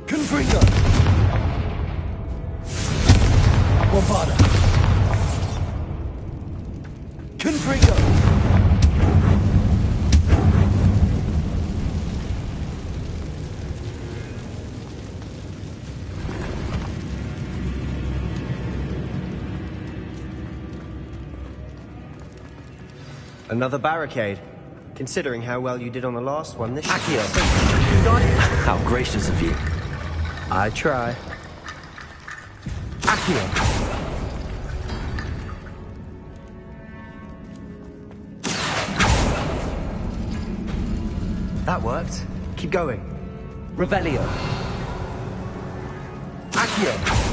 Confringo! Bombarda! Confringo! Another barricade. Considering how well you did on the last one, this... Accio! How gracious of you. I try. Accio. That worked. Keep going. Revelio. Accio.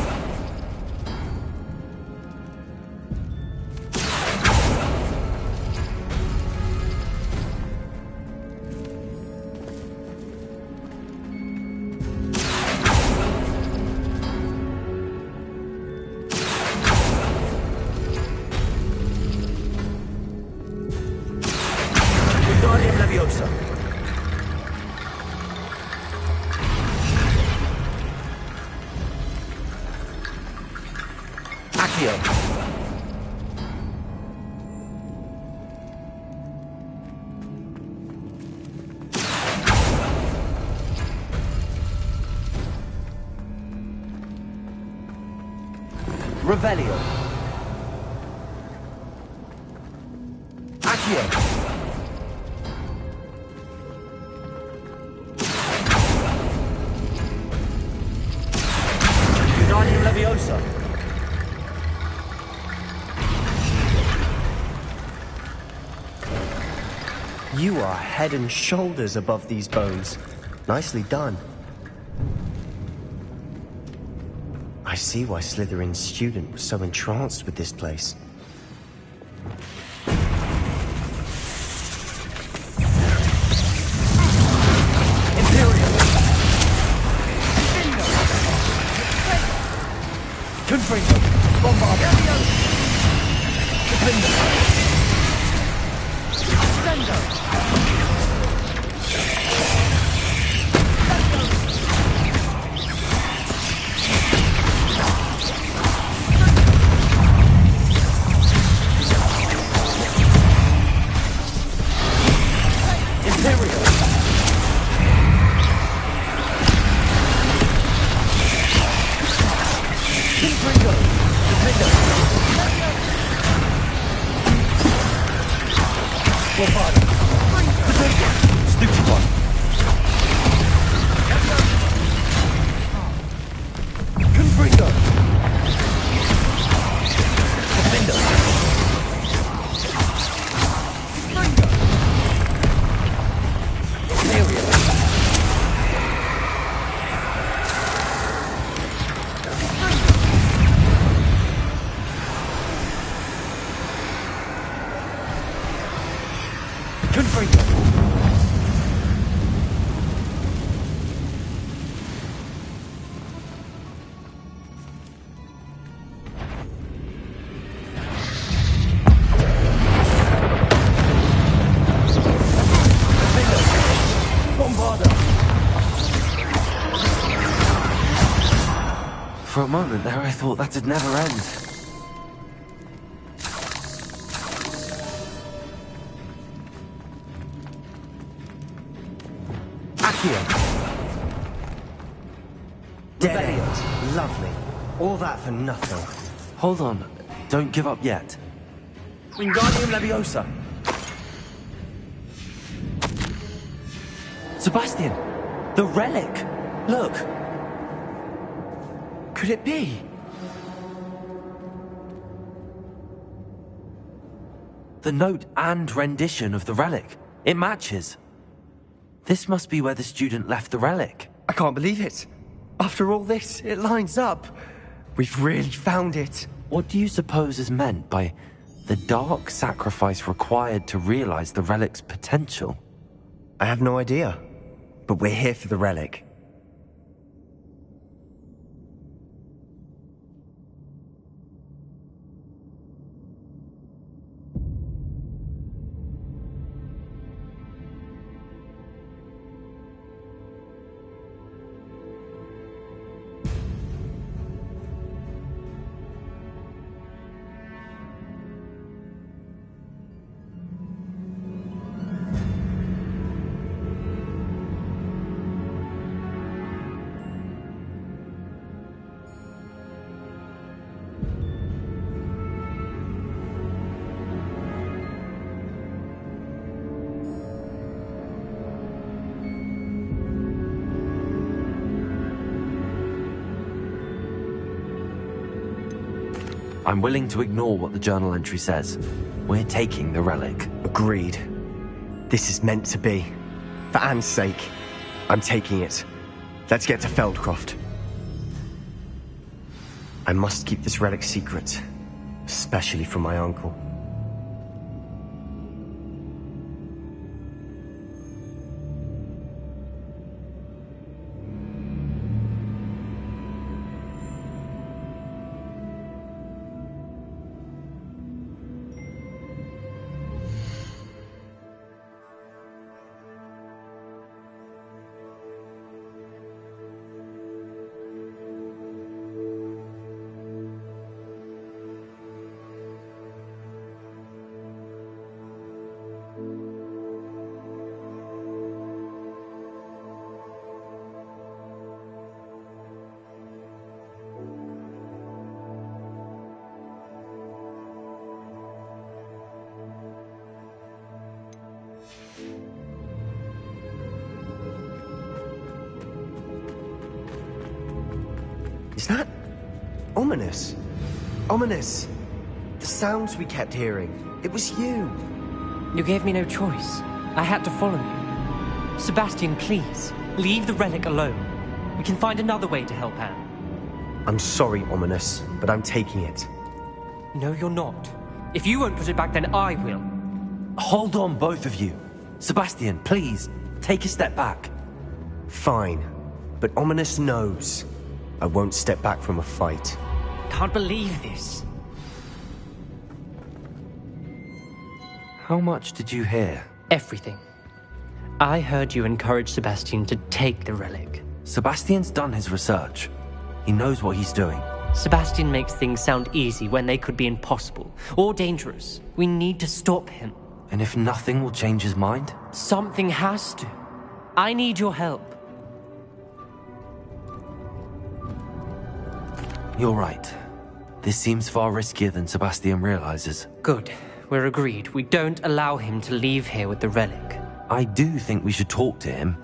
Leviosa. Accio. Revelio. Accio. Wingardium Leviosa. You are head and shoulders above these bones. Nicely done. I see why Slytherin's student was so entranced with this place. Imperium. Confringo. Bombardier. Defender. Sendo. For a moment there, I thought that'd never end. Accio. Dead end. Lovely. All that for nothing. Hold on. Don't give up yet. Wingardium Leviosa. Sebastian! The relic! Look! Could it be? The note and rendition of the relic. It matches. This must be where the student left the relic. I can't believe it. After all this, it lines up. We've really found it. What do you suppose is meant by the dark sacrifice required to realize the relic's potential? I have no idea. But we're here for the relic. I'm willing to ignore what the journal entry says. We're taking the relic. Agreed. This is meant to be. For Anne's sake, I'm taking it. Let's get to Feldcroft. I must keep this relic secret, especially from my uncle. Is that... ominous? Ominous! The sounds we kept hearing. It was you. You gave me no choice. I had to follow you. Sebastian, please, leave the relic alone. We can find another way to help Anne. I'm sorry, Ominous, but I'm taking it. No, you're not. If you won't put it back, then I will. Hold on, both of you. Sebastian, please, take a step back. Fine, but Ominous knows. I won't step back from a fight. Can't believe this. How much did you hear? Everything. I heard you encourage Sebastian to take the relic. Sebastian's done his research. He knows what he's doing. Sebastian makes things sound easy when they could be impossible or dangerous. We need to stop him. And if nothing will change his mind? Something has to. I need your help. You're right. This seems far riskier than Sebastian realizes. Good. We're agreed. We don't allow him to leave here with the relic. I do think we should talk to him,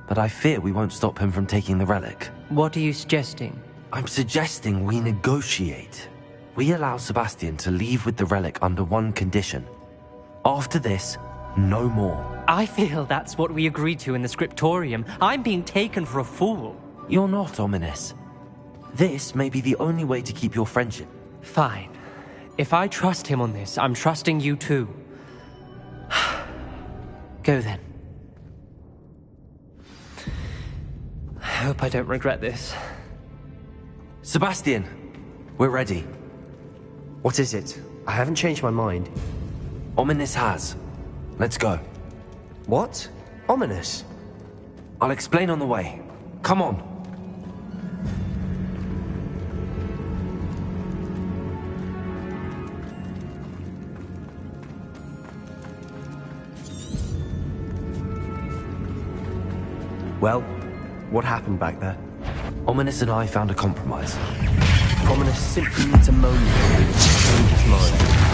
but I fear we won't stop him from taking the relic. What are you suggesting? I'm suggesting we negotiate. We allow Sebastian to leave with the relic under one condition. After this, no more. I feel that's what we agreed to in the scriptorium. I'm being taken for a fool. You're not, Ominous. This may be the only way to keep your friendship. Fine. If I trust him on this, I'm trusting you too. Go then. I hope I don't regret this. Sebastian, we're ready. What is it? I haven't changed my mind. Ominous has. Let's go. What? Ominous? I'll explain on the way. Come on. Well, what happened back there? Ominous and I found a compromise. Ominous simply needs a moment to change his mind.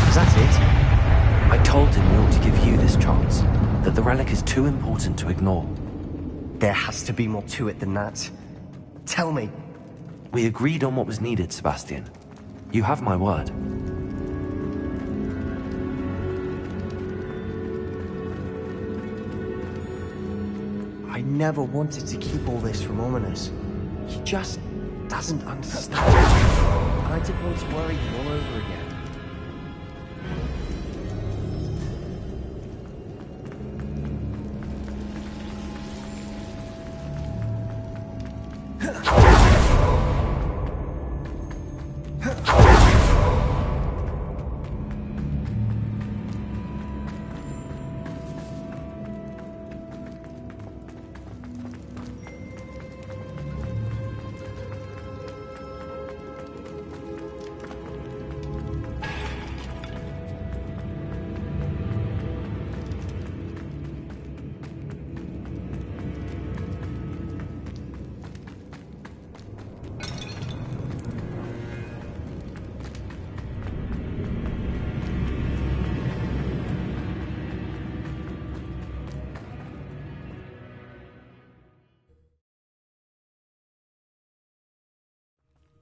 Is that it? I told him we ought to give you this chance, that the relic is too important to ignore. There has to be more to it than that. Tell me. We agreed on what was needed, Sebastian. You have my word. I never wanted to keep all this from Ominous. He just doesn't understand. I didn't want to worry him all over again.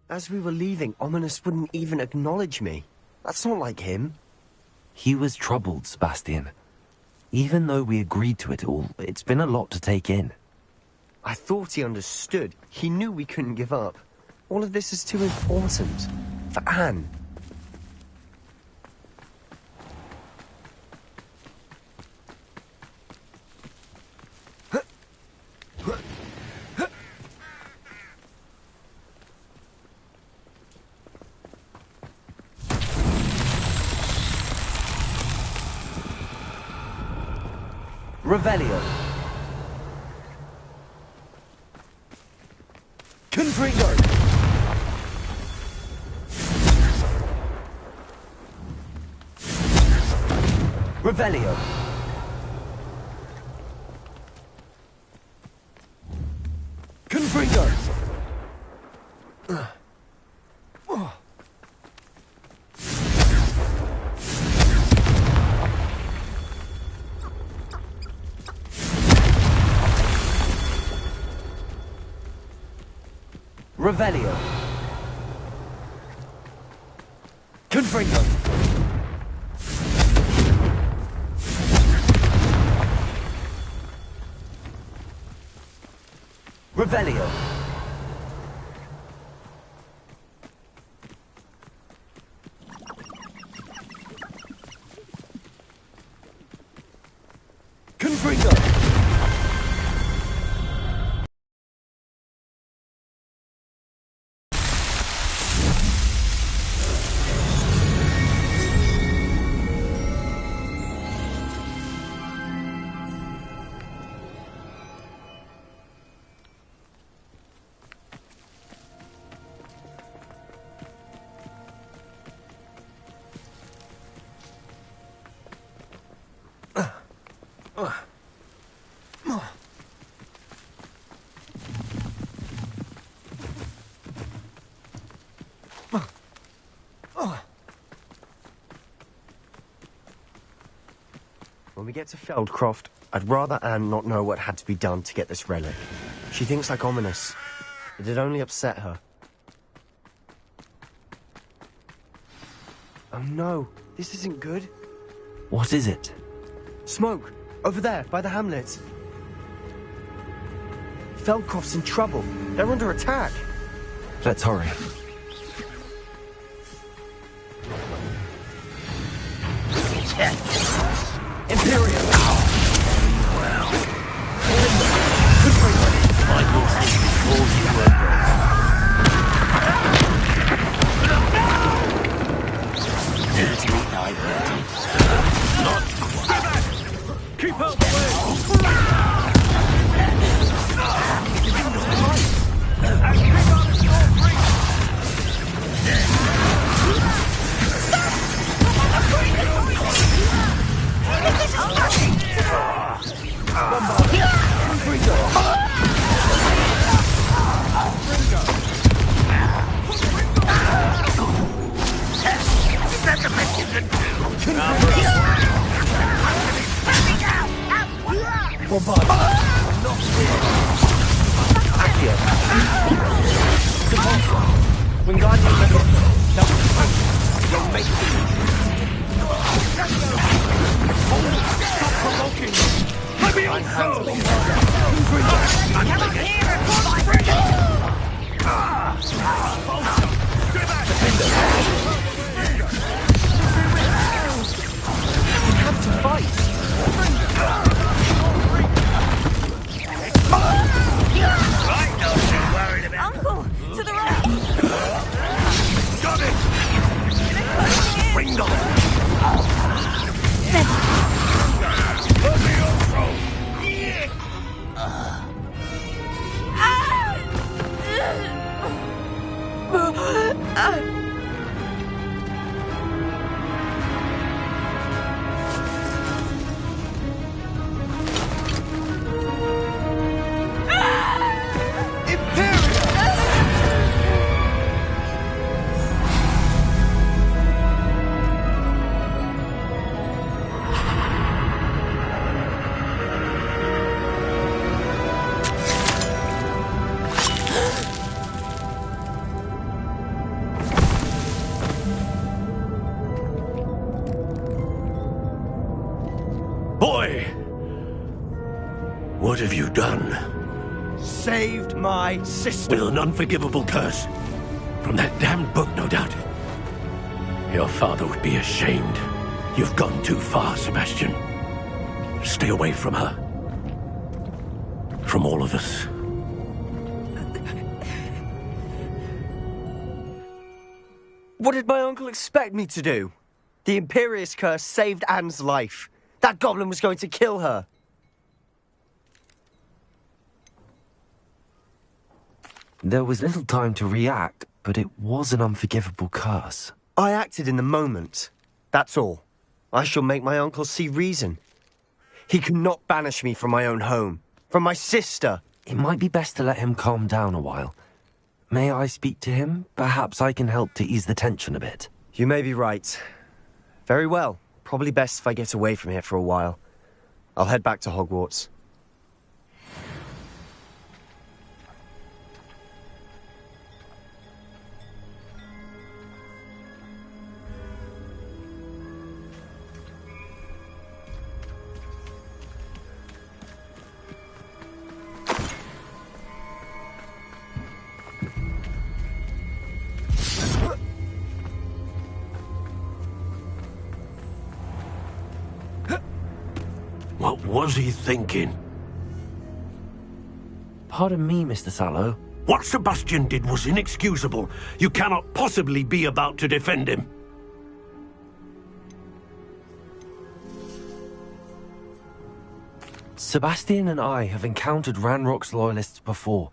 As we were leaving, Ominous wouldn't even acknowledge me. That's not like him. He was troubled, Sebastian. Even though we agreed to it all, it's been a lot to take in. I thought he understood. He knew we couldn't give up. All of this is too important. For Anne. Revelio. Confringo. Revelio. Confringo. Revelio. Confringo. Revelio. Confringo. When we get to Feldcroft, I'd rather Anne not know what had to be done to get this relic. She thinks like ominous. It'd only upset her. Oh no, this isn't good. What is it? Smoke! Over there, by the hamlet. Feldcroft's in trouble. They're under attack. Let's hurry. Imperium! Well. Michael says before you were dirty diverted. Not quite. Keep out the way! Is that the best you can do? Bombard! Not here! Accio! Depulso! Wingardium Leviosa! Now, don't make it! Stop provoking me! Leviosa! I'm not here! We have to fight! Uncle, to the right! Got it! Ringo! Boy! What have you done? Saved my sister. With an unforgivable curse. From that damned book, no doubt. Your father would be ashamed. You've gone too far, Sebastian. Stay away from her. From all of us. What did my uncle expect me to do? The Imperious curse saved Anne's life. That goblin was going to kill her. There was little time to react, but it was an unforgivable curse. I acted in the moment. That's all. I shall make my uncle see reason. He cannot banish me from my own home. From my sister. It might be best to let him calm down a while. May I speak to him? Perhaps I can help to ease the tension a bit. You may be right. Very well. Probably best if I get away from here for a while. I'll head back to Hogwarts. was he thinking? Pardon me, Mr. Sallow. What Sebastian did was inexcusable. You cannot possibly be about to defend him. Sebastian and I have encountered Ranrock's loyalists before.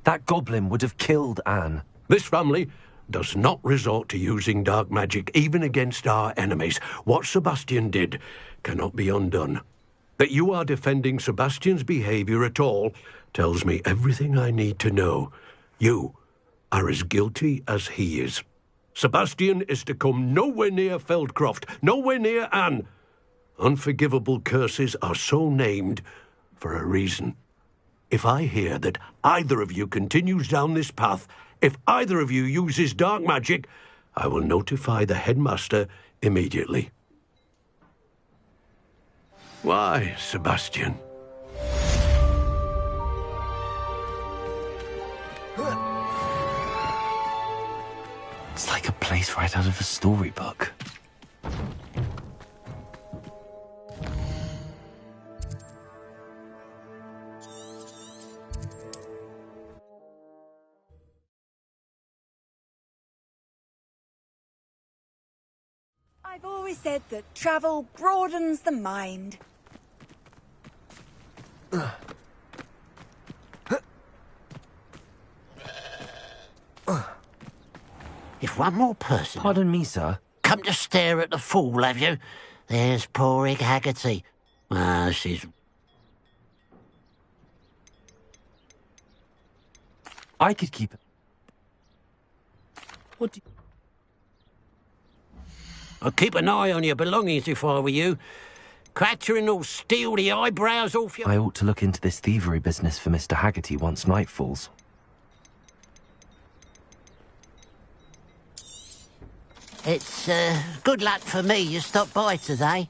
That goblin would have killed Anne. This family does not resort to using dark magic even against our enemies. What Sebastian did cannot be undone. That you are defending Sebastian's behavior at all tells me everything I need to know. You are as guilty as he is. Sebastian is to come nowhere near Feldcroft, nowhere near Anne. Unforgivable curses are so named for a reason. If I hear that either of you continues down this path, if either of you uses dark magic, I will notify the headmaster immediately. Why, Sebastian? It's like a place right out of a storybook. I've always said that travel broadens the mind. If one more person... Pardon me, sir. Come to stare at the fool, have you? There's poor Egg Haggerty. She's... I could keep it. What do you... I'd keep an eye on your belongings if I were you. Crattering will steal the eyebrows off you. I ought to look into this thievery business for Mr. Haggerty once night falls. It's, good luck for me you stopped by today.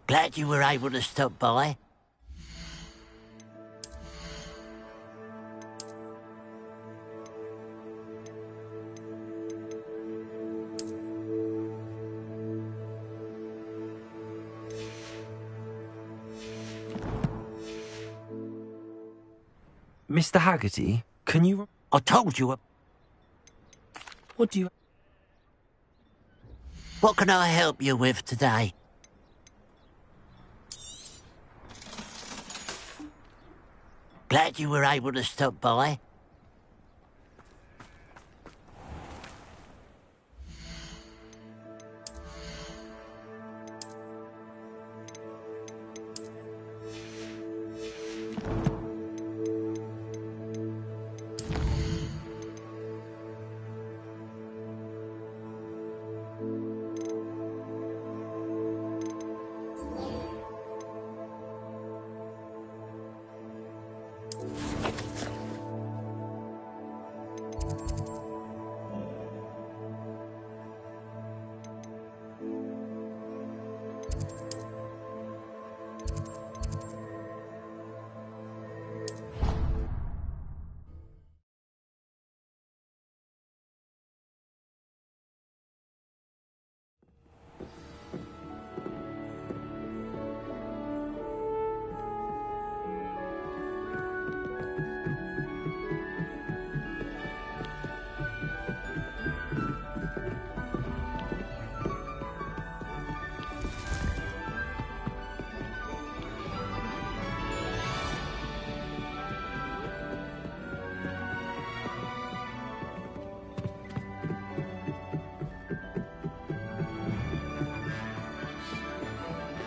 Glad you were able to stop by. Mr. Haggerty, can you... I told you... What do you... What can I help you with today? Glad you were able to stop by.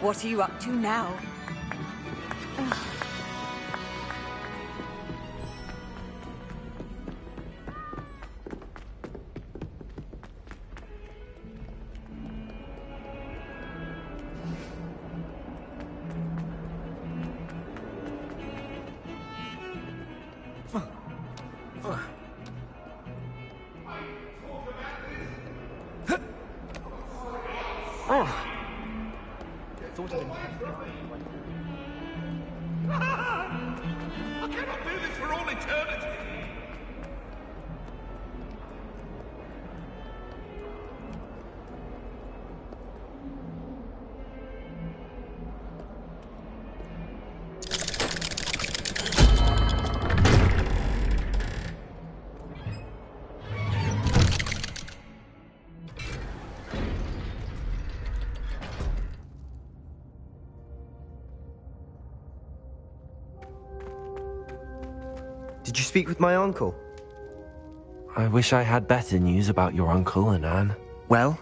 What are you up to now? I thought I'd I cannot do this for all eternity. Did you speak with my uncle? I wish I had better news about your uncle and Anne. Well,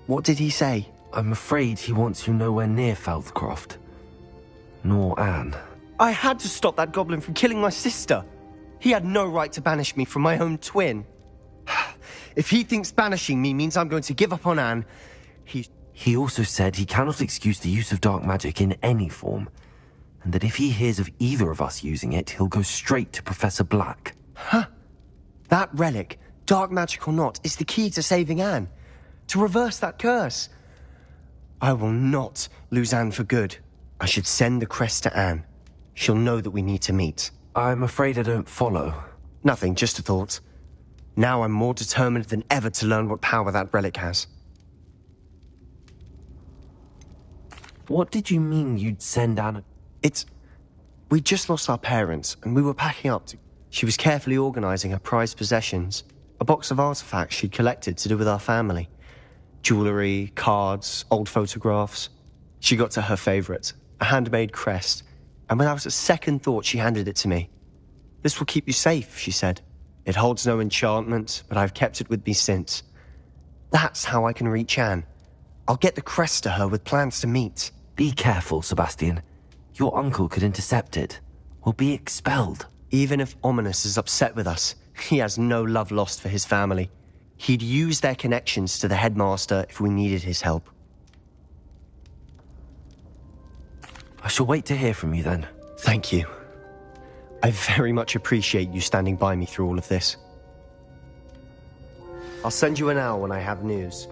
what did he say? I'm afraid he wants you nowhere near Feldcroft. Nor Anne. I had to stop that goblin from killing my sister. He had no right to banish me from my own twin. If he thinks banishing me means I'm going to give up on Anne, He also said he cannot excuse the use of dark magic in any form, and that if he hears of either of us using it, he'll go straight to Professor Black. Huh? That relic, dark magic or not, is the key to saving Anne. To reverse that curse. I will not lose Anne for good. I should send the crest to Anne. She'll know that we need to meet. I'm afraid I don't follow. Nothing, just a thought. Now I'm more determined than ever to learn what power that relic has. What did you mean you'd send Anne? We just lost our parents, and we were packing up to... She was carefully organising her prized possessions. A box of artifacts she'd collected to do with our family. Jewellery, cards, old photographs. She got to her favourite, a handmade crest, and without a second thought she handed it to me. This will keep you safe, she said. It holds no enchantment, but I've kept it with me since. That's how I can reach Anne. I'll get the crest to her with plans to meet. Be careful, Sebastian. Your uncle could intercept it. We'll be expelled. Even if Ominous is upset with us, he has no love lost for his family. He'd use their connections to the headmaster if we needed his help. I shall wait to hear from you then. Thank you. I very much appreciate you standing by me through all of this. I'll send you an hour when I have news.